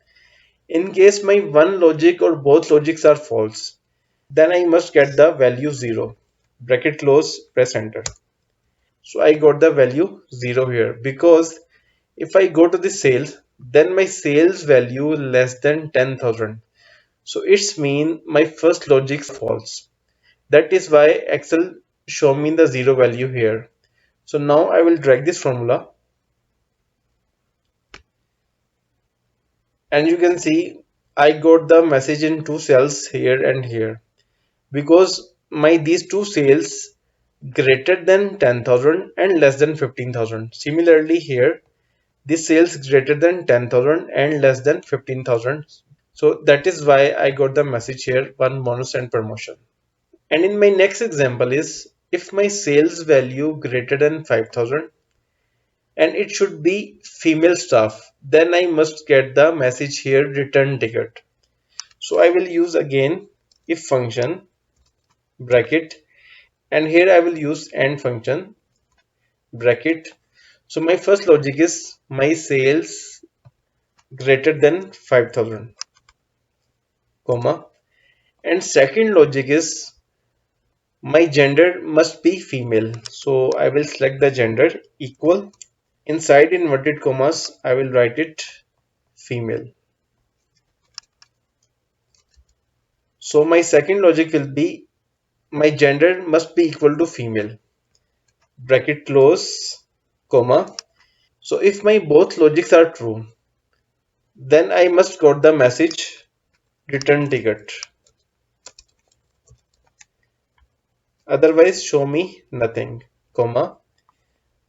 In case my one logic or both logics are false, then I must get the value 0. Bracket close, press enter. So I got the value 0 here because if I go to the sales, then my sales value less than 10,000. So it's mean my first logic is false. That is why Excel show me the 0 value here. So now I will drag this formula, and you can see I got the message in two cells here and here because my these two sales greater than 10,000 and less than 15,000. Similarly here, this sales greater than 10,000 and less than 15,000. So that is why I got the message here, one bonus and promotion. And in my next example is if my sales value greater than 5,000 and it should be female staff, then I must get the message here return ticket. So I will use again if function bracket, and here I will use AND function bracket. So my first logic is my sales greater than 5,000 comma, and second logic is my gender must be female. So I will select the gender equal. Inside inverted commas I will write it female. So my second logic will be my gender must be equal to female. Bracket close comma. So if my both logics are true, then I must got the message return ticket. Otherwise show me nothing, comma.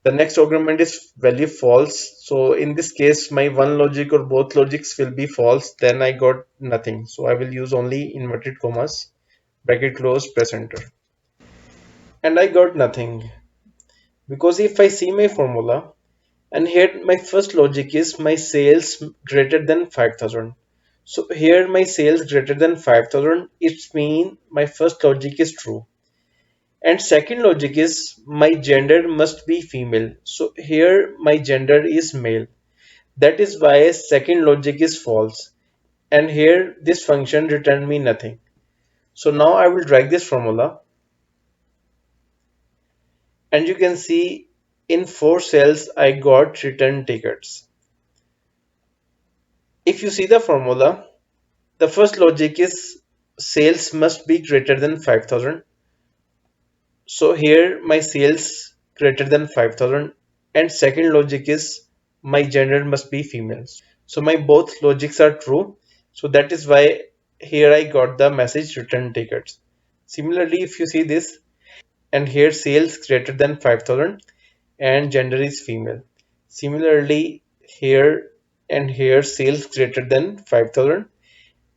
The next argument is value false. So in this case, my one logic or both logics will be false. Then I got nothing. So I will use only inverted commas, bracket close, press enter. And I got nothing. Because if I see my formula, and here my first logic is my sales greater than 5,000. So here my sales greater than 5,000, it means my first logic is true. And second logic is my gender must be female. So here my gender is male. That is why second logic is false. and here this function returned me nothing. So now I will drag this formula, and you can see in 4 cells I got return tickets. If you see the formula, the first logic is sales must be greater than 5,000. So here my sales greater than 5,000, and second logic is my gender must be female. So my both logics are true. So that is why here I got the message return tickets. Similarly, if you see this, and here sales greater than 5,000 and gender is female. Similarly, here and here sales greater than 5,000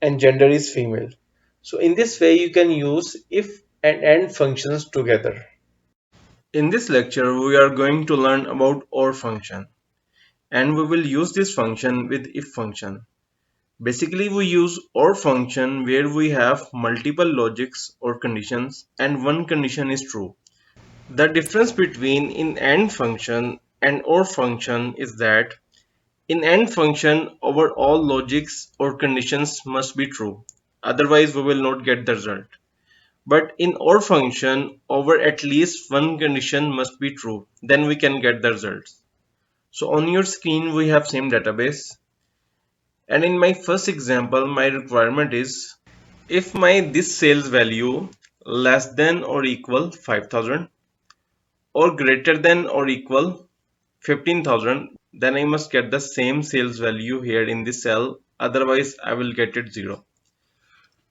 and gender is female. So in this way you can use if and AND functions together. In this lecture we are going to learn about OR function, and we will use this function with if function. Basically we use OR function where we have multiple logics or conditions and one condition is true. The difference between in AND function and OR function is that in AND function our all logics or conditions must be true, otherwise we will not get the result. But in OR function our at least one condition must be true, then we can get the results. So on your screen we have same database, and in my first example my requirement is if my this sales value less than or equal 5,000 or greater than or equal 15,000, then I must get the same sales value here in this cell, otherwise I will get it 0.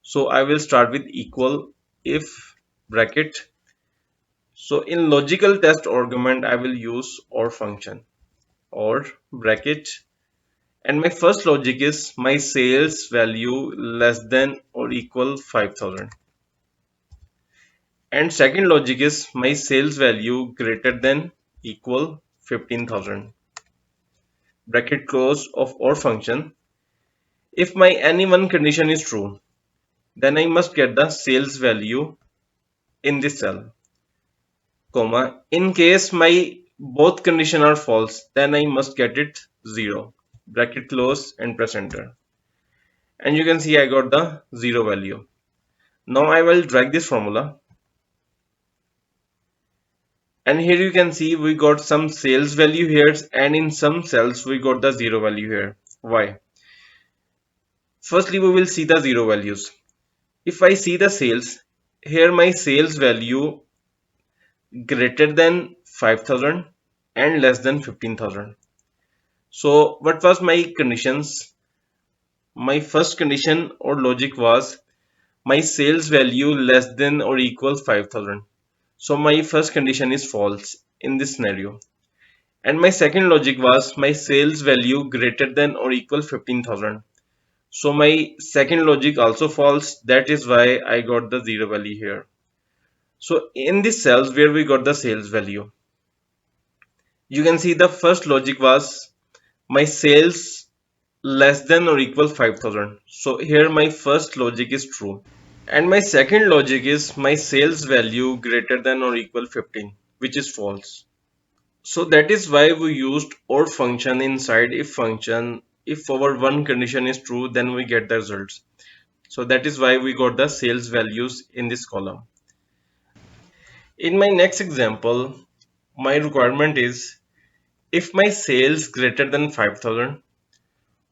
So I will start with equal if bracket. So in logical test argument I will use OR function, or bracket, and my first logic is my sales value less than or equal 5,000, and second logic is my sales value greater than equal 15,000. Bracket close of OR function. If my any one condition is true, then I must get the sales value in this cell, comma. In case my both condition are false, then I must get it 0. Bracket close and press enter. And you can see I got the 0 value. Now I will drag this formula. And here you can see we got some sales value here, and in some cells we got the 0 value here. Why? Firstly, we will see the 0 values. If I see the sales, here my sales value greater than 5,000 and less than 15,000. So what was my conditions? My first condition or logic was my sales value less than or equal 5,000. So my first condition is false in this scenario. And my second logic was my sales value greater than or equal 15,000. So my second logic also false. That is why I got the 0 value here. So in this cells where we got the sales value, you can see the first logic was my sales less than or equal 5,000. So here my first logic is true. And my second logic is my sales value greater than or equal 15, which is false. So that is why we used OR function inside if function. If our one condition is true, then we get the results. So that is why we got the sales values in this column. In my next example, my requirement is if my sales greater than 5,000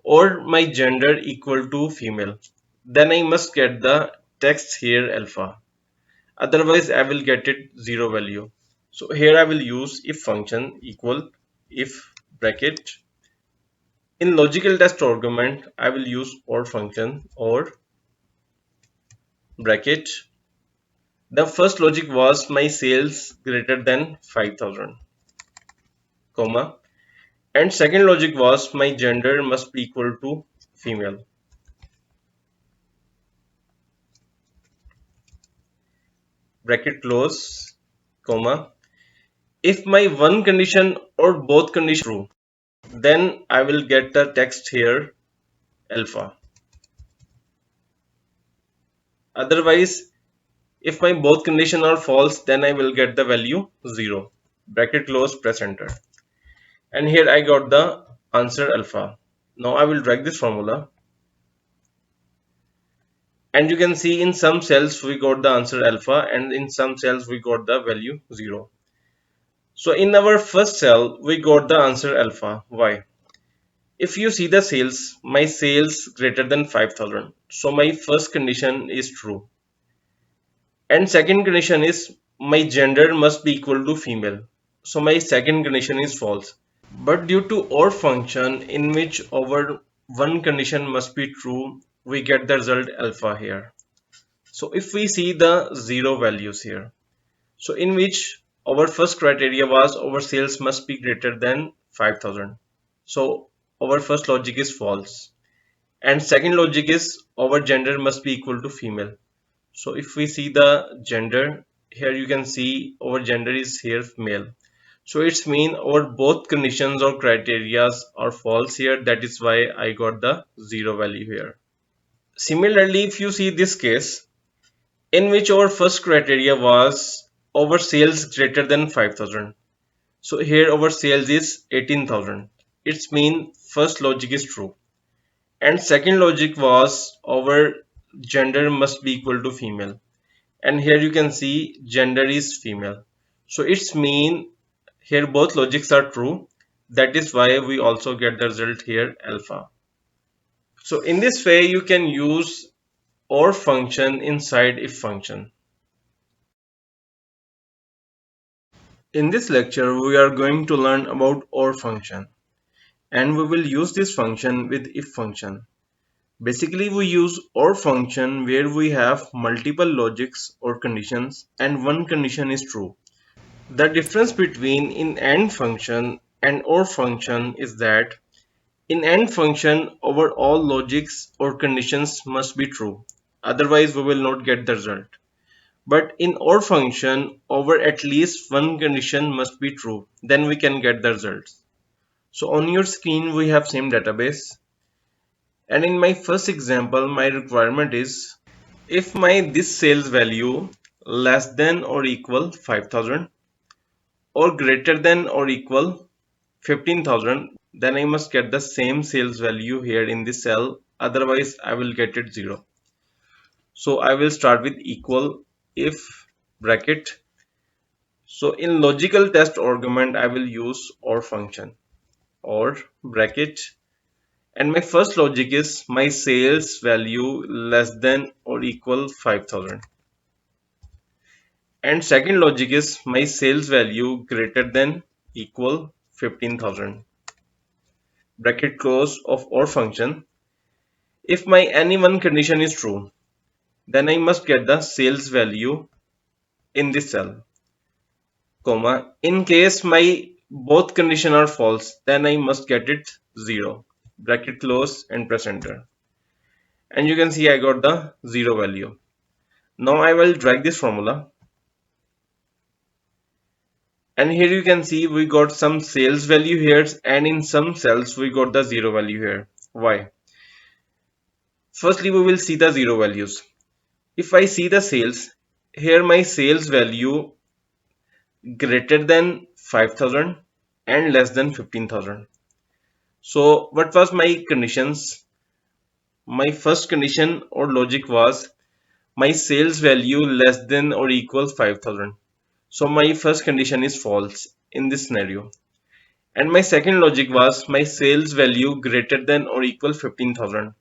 or my gender equal to female, then I must get the text here alpha. Otherwise I will get it 0 value. So here I will use if function equal if bracket. In logical test argument I will use OR function, or bracket. The first logic was my sales greater than 5,000, comma, and second logic was my gender must be equal to female. Bracket close, comma. If my one condition or both conditions true, then I will get the text here alpha. Otherwise, if my both conditions are false, then I will get the value 0. Bracket close, press enter. And here I got the answer alpha. Now I will drag this formula. And you can see in some cells we got the answer alpha, and in some cells we got the value 0. So in our first cell we got the answer alpha. Why? If you see the sales, my sales greater than 5,000. So my first condition is true. And second condition is my gender must be equal to female. So my second condition is false. But due to OR function in which our one condition must be true, we get the result alpha here. So if we see the 0 values here, so in which our first criteria was our sales must be greater than 5,000. So our first logic is false. And second logic is our gender must be equal to female. So if we see the gender, here you can see our gender is here male. So it's mean our both conditions or criterias are false here. That is why I got the 0 value here. Similarly, if you see this case, in which our first criteria was our sales greater than 5,000. So here our sales is 18,000. It's mean first logic is true. And second logic was our gender must be equal to female. And here you can see gender is female. So it's mean here both logics are true. That is why we also get the result here alpha. So in this way you can use OR function inside if function. In this lecture we are going to learn about OR function, and we will use this function with if function. Basically we use OR function where we have multiple logics or conditions and one condition is true. The difference between in AND function and OR function is that in AND function our all logics or conditions must be true, otherwise we will not get the result. But in OR function our at least one condition must be true, then we can get the results. So on your screen we have same database, and in my first example my requirement is if my this sales value less than or equal 5,000 or greater than or equal 15,000, then I must get the same sales value here in this cell, otherwise I will get it 0. So I will start with equal if bracket. So in logical test argument I will use OR function, or bracket, and my first logic is my sales value less than or equal 5,000. And second logic is my sales value greater than equal 15,000. Bracket close of OR function. If my any one condition is true, then I must get the sales value in this cell, comma. In case my both condition are false, then I must get it 0. Bracket close and press enter. And you can see I got the 0 value. Now I will drag this formula. And here you can see we got some sales value here, and in some cells we got the 0 value here. Why? Firstly, we will see the 0 values. If I see the sales, here my sales value greater than 5,000 and less than 15,000. So what was my conditions? My first condition or logic was my sales value less than or equal 5,000. So my first condition is false in this scenario. And my second logic was my sales value greater than or equal 15,000.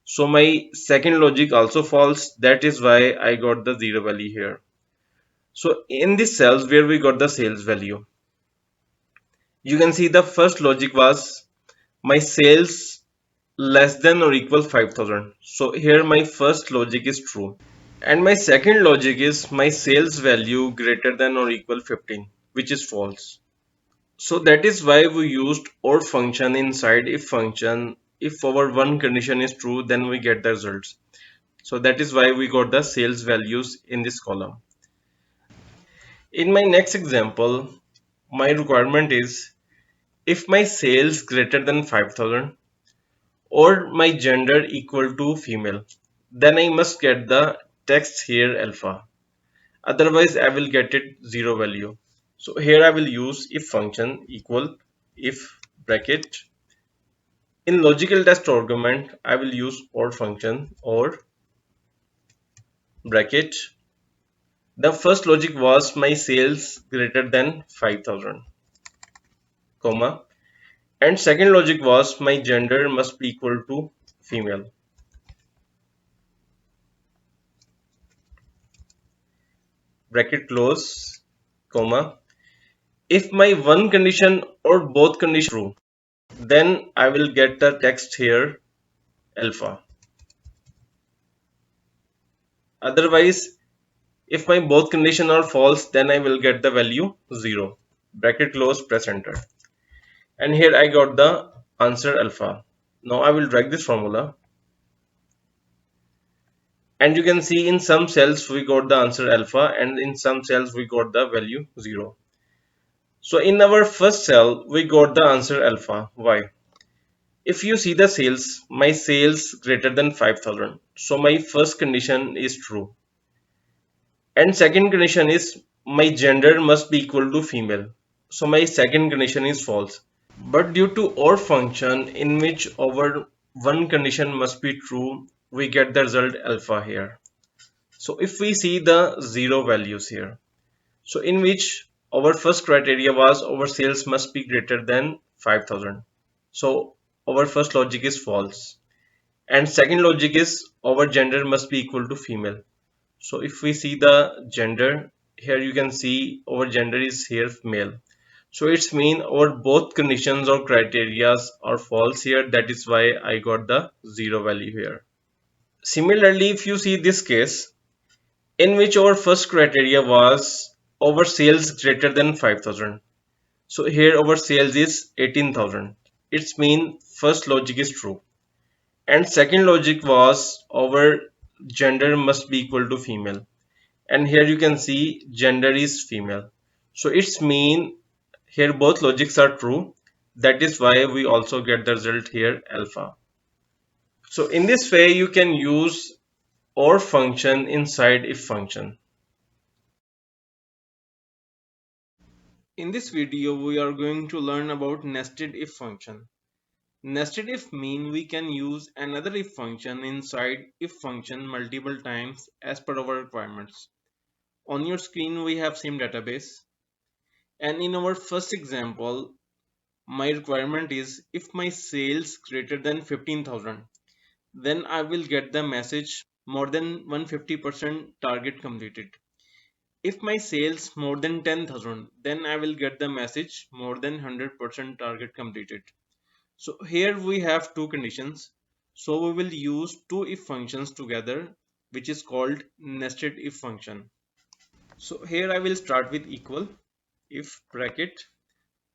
So my second logic also false. That is why I got the 0 value here. So in this cells where we got the sales value, you can see the first logic was my sales less than or equal 5,000. So here my first logic is true. And my second logic is my sales value greater than or equal 15, which is false. So that is why we used OR function inside if function. If our one condition is true, then we get the results. So that is why we got the sales values in this column. In my next example, my requirement is if my sales greater than 5,000 or my gender equal to female, then I must get the text here alpha. Otherwise I will get it 0 value. So here I will use if function equal if bracket. In logical test argument I will use OR function, or bracket. The first logic was my sales greater than 5,000, comma, and second logic was my gender must be equal to female. Bracket close, comma. If my one condition or both conditions true, then I will get the text here alpha. Otherwise, if my both condition are false, then I will get the value 0. Bracket close, press enter. And here I got the answer alpha. Now I will drag this formula. And you can see in some cells we got the answer alpha and in some cells we got the value 0. So in our first cell we got the answer alpha. Why? If you see the sales, my sales greater than 5,000. So my first condition is true. And second condition is my gender must be equal to female. So my second condition is false. But due to OR function in which our one condition must be true, we get the result alpha here. So if we see the 0 values here, so in which our first criteria was our sales must be greater than 5,000. So our first logic is false. And second logic is our gender must be equal to female. So if we see the gender, here you can see our gender is here male. So it's mean our both conditions or criterias are false here. That is why I got the 0 value here. Similarly, if you see this case, in which our first criteria was our sales greater than 5,000. So here our sales is 18,000. It's mean first logic is true. And second logic was our gender must be equal to female. And here you can see gender is female. So it's mean here both logics are true. That is why we also get the result here alpha. So in this way you can use OR function inside if function. In this video we are going to learn about nested if function. Nested if mean we can use another if function inside if function multiple times as per our requirements. On your screen we have same database, and in our first example my requirement is if my sales greater than 15,000, then I will get the message more than 150% target completed. If my sales more than 10,000, then I will get the message more than 100% target completed. So here we have two conditions. So we will use two if functions together, which is called nested if function. So here I will start with equal if bracket.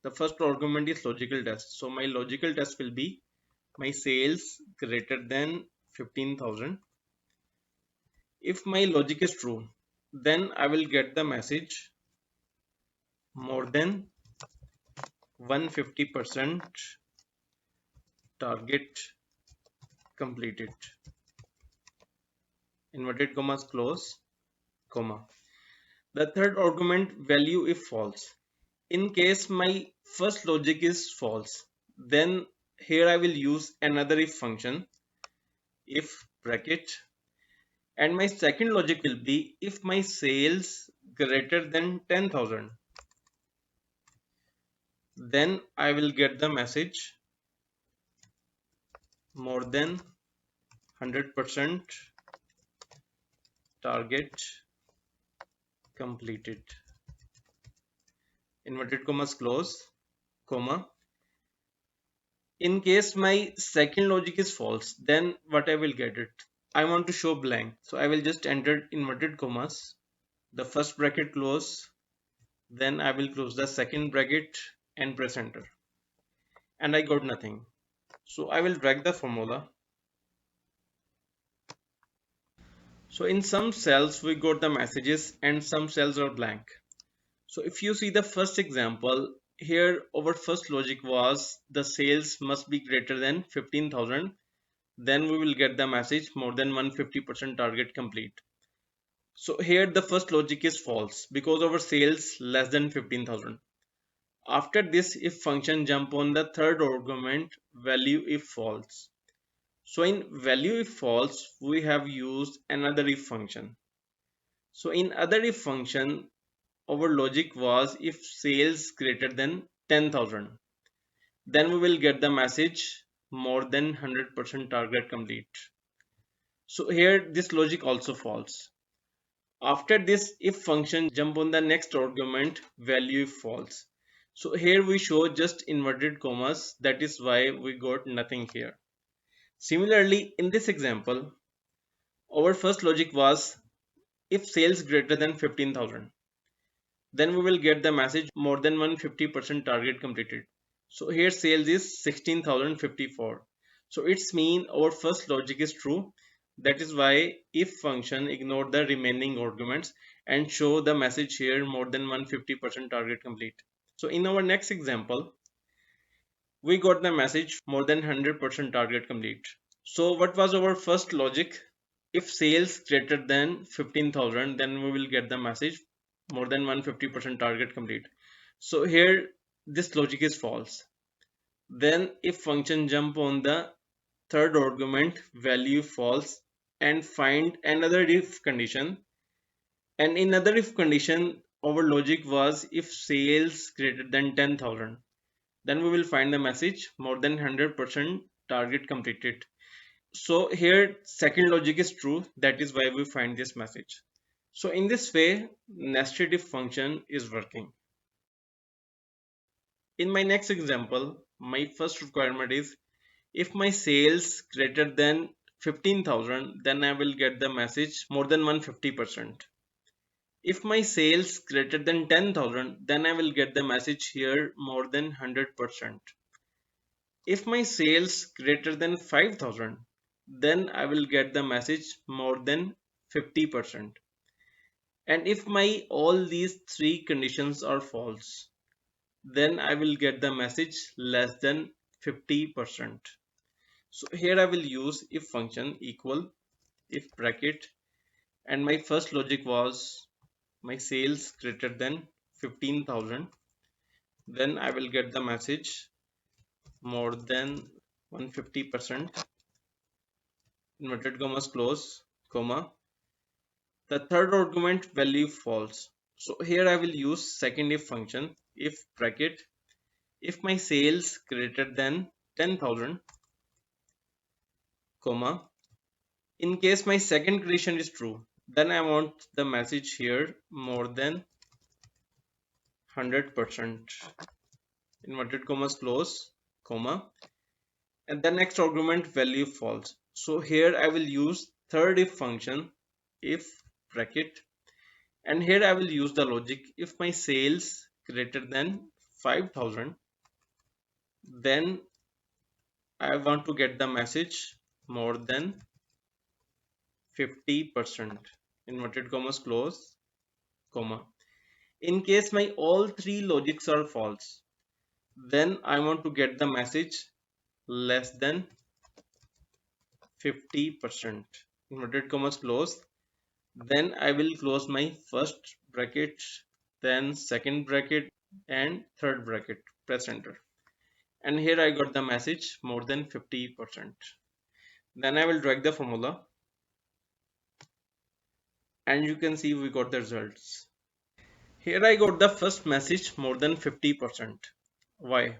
The first argument is logical test. So my logical test will be my sales greater than 15,000. If my logic is true, then I will get the message more than 150% target completed. Inverted commas close, comma. The third argument value if false. In case my first logic is false, then here I will use another if function, if bracket, and my second logic will be if my sales greater than 10,000, then I will get the message more than 100% target completed. Inverted commas close, comma. In case my second logic is false, then what I will get it? I want to show blank. So I will just enter inverted commas, the first bracket close, then I will close the second bracket and press enter. And I got nothing. So I will drag the formula. So in some cells we got the messages and some cells are blank. So if you see the first example, here our first logic was the sales must be greater than 15,000. Then we will get the message more than 150% target complete. So here the first logic is false because our sales less than 15,000. After this if function jump on the third argument value if false. So in value if false we have used another if function. So in other if function, our logic was if sales greater than 10,000, then we will get the message more than 100% target complete. So here this logic also false. After this if function, jump on the next argument value if false. So here we show just inverted commas, that is why we got nothing here. Similarly, in this example, our first logic was if sales greater than 15,000, then we will get the message more than 150% target completed. So here sales is 16,054. So it's mean our first logic is true. That is why if function ignore the remaining arguments and show the message here more than 150% target complete. So in our next example, we got the message more than 100% target complete. So what was our first logic? If sales greater than 15,000, then we will get the message more than 150% target complete. So here this logic is false. Then if function jump on the third argument value false and find another if condition, and in other if condition our logic was if sales greater than 10,000, then we will find the message more than 100% target completed. So here second logic is true, that is why we find this message. So in this way nested if function is working. In my next example, my first requirement is if my sales greater than 15,000, then I will get the message more than 150%. If my sales greater than 10,000, then I will get the message here more than 100%. If my sales greater than 5,000, then I will get the message more than 50%. And if my all these three conditions are false, then I will get the message less than 50%. So here I will use if function equal if bracket, and my first logic was my sales greater than 15,000, then I will get the message more than 150%, inverted commas close comma, the third argument value false. So here I will use second if function if bracket, if my sales greater than 10,000 comma, in case my second condition is true, then I want the message here more than 100%, inverted commas close comma, and the next argument value false. So here I will use third if function if bracket, and here I will use the logic if my sales greater than 5,000, then I want to get the message more than 50%, inverted commas close comma. In case my all three logics are false, then I want to get the message less than 50%, inverted commas close. Then I will close my first bracket, then second bracket and third bracket, press enter. And here I got the message more than 50%. Then I will drag the formula and you can see we got the results. Here I got the first message more than 50%. Why?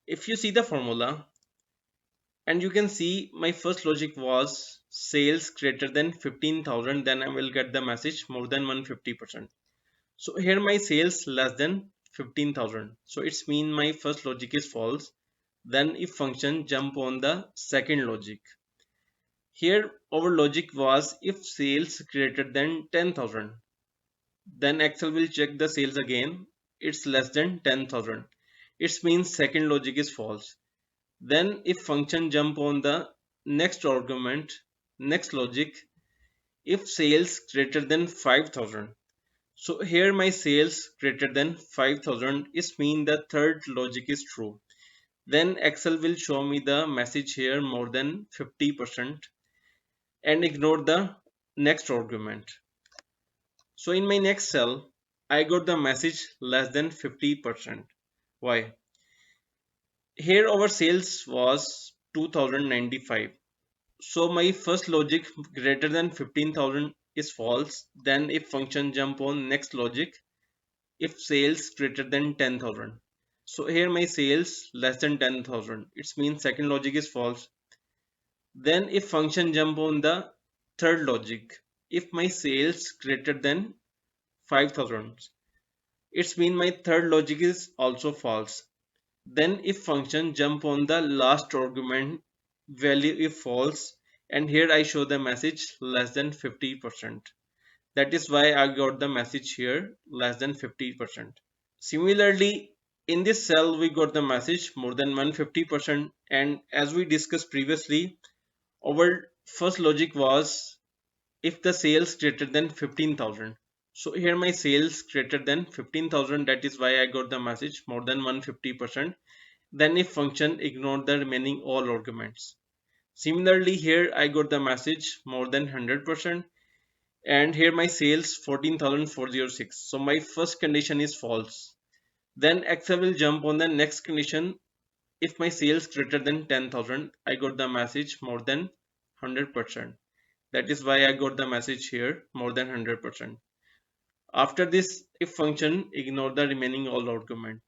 If you see the formula, and you can see my first logic was sales greater than 15,000, then I will get the message more than 150%. So here my sales less than 15,000. So it's mean my first logic is false. Then if function jump on the second logic. Here our logic was if sales greater than 10,000. Then Excel will check the sales again. It's less than 10,000. It means second logic is false. Then if function jump on the next argument, next logic, if sales greater than 5,000. So here my sales greater than 5,000 is mean the third logic is true. Then Excel will show me the message here more than 50% and ignore the next argument. So in my next cell, I got the message less than 50%. Why? Here our sales was 2095. So my first logic greater than 15,000 is false, then if function jump on next logic if sales greater than 10,000. So here my sales less than 10,000. It means second logic is false. Then if function jump on the third logic, if my sales greater than 5,000, it means my third logic is also false. Then if function jump on the last argument value if false, and here I show the message less than 50%. That is why I got the message here less than 50%. Similarly, in this cell we got the message more than 150%, and as we discussed previously, our first logic was if the sales greater than 15,000. So here my sales greater than 15,000, that is why I got the message more than 150%. Then if function ignore the remaining all arguments. Similarly here I got the message more than 100%, and here my sales 14,406. So my first condition is false. Then Excel will jump on the next condition. If my sales greater than 10,000, I got the message more than 100%. That is why I got the message here more than 100%. After this if function ignore the remaining all argument.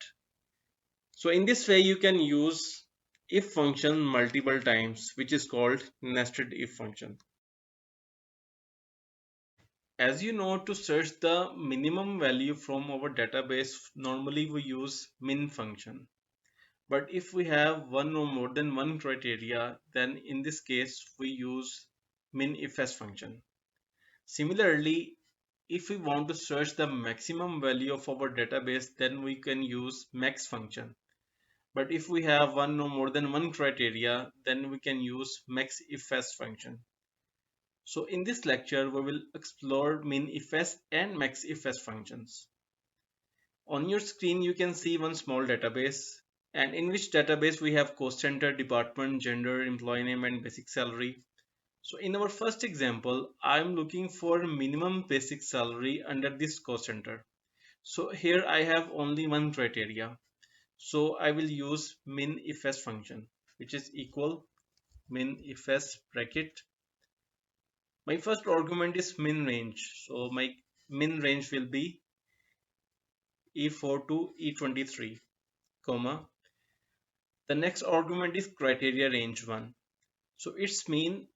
So in this way you can use if function multiple times, which is called nested if function. As you know, to search the minimum value from our database, normally we use min function. But if we have one or more than one criteria, then in this case we use Minifs function. Similarly, if we want to search the maximum value of our database, then we can use max function. But if we have one or more than one criteria, then we can use maxifs function. So in this lecture, we will explore minifs and maxifs functions. On your screen, you can see one small database, and in which database we have cost center, department, gender, employee name, and basic salary. So in our first example, I'm looking for minimum basic salary under this cost center. So here I have only one criteria. So I will use minifs function, which is equal minifs bracket. My first argument is min range. So my min range will be E4 to E23, comma. The next argument is criteria range 1. So it's mean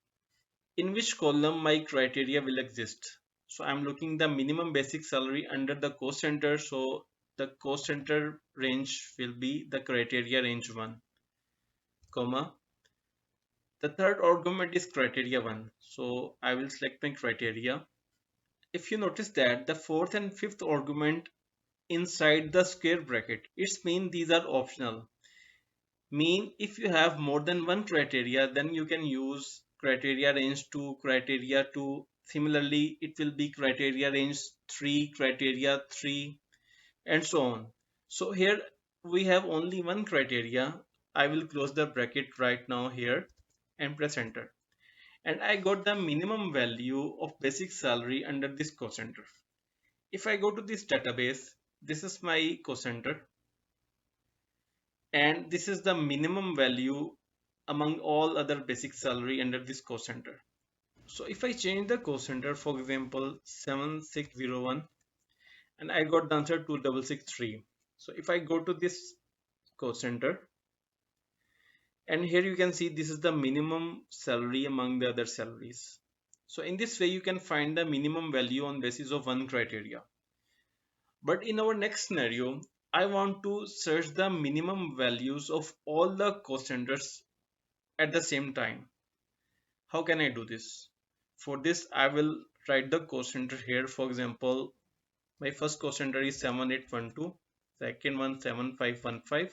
in which column my criteria will exist. So I'm looking the minimum basic salary under the cost center. So the cost center range will be the criteria range 1, comma. The third argument is criteria 1. So I will select my criteria. If you notice that the fourth and fifth argument inside the square bracket, it's mean these are optional. Mean if you have more than one criteria, then you can use criteria range 2, criteria 2. Similarly, it will be criteria range 3, criteria 3, and so on. So here we have only one criteria. I will close the bracket right now here and press enter. And I got the minimum value of basic salary under this cost center. If I go to this database, this is my cost center, and this is the minimum value among all other basic salary under this cost center. So if I change the cost center, for example 7601, and I got the answer 2663. So if I go to this cost center, and here you can see this is the minimum salary among the other salaries. So in this way you can find the minimum value on basis of one criteria. But in our next scenario, I want to search the minimum values of all the cost centers at the same time. How can I do this? For this, I will write the cost center here. For example, my first cost center is 7812, second one 7515,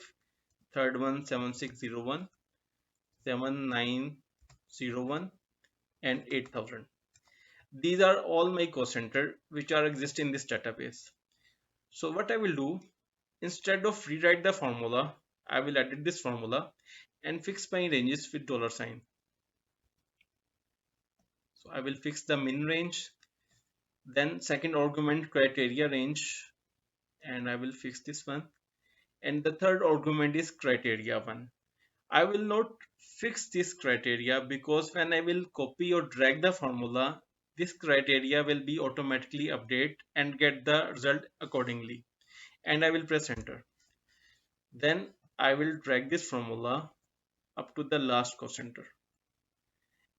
third one 7601, 7901, and 8000. These are all my cost center which are exist in this database. So what I will do, instead of rewrite the formula, I will edit this formula and fix my ranges with $sign. So I will fix the min range, then second argument criteria range, and I will fix this one. And the third argument is criteria 1. I will not fix this criteria because when I will copy or drag the formula, this criteria will be automatically updated and get the result accordingly. And I will press enter. Then I will drag this formula up to the last cost center.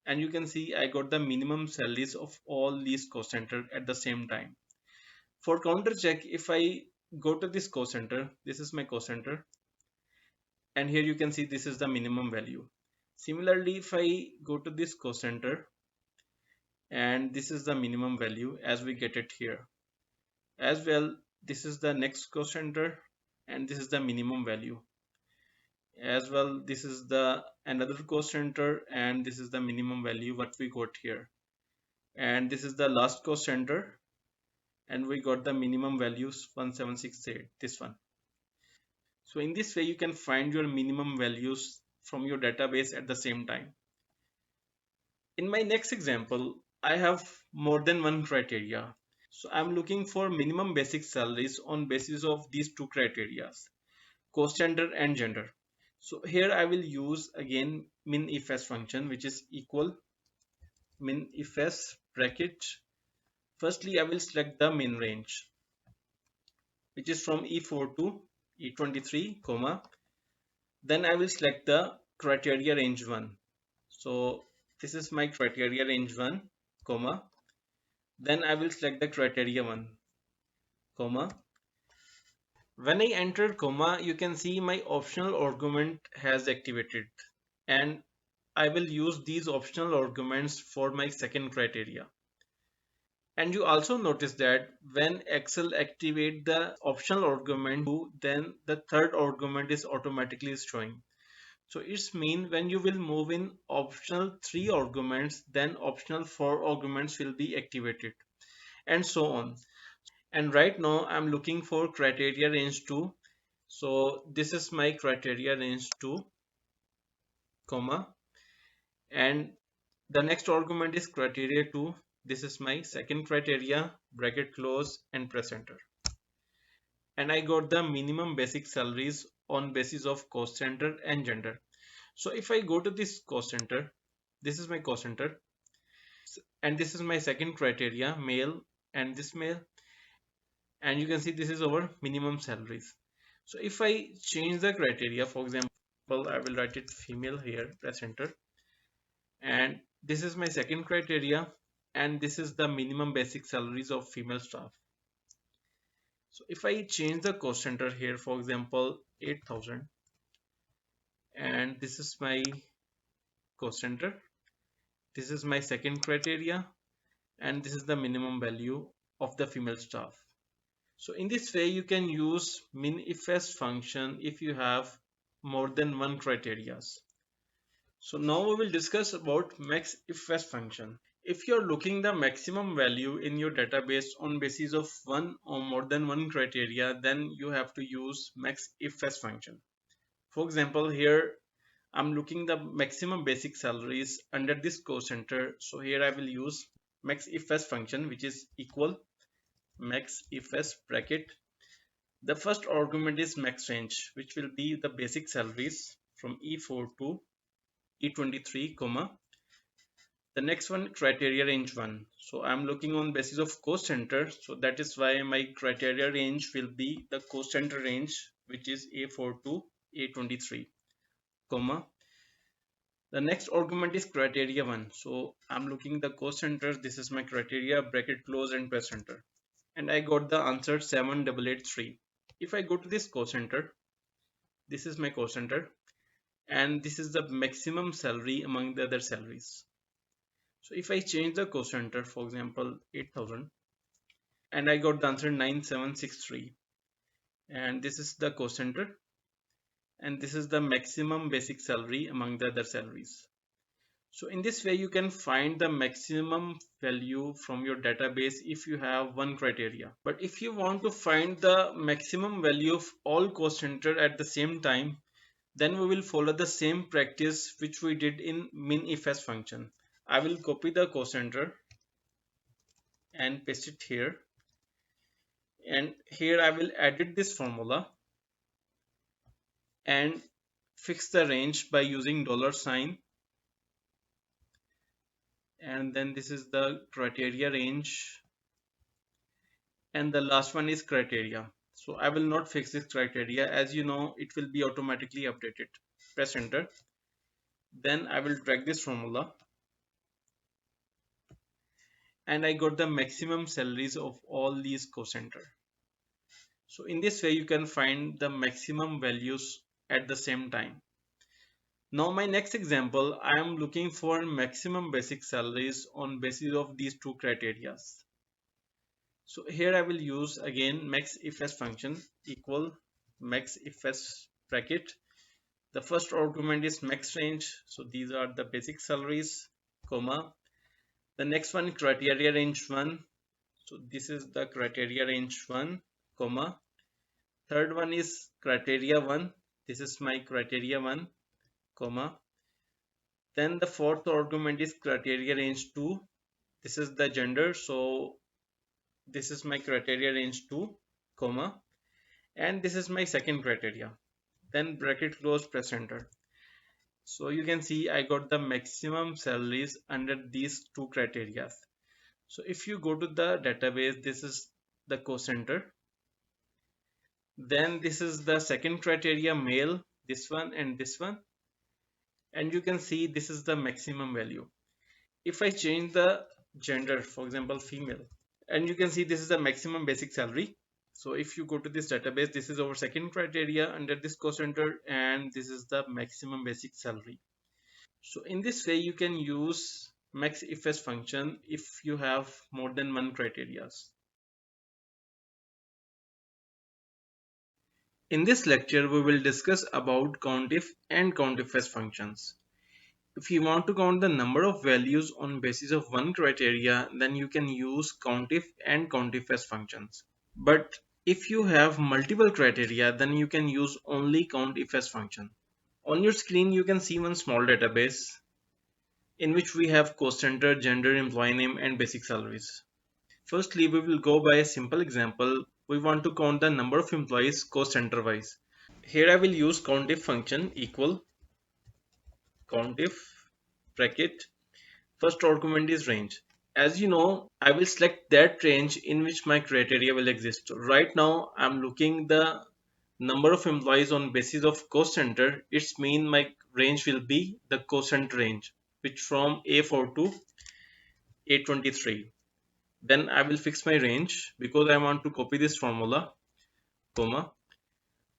And you can see I got the minimum salaries of all these cost center at the same time. For counter check, if I go to this cost center, this is my cost center, and here you can see this is the minimum value. Similarly, if I go to this cost center, and this is the minimum value as we get it here as well, this is the next cost center, and this is the minimum value as well. This is the another cost center, and this is the minimum value what we got here, and this is the last cost center, and we got the minimum values 1768, this one. So in this way you can find your minimum values from your database at the same time. In my next example, I have more than one criteria. So I'm looking for minimum basic salaries on basis of these two criteria, cost center and gender. So here I will use again minifs function, which is equal minifs bracket. Firstly, I will select the min range, which is from E4 to E23, comma. Then I will select the criteria range 1. So this is my criteria range 1, comma. Then I will select the criteria 1, comma. When I enter comma, you can see my optional argument has activated, and I will use these optional arguments for my second criteria. And you also notice that when Excel activate the optional argument 2, then the third argument is automatically showing. So it's mean when you will move in optional 3 arguments, then optional 4 arguments will be activated, and so on. And right now I'm looking for criteria range 2. So this is my criteria range 2, comma, and the next argument is criteria 2. This is my second criteria, bracket close and press enter. And I got the minimum basic salaries on basis of cost center and gender. So if I go to this cost center, this is my cost center, and this is my second criteria, male, and this male, and you can see this is our minimum salaries. So if I change the criteria, for example, I will write it female here, press enter, and this is my second criteria, and this is the minimum basic salaries of female staff. So if I change the cost center here, for example, 8,000, and this is my cost center, this is my second criteria, and this is the minimum value of the female staff. So in this way you can use minifs function if you have more than one criteria. So now we will discuss about maxifs function. If you're looking the maximum value in your database on basis of one or more than one criteria, then you have to use maxifs function. For example, here I'm looking the maximum basic salaries under this cost center. So here I will use maxifs function, which is equal maxifs bracket. The first argument is max range, which will be the basic salaries from E4 to E23, comma. The next one, criteria range 1. So I'm looking on basis of cost center. So that is why my criteria range will be the cost center range, which is A4 to A23, comma. The next argument is criteria 1. So I'm looking the cost center. This is my criteria, bracket close and press enter. And I got the answer 7883. If I go to this cost center, this is my cost center, and this is the maximum salary among the other salaries. So if I change the cost center, for example, 8,000, and I got the answer 9763, and this is the cost center, and this is the maximum basic salary among the other salaries. So in this way you can find the maximum value from your database if you have one criteria. But if you want to find the maximum value of all cost center at the same time, then we will follow the same practice which we did in minifs function. I will copy the cost center and paste it here, and here I will edit this formula and fix the range by using $, and then this is the criteria range, and the last one is criteria. So I will not fix this criteria, as you know it will be automatically updated. Press enter. Then I will drag this formula, and I got the maximum salaries of all these cost center. So in this way you can find the maximum values at the same time. Now my next example, I am looking for maximum basic salaries on basis of these two criteria. So here I will use again Maxifs function equal Maxifs bracket. The first argument is max range. So these are the basic salaries, comma. The next one criteria range 1. So this is the criteria range 1, comma. Third one is criteria 1. This is my criteria 1, comma. Then the fourth argument is criteria range 2. This is the gender. So this is my criteria range 2, comma. And this is my second criteria. Then bracket close, press enter. So you can see I got the maximum salaries under these two criteria. So if you go to the database, this is the cost center. Then this is the second criteria, male, this one and this one. And you can see this is the maximum value. If I change the gender, for example, female, and you can see this is the maximum basic salary. So if you go to this database, this is our second criteria under this cost center, and this is the maximum basic salary. So in this way you can use Maxifs function if you have more than one criteria. In this lecture we will discuss about Countif and Countifs functions. If you want to count the number of values on basis of one criteria, then you can use Countif and Countifs functions. But if you have multiple criteria, then you can use only Countifs function. On your screen you can see one small database in which we have cost center, gender, employee name and basic salaries. Firstly, we will go by a simple example. We want to count the number of employees cost center wise. Here I will use countif function equal countif bracket. First argument is range. As you know, I will select that range in which my criteria will exist. Right now, I'm looking the number of employees on basis of cost center. It's mean my range will be the cost center range, which from A4 to A23. Then I will fix my range because I want to copy this formula, comma.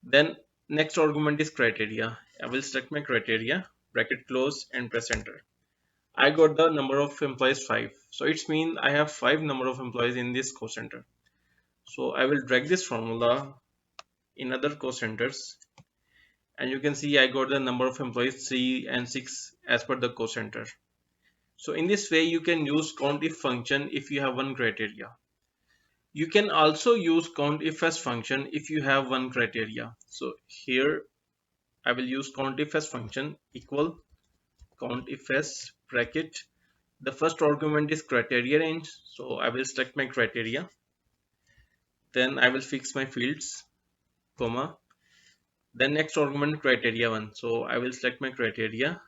Then next argument is criteria. I will select my criteria, bracket close and press enter. I got the number of employees 5. So it's mean I have 5 number of employees in this cost center. So I will drag this formula in other cost centers, and you can see I got the number of employees 3 and 6 as per the cost center. So in this way you can use countif function if you have one criteria. You can also use countifs function if you have one criteria. So here I will use countifs function equal countifs bracket. The first argument is criteria range. So I will select my criteria. Then I will fix my fields, comma. Then next argument criteria 1. So I will select my criteria.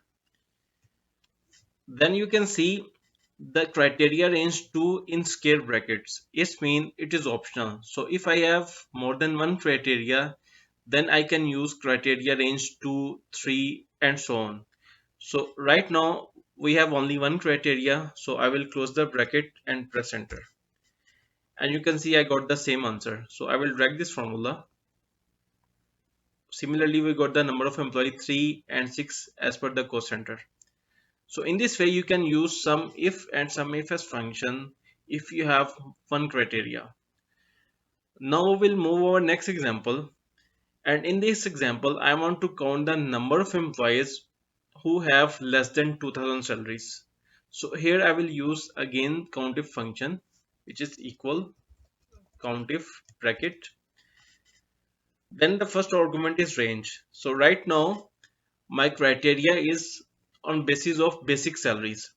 Then you can see the criteria range 2 in square brackets. It means it is optional. So if I have more than one criteria, then I can use criteria range 2, 3 and so on. So right now we have only one criteria. So I will close the bracket and press enter. And you can see I got the same answer. So I will drag this formula. Similarly, we got the number of employees 3 and 6 as per the cost center. So in this way you can use some if and some ifs function if you have one criteria. Now we'll move over next example, and in this example I want to count the number of employees who have less than 2000 salaries. So here I will use again countif function, which is equal countif bracket. Then the first argument is range. So right now my criteria is on basis of basic salaries.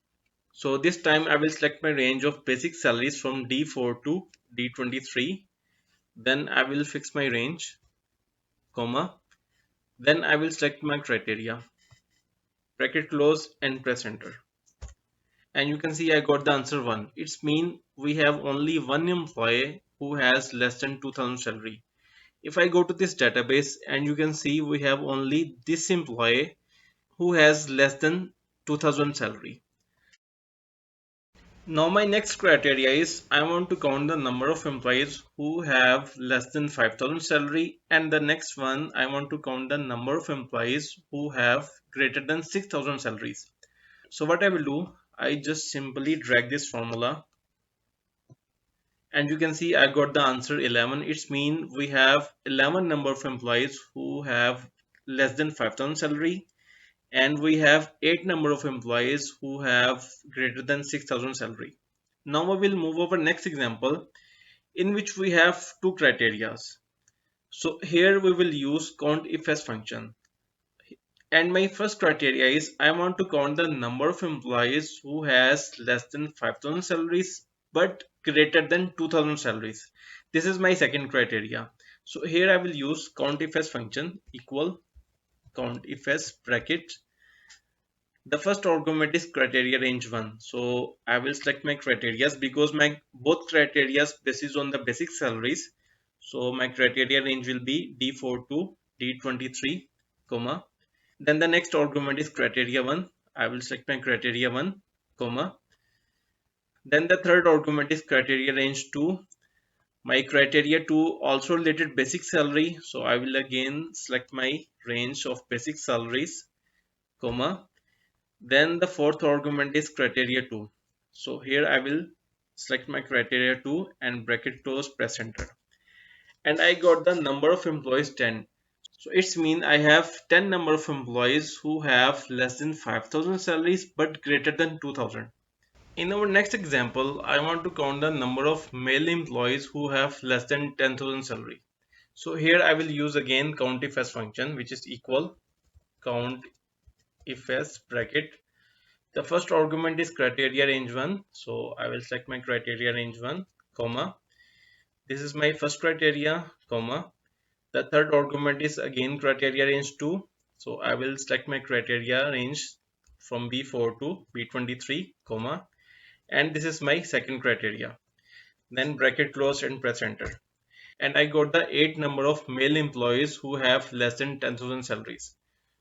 So this time I will select my range of basic salaries from D4 to D23. Then I will fix my range, comma. Then I will select my criteria, bracket close and press enter. and you can see I got the answer 1. It's mean we have only one employee who has less than 2000 salary. If I go to this database, and you can see we have only this employee who has less than 2000 salary. Now my next criteria is I want to count the number of employees who have less than 5000 salary, and the next one I want to count the number of employees who have greater than 6000 salaries. So what I will do, I just simply drag this formula, and you can see I got the answer 11. It's mean we have 11 number of employees who have less than 5000 salary, and we have 8 number of employees who have greater than 6000 salary. Now we will move over next example in which we have two criteria. So here we will use Countifs function. And my first criteria is I want to count the number of employees who has less than 5000 salaries but greater than 2000 salaries. This is my second criteria. So here I will use Countifs function equal Countifs bracket. The first argument is criteria range 1. So I will select my criteria because my both criteria basis on the basic salaries. So my criteria range will be D4 to D23, comma. Then the next argument is criteria 1. I will select my criteria 1, comma. Then the third argument is criteria range 2. My criteria 2 also related basic salary. So I will again select my range of basic salaries, comma. Then the fourth argument is criteria 2. So here I will select my criteria 2 and bracket close, press enter. And I got the number of employees 10. So it's mean I have 10 number of employees who have less than 5000 salaries but greater than 2000. In our next example, I want to count the number of male employees who have less than 10,000 salary. So here I will use again Countifs function, which is equal Countifs bracket. The first argument is criteria range 1. So I will select my criteria range 1, comma. This is my first criteria, comma. The third argument is again criteria range 2. So I will select my criteria range from B4 to B23, comma. And this is my second criteria. Then bracket close and press enter. And I got the 8 number of male employees who have less than 10,000 salaries.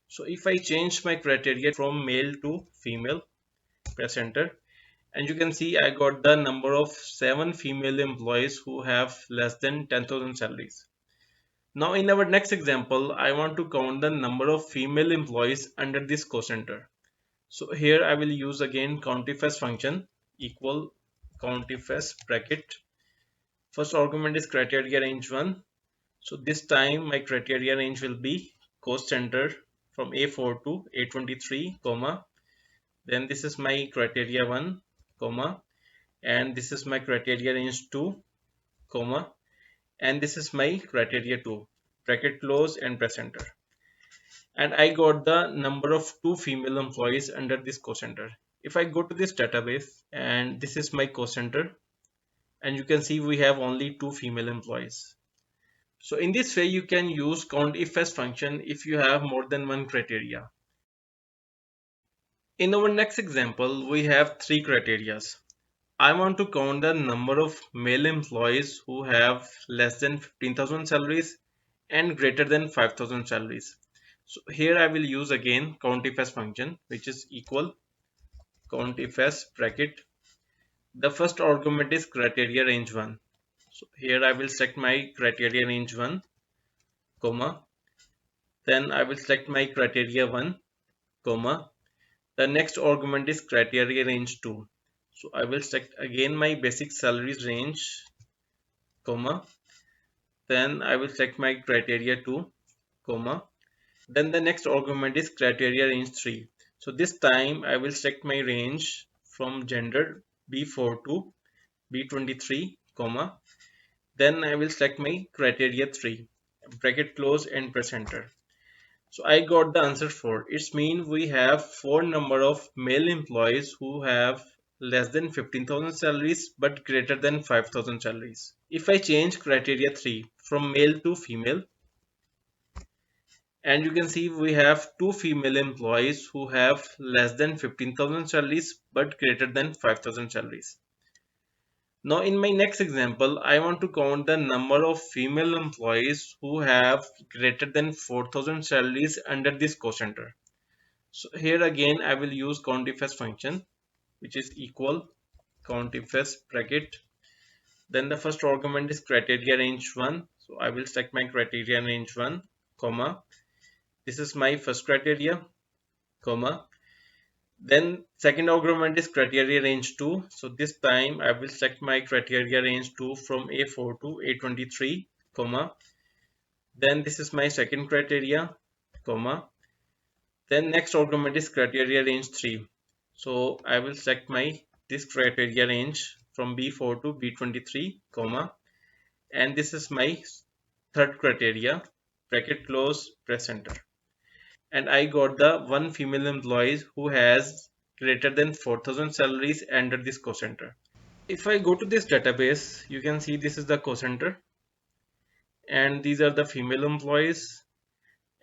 So if I change my criteria from male to female, press enter, and you can see I got the number of 7 female employees who have less than 10,000 salaries. Now in our next example, I want to count the number of female employees under this cost center. So here I will use again Countifs function equal Countifs bracket. First argument is criteria range 1. So this time my criteria range will be cost center from A4 to A23, comma. Then this is my criteria 1, comma, and this is my criteria range 2, comma, and this is my criteria 2. Bracket close and press enter. And I got the number of 2 female employees under this cost center. If I go to this database, and this is my cost center, and you can see we have only 2 female employees. So in this way you can use Countifs function if you have more than one criteria. In our next example, we have 3 criteria. I want to count the number of male employees who have less than 15,000 salaries and greater than 5,000 salaries. So here I will use again Countifs function, which is equal Countifs bracket. The first argument is criteria range 1. So here I will select my criteria range 1, comma. Then I will select my criteria 1, comma. The next argument is criteria range 2. So I will select again my basic salaries range, comma. Then I will select my criteria 2, comma. Then the next argument is criteria range 3. So this time I will select my range from gender B4 to B23, comma. Then I will select my criteria 3. Bracket close and press enter. So I got the answer 4. It's mean we have 4 number of male employees who have less than 15,000 salaries but greater than 5,000 salaries. If I change criteria 3 from male to female, And you can see we have two female employees who have less than 15,000 salaries but greater than 5,000 salaries. Now in my next example, I want to count the number of female employees who have greater than 4,000 salaries under this cost center. So here again I will use Countifs function, which is equal Countifs bracket. Then the first argument is criteria range 1. So I will select my criteria range 1, comma. This is my first criteria, comma. Then second argument is criteria range 2. So this time I will select my criteria range 2 from A4 to A23, comma. Then this is my second criteria, comma. Then next argument is criteria range 3. So I will select my this criteria range from B4 to B23, comma. And this is my third criteria, bracket close, press enter. And I got the one female employee who has greater than 4,000 salaries under this cost center. If I go to this database, you can see this is the cost center and these are the female employees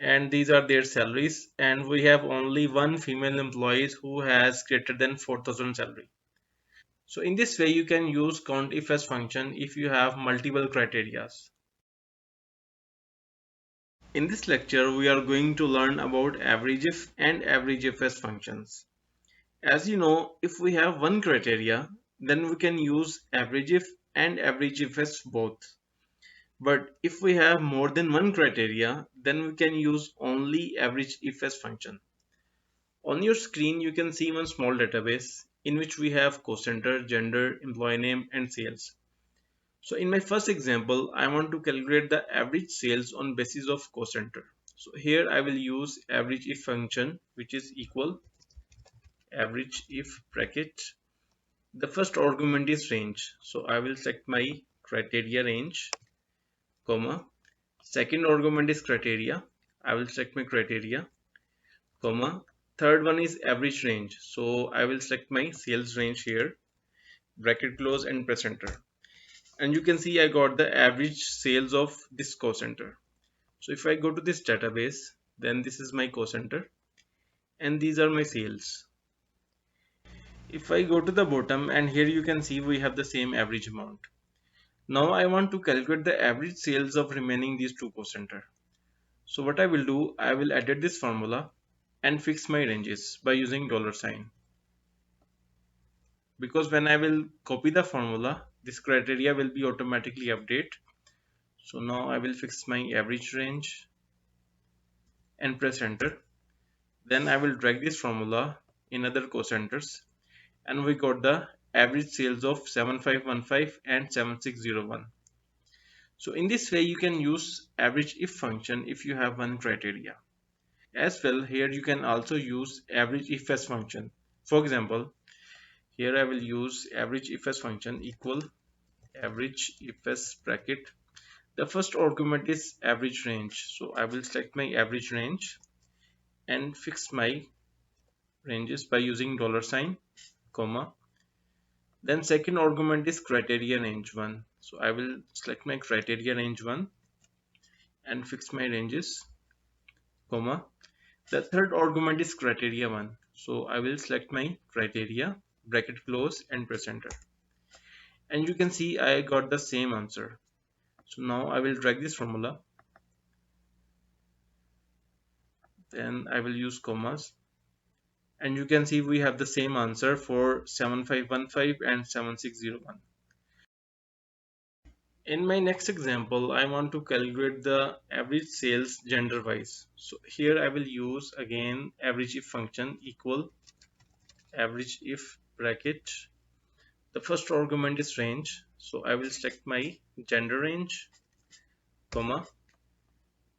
and these are their salaries, and we have only one female employee who has greater than 4,000 salary. So in this way you can use Countifs function if you have multiple criteria. In this lecture, we are going to learn about Averageif and Averageifs functions. As you know, if we have one criteria, then we can use Averageif and Averageifs both. But if we have more than one criteria, then we can use only Averageifs function. On your screen, you can see one small database in which we have cost center, gender, employee name, and sales. So in my first example, I want to calculate the average sales on basis of cost center. So here I will use Averageif function, which is equal Averageif bracket. The first argument is range. So I will select my criteria range, comma. Second argument is criteria. I will select my criteria, comma. Third one is average range. So I will select my sales range here, bracket close and press enter. And you can see I got the average sales of this cost center. So if I go to this database, then this is my cost center and these are my sales. If I go to the bottom, and here you can see we have the same average amount. Now I want to calculate the average sales of remaining these two cost center. So what I will do, I will edit this formula and fix my ranges by using $sign. Because when I will copy the formula, this criteria will be automatically updated. So now I will fix my average range and press enter. Then I will drag this formula in other cost centers and we got the average sales of 7515 and 7601. So in this way you can use Averageif function if you have one criteria. As well, here you can also use Averageifs function. For example, here I will use Averageifs function equal Averageifs bracket. The first argument is average range. So I will select my average range and fix my ranges by using $sign, comma. Then second argument is criteria range 1. So I will select my criteria range 1 and fix my ranges, comma. The third argument is criteria 1. So I will select my criteria, bracket close and press enter. And you can see I got the same answer. So now I will drag this formula. Then I will use commas. And you can see we have the same answer for 7515 and 7601. In my next example, I want to calculate the average sales gender wise. So here I will use again Averageif function equal Averageif bracket. The first argument is range. So I will select my gender range, comma.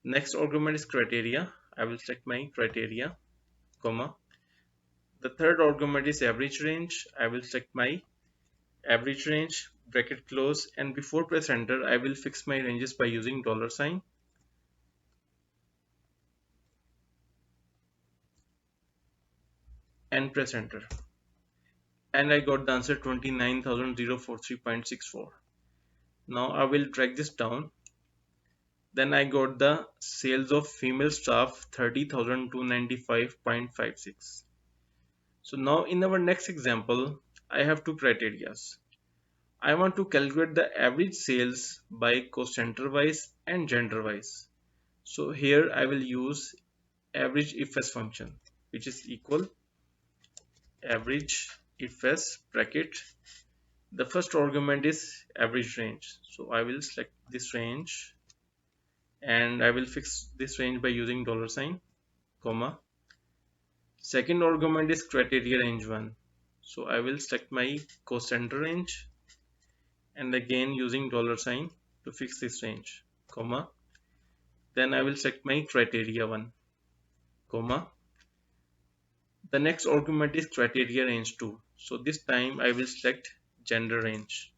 Next argument is criteria. I will select my criteria, comma. The third argument is average range. I will select my average range, bracket close, and before press enter I will fix my ranges by using $sign and press enter. And I got the answer 29,043.64. Now I will drag this down. Then I got the sales of female staff 30,295.56. So now in our next example, I have two criterias. I want to calculate the average sales by co-center wise and gender wise. So here I will use Averageifs function, which is equal Averageifs bracket. The first argument is average range. So I will select this range and I will fix this range by using dollar sign, comma. Second argument is criteria range 1. So I will select my cocenter range and again using dollar sign to fix this range, comma. Then I will select my criteria 1, comma. The next argument is criteria range 2. So this time I will select gender range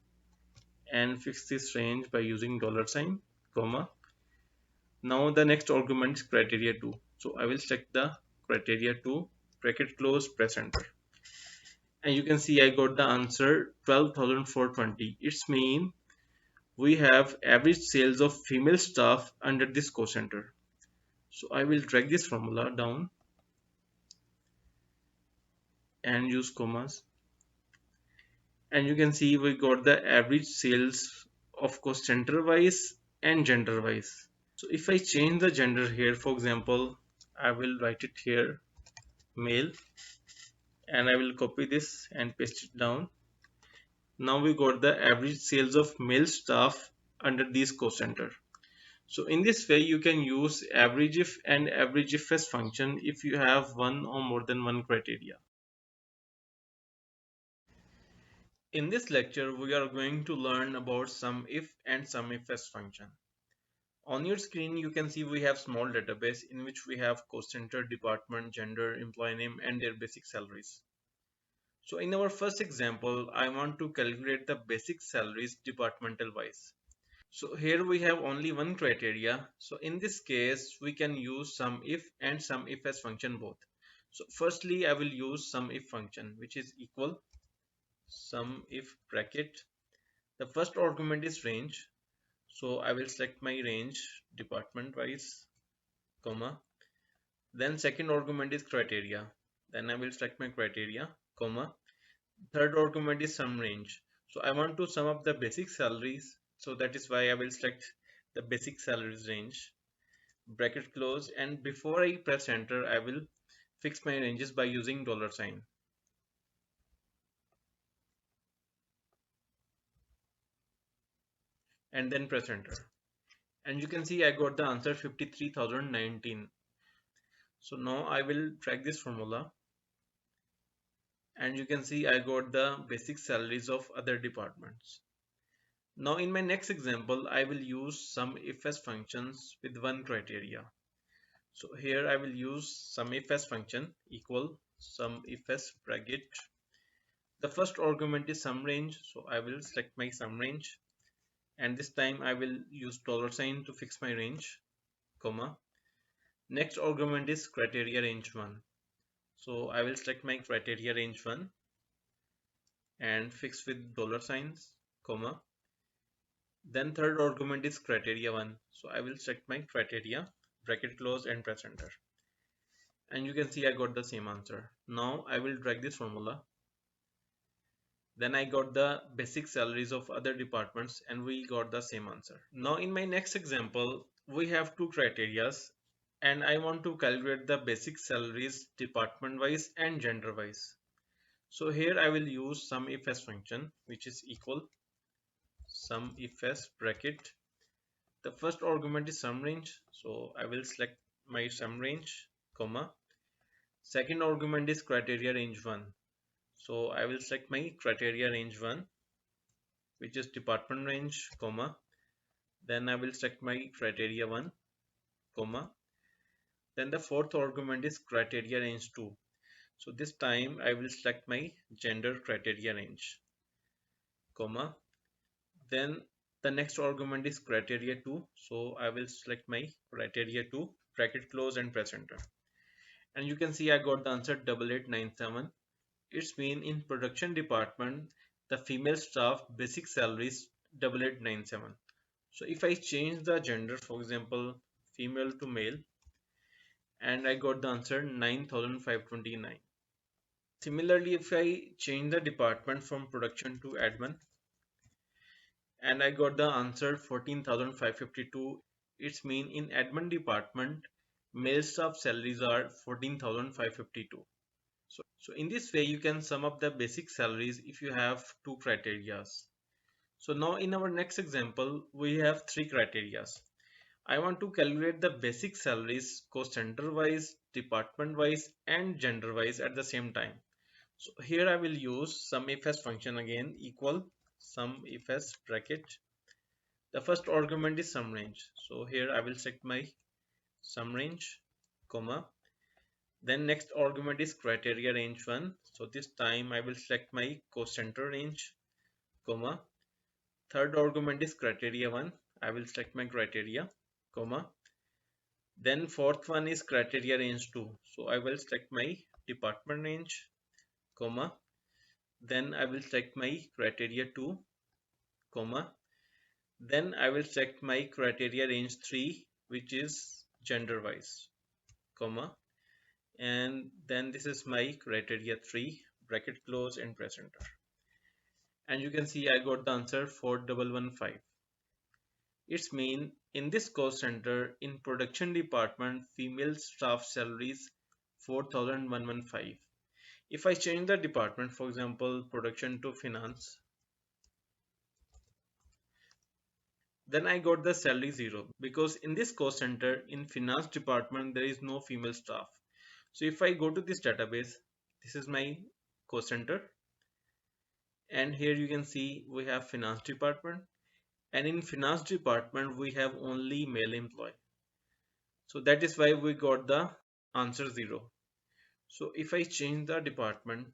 and fix this range by using dollar sign, comma. Now the next argument is criteria 2. So I will select the criteria 2, bracket close, press enter. And you can see I got the answer 12,420. It's mean we have average sales of female staff under this cocenter. So I will drag this formula down and use commas. And you can see we got the average sales of cocenter wise and gender wise. So if I change the gender here, for example, I will write it here male and I will copy this and paste it down. Now we got the average sales of male staff under these cocenter. So in this way you can use Averageif and Averageifs function if you have one or more than one criteria. In this lecture we are going to learn about Sumif and Sumifs function. On your screen you can see we have small database in which we have cocenter, department, gender, employee name and their basic salaries. So in our first example I want to calculate the basic salaries departmental wise. So here we have only one criteria. So in this case we can use Sumif and Sumifs function both. So firstly I will use Sumif function, which is equal Sumif bracket. The first argument is range. So I will select my range department wise, comma. Then second argument is criteria. Then I will select my criteria, comma. Third argument is sum range. So I want to sum up the basic salaries. So that is why I will select the basic salaries range, bracket close, and before I press enter I will fix my ranges by using dollar sign. And then press enter. And you can see I got the answer 53,019. So now I will drag this formula and you can see I got the basic salaries of other departments. Now in my next example I will use Sumifs functions with one criteria. So here I will use Sumifs function equal Sumifs bracket. The first argument is sum range, so I will select my sum range and this time I will use dollar sign to fix my range, comma. Next argument is criteria range 1. So I will select my criteria range 1 and fix with dollar signs, comma. Then third argument is criteria 1. So I will select my criteria, bracket close and press enter. And you can see I got the same answer. Now I will drag this formula. Then I got the basic salaries of other departments and we got the same answer. Now in my next example, we have two criterias and I want to calculate the basic salaries department wise and gender wise. So here I will use Sumifs function, which is equal Sumifs bracket. The first argument is sum range. So I will select my sum range, comma. Second argument is criteria range 1. So I will select my criteria range 1, which is department range, comma. Then I will select my criteria 1, comma. Then the fourth argument is criteria range 2. So this time I will select my gender criteria range, comma. Then the next argument is criteria 2. So I will select my criteria 2, bracket close and press enter. And you can see I got the answer 8897. It's mean in production department the female staff basic salary is 8897. So if I change the gender, for example, female to male, and I got the answer 9,529. Similarly, if I change the department from production to admin, and I got the answer 14,552, it's mean in admin department, male staff salaries are 14,552. So in this way, you can sum up the basic salaries if you have two criteria. So now in our next example, we have three criteria. I want to calculate the basic salaries cost center wise, department wise, and gender wise at the same time. So here I will use Sumifs function again, equal Sumifs bracket. The first argument is sum range. So here I will set my sum range, comma. Then next argument is criteria range 1. So this time I will select my cost center range, comma. Third argument is criteria 1. I will select my criteria, comma. Then fourth one is criteria range 2. So I will select my department range, comma. Then I will select my criteria 2, comma. Then I will select my criteria range 3, which is gender wise, comma. And then this is my criteria 3, bracket close and press enter. And you can see I got the answer 4115. It's mean in this cost center in production department female staff salaries 4,115. If I change the department, for example, production to finance, then I got the salary 0 because in this cost center in finance department there is no female staff. So if I go to this database, this is my cost center, and here you can see we have finance department, and in finance department we have only male employee. So that is why we got the answer 0. So if I change the department,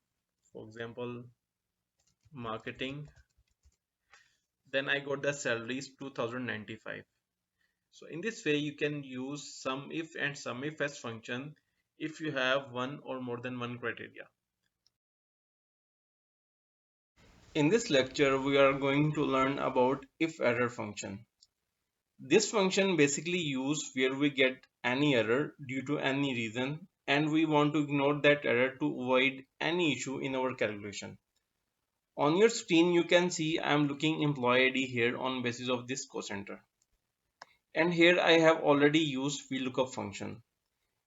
for example, marketing, then I got the salaries 2095. So in this way you can use Sumif and Sumifs function if you have one or more than one criteria. In this lecture we are going to learn about Iferror function. This function basically used where we get any error due to any reason and we want to ignore that error to avoid any issue in our calculation. On your screen you can see I am looking employee ID here on basis of this cost center. And here I have already used Vlookup function.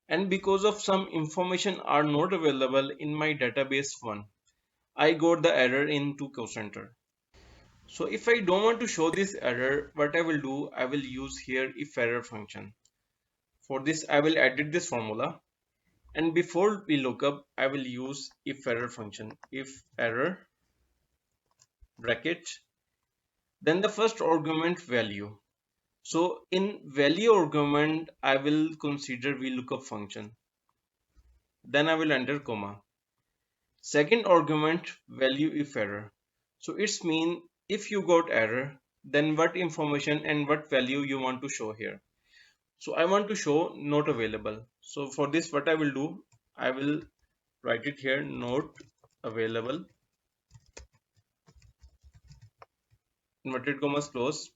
And because of some information are not available in my database 1, I got the error in to cost center. So if I don't want to show this error, what I will do, I will use here Iferror function. For this I will edit this formula, and before we look up I will use Iferror function, Iferror bracket, then the first argument value. So in value argument I will consider Vlookup function, then I will enter comma. Second argument value Iferror. So it's mean if you got error, then what information and what value you want to show here. So I want to show not available. So for this what I will do, I will write it here, not available, inverted commas close,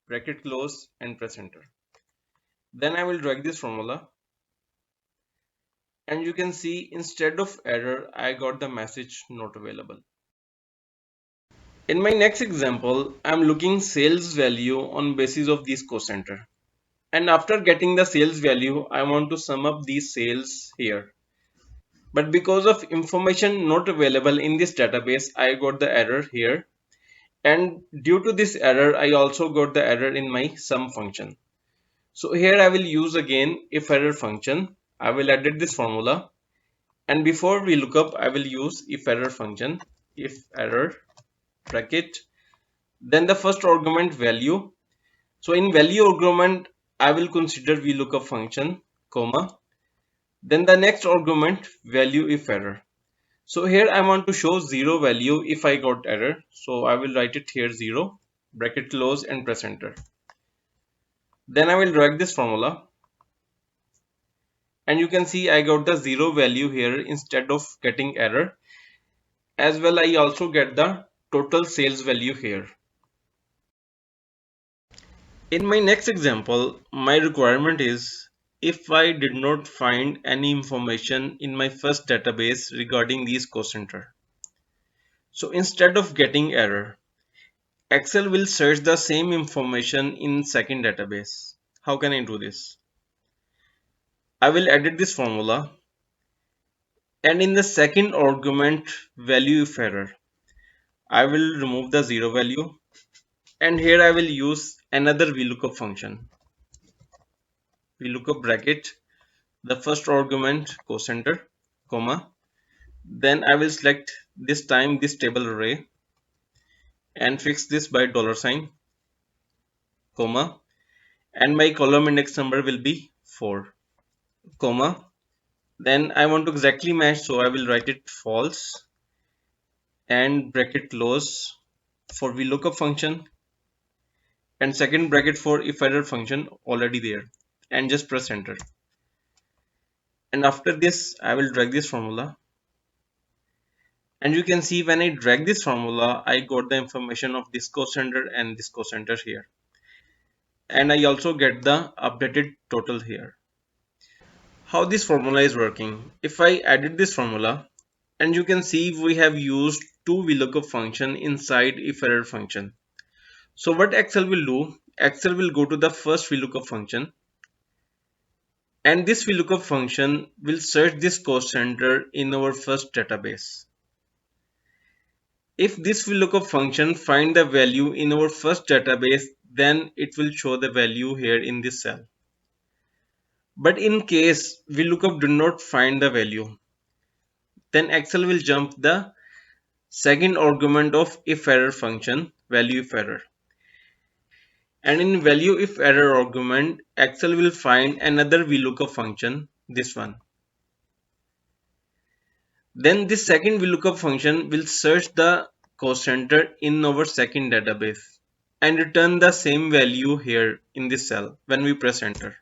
bracket close and press enter. Then I will drag this formula and you can see instead of error I got the message not available. In my next example, I am looking sales value on basis of this cost center. And after getting the sales value, I want to sum up these sales here. But because of information not available in this database, I got the error here. And due to this error, I also got the error in my sum function. So here I will use again Iferror function. I will edit this formula. And before we look up, I will use Iferror function, Iferror bracket, then the first argument value. So in value argument I will consider Vlookup function, comma, then the next argument value if error. So here I want to show 0 value if I got error, so I will write it here 0, bracket close and press enter. Then I will drag this formula and you can see I got the 0 value here instead of getting error. As well I also get the total sales value here. In my next example, my requirement is if I did not find any information in my first database regarding these cost center. So instead of getting error, Excel will search the same information in second database. How can I do this? I will edit this formula, and in the second argument value if error, I will remove the 0 value, and here I will use another Vlookup function. Vlookup bracket, the first argument cocenter, comma, then I will select this time this table array and fix this by $sign, comma, and my column index number will be 4, comma, then I want to exactly match, so I will write it false and bracket close for Vlookup function and second bracket for Iferror function already there, and just press enter. And after this I will drag this formula, and you can see when I drag this formula I got the information of this cost center and this cost center here, and I also get the updated total here. How this formula is working, if I edit this formula, and you can see we have used two Vlookup function inside Iferror function. So what Excel will do, Excel will go to the first Vlookup function, and this Vlookup function will search this cost center in our first database. If this Vlookup function find the value in our first database, then it will show the value here in this cell. But in case Vlookup do not find the value, then Excel will jump the second argument of Iferror function, value Iferror. And in value Iferror argument, Excel will find another Vlookup function, this one. Then this second Vlookup function will search the cost center in our second database and return the same value here in this cell when we press enter.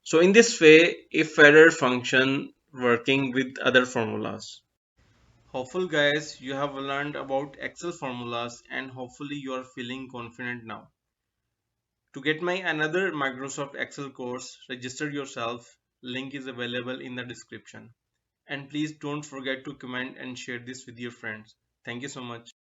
So in this way, Iferror function working with other formulas. Hopefully guys, you have learned about Excel formulas and hopefully you are feeling confident now. To get my another Microsoft Excel course, register yourself. Link is available in the description. And please don't forget to comment and share this with your friends. Thank you so much.